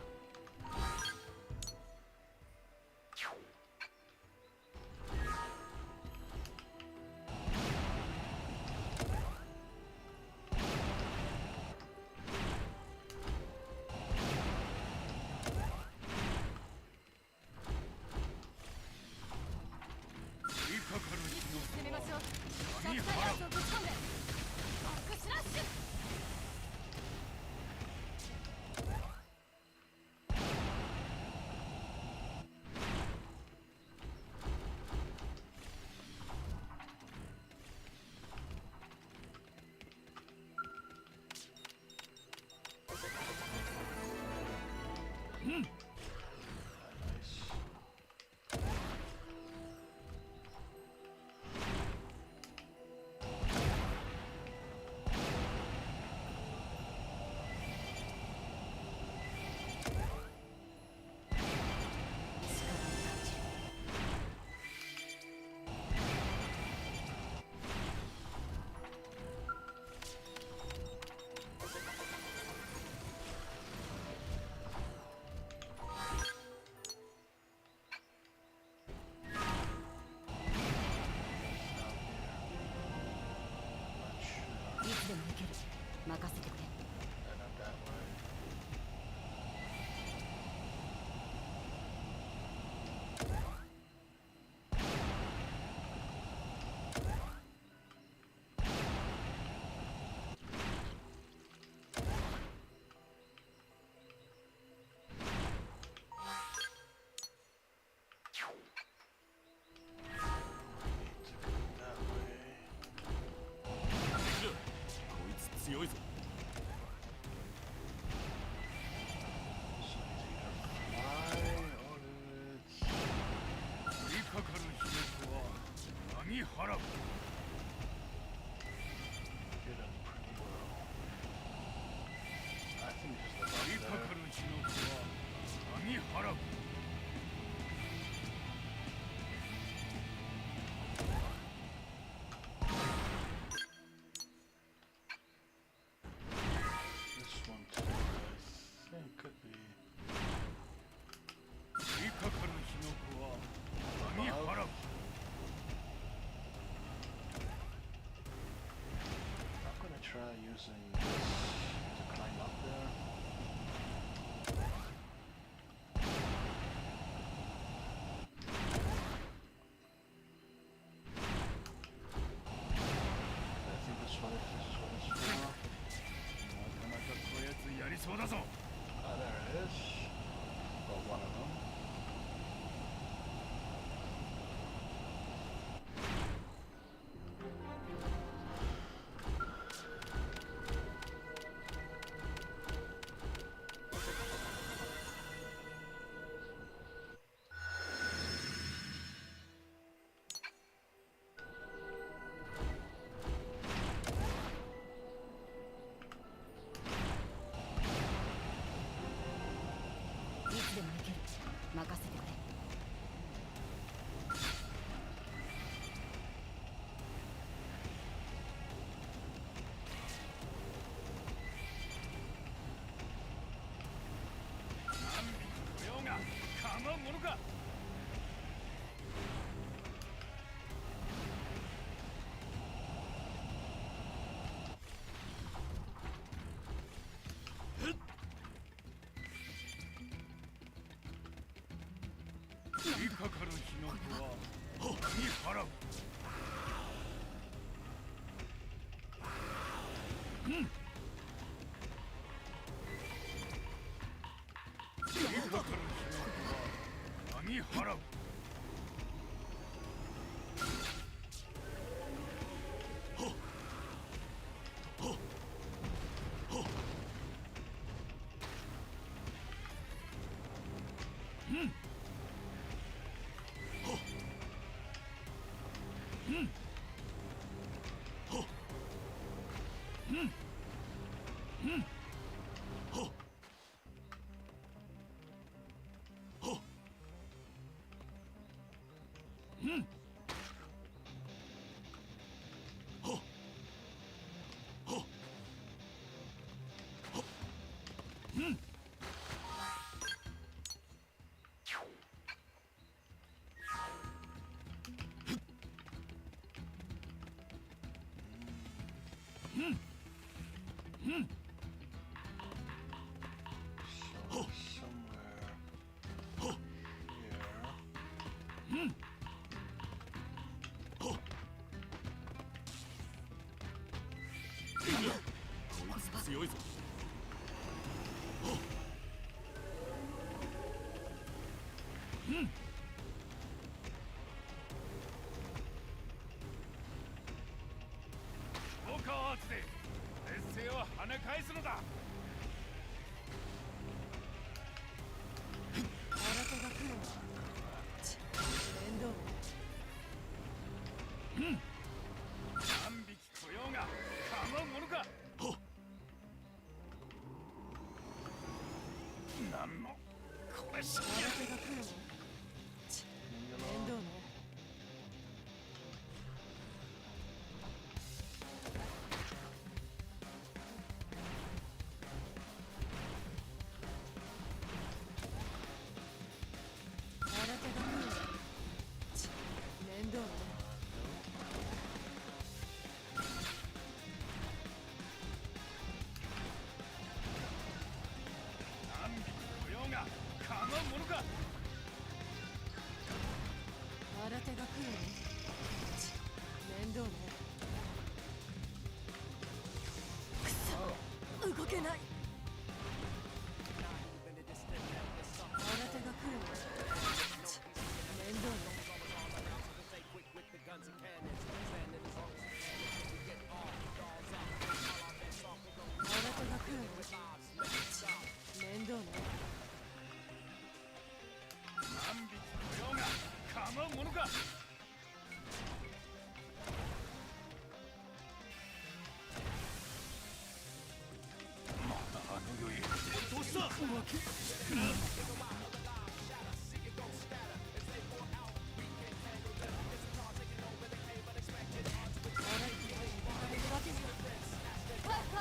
And up that way. Try using this to climb up there. I think this is what it's for. Ah, there it is. Well, one of them. So somewhere here. こいつ強いぞ。ウォーカーアーツで劣勢を跳ね返すのだ。新手が来るわ。面倒何匹来ようが構うものか。なんのこれし新手が来るわ。面倒ね。新手が来るわ。面倒ね。何匹来ようが構うものか。新手が来るわ。面倒ね。くそ、動けない。新手が来るわ。面倒ね。新手が来るわ。面倒ね。何匹来ようが構うものか。まだあの余裕。どうした。カ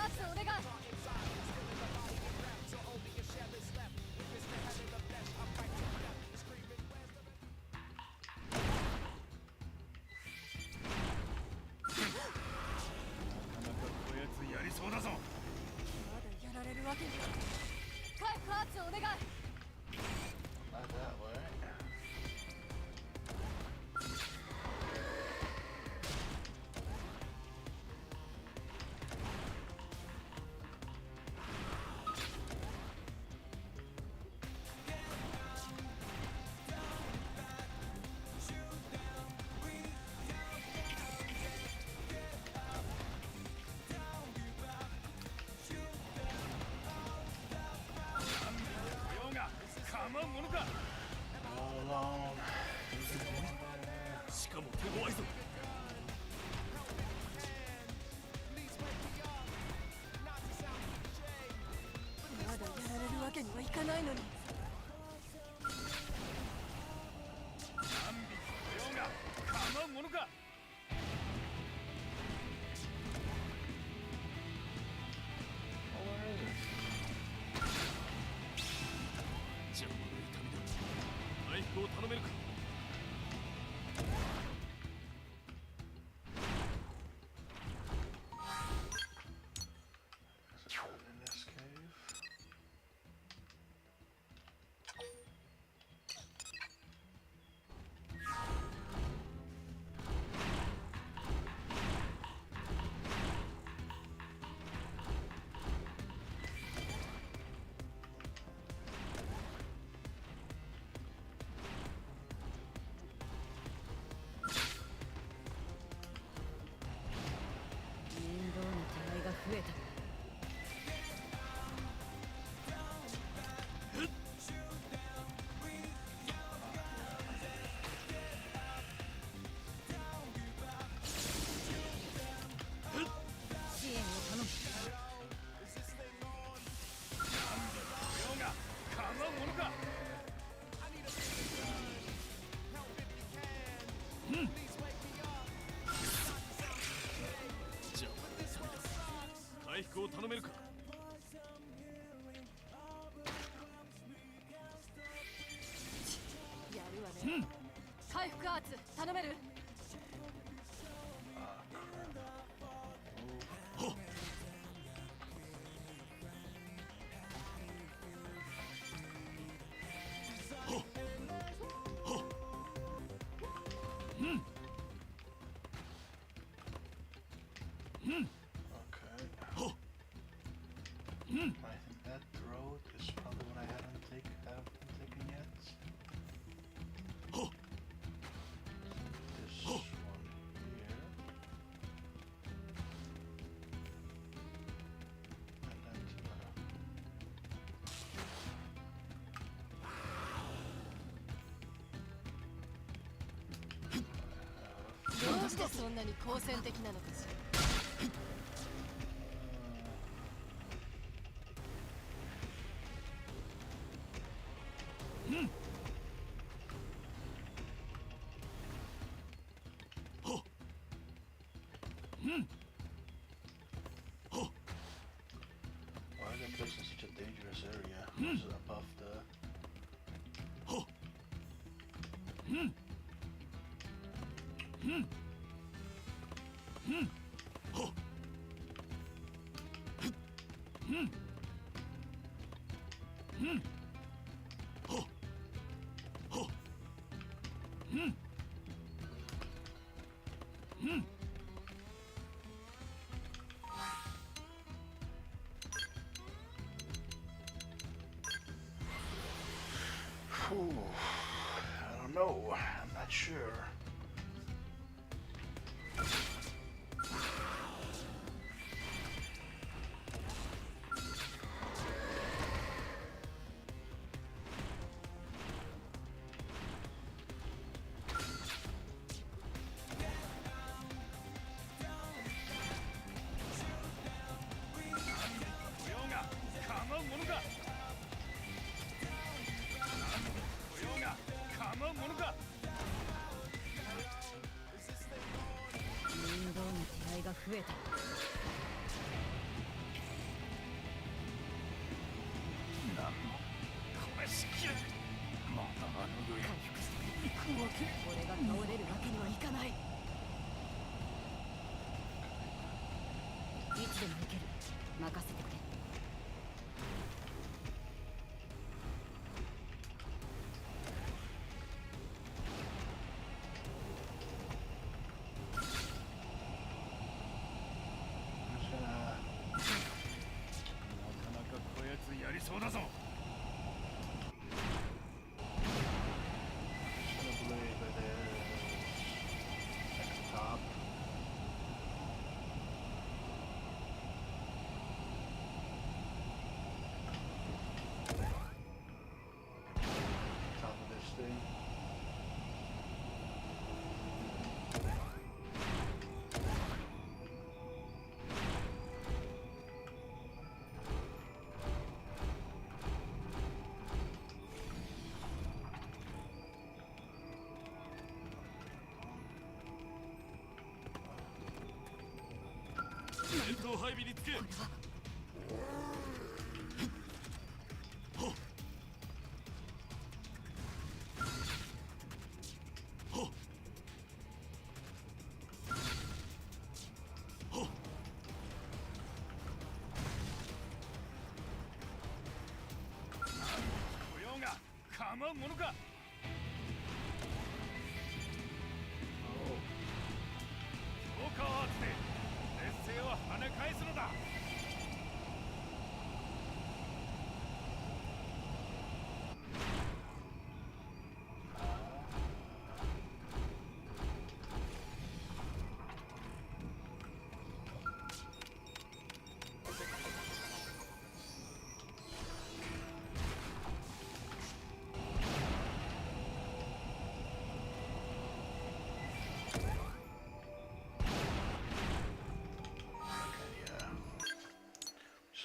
ーツお願い。なかなかこやつやりそうだぞ。まだやられるわけには。カーツお願い。 Not that way. All alone. しかも手強いぞ。まだやられるわけにはいかないのに。何匹来ようが構うものか。邪魔の痛みだ。回復を頼めるか。Is it in this cave?回復を頼めるか。やるわね。回復アーツ頼める。Oh, crap. Okay. I think that road is probably one I haven't taken yet. This one here. And then toどうしてそんなに好戦的なのかしら。Why are they placed in such a dangerous area? This is above the... Whew. I don't know. I'm not sure. Xenoblade it is at the top. Top of this thing.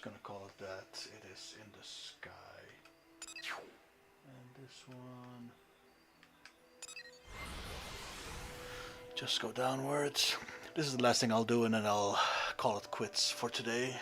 Gonna call it that. It is in the sky. And this one just go downwards. This is the last thing I'll do, and then I'll call it quits for today.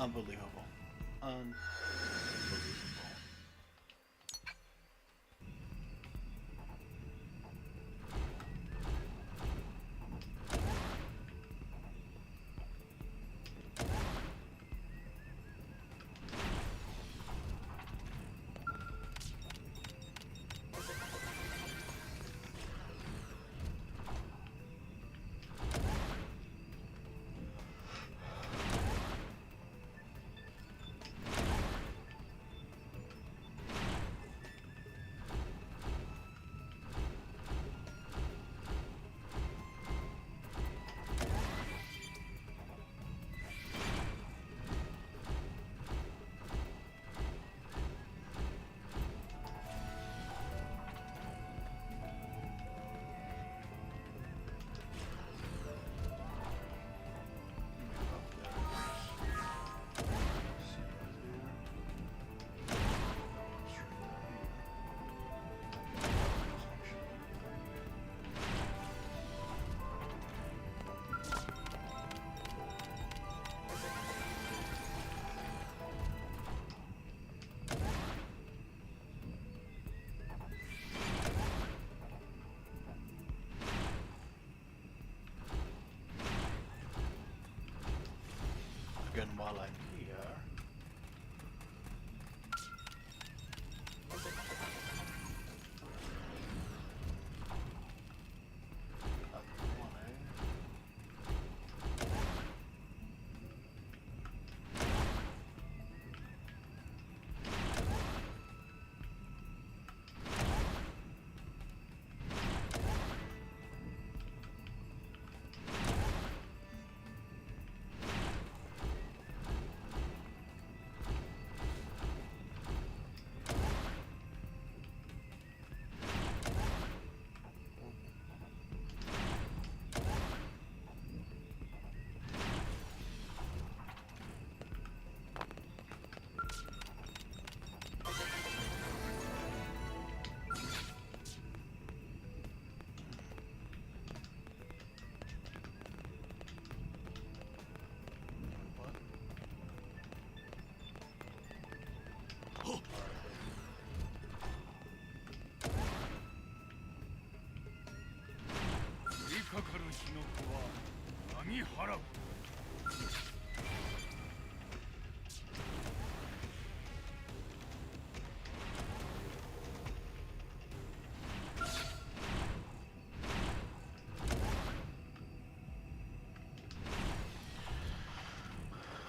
Unbelievable. Unbelievable. Again, while I'm here, up one,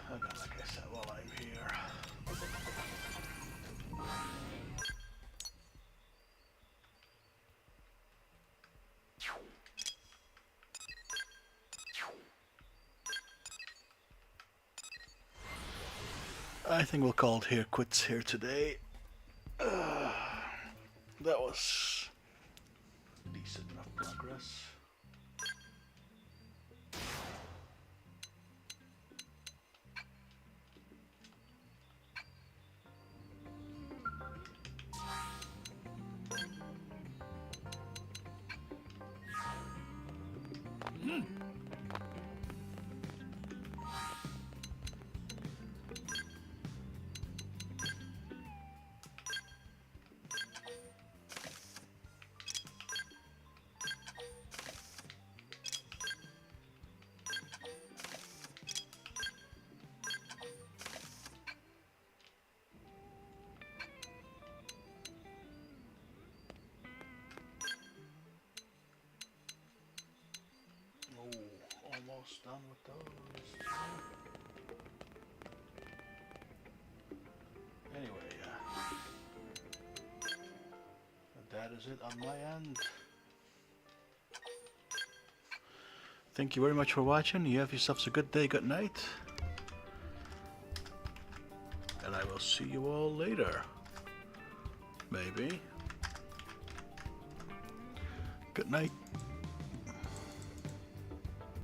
again, like I said, while I'm here. I think we'll call it here quits here today. That was decent enough progress. Almost done with those. Anyway, that is it on my end. Thank you very much for watching. You have yourselves a good day, good night. And I will see you all later. Maybe. Good night.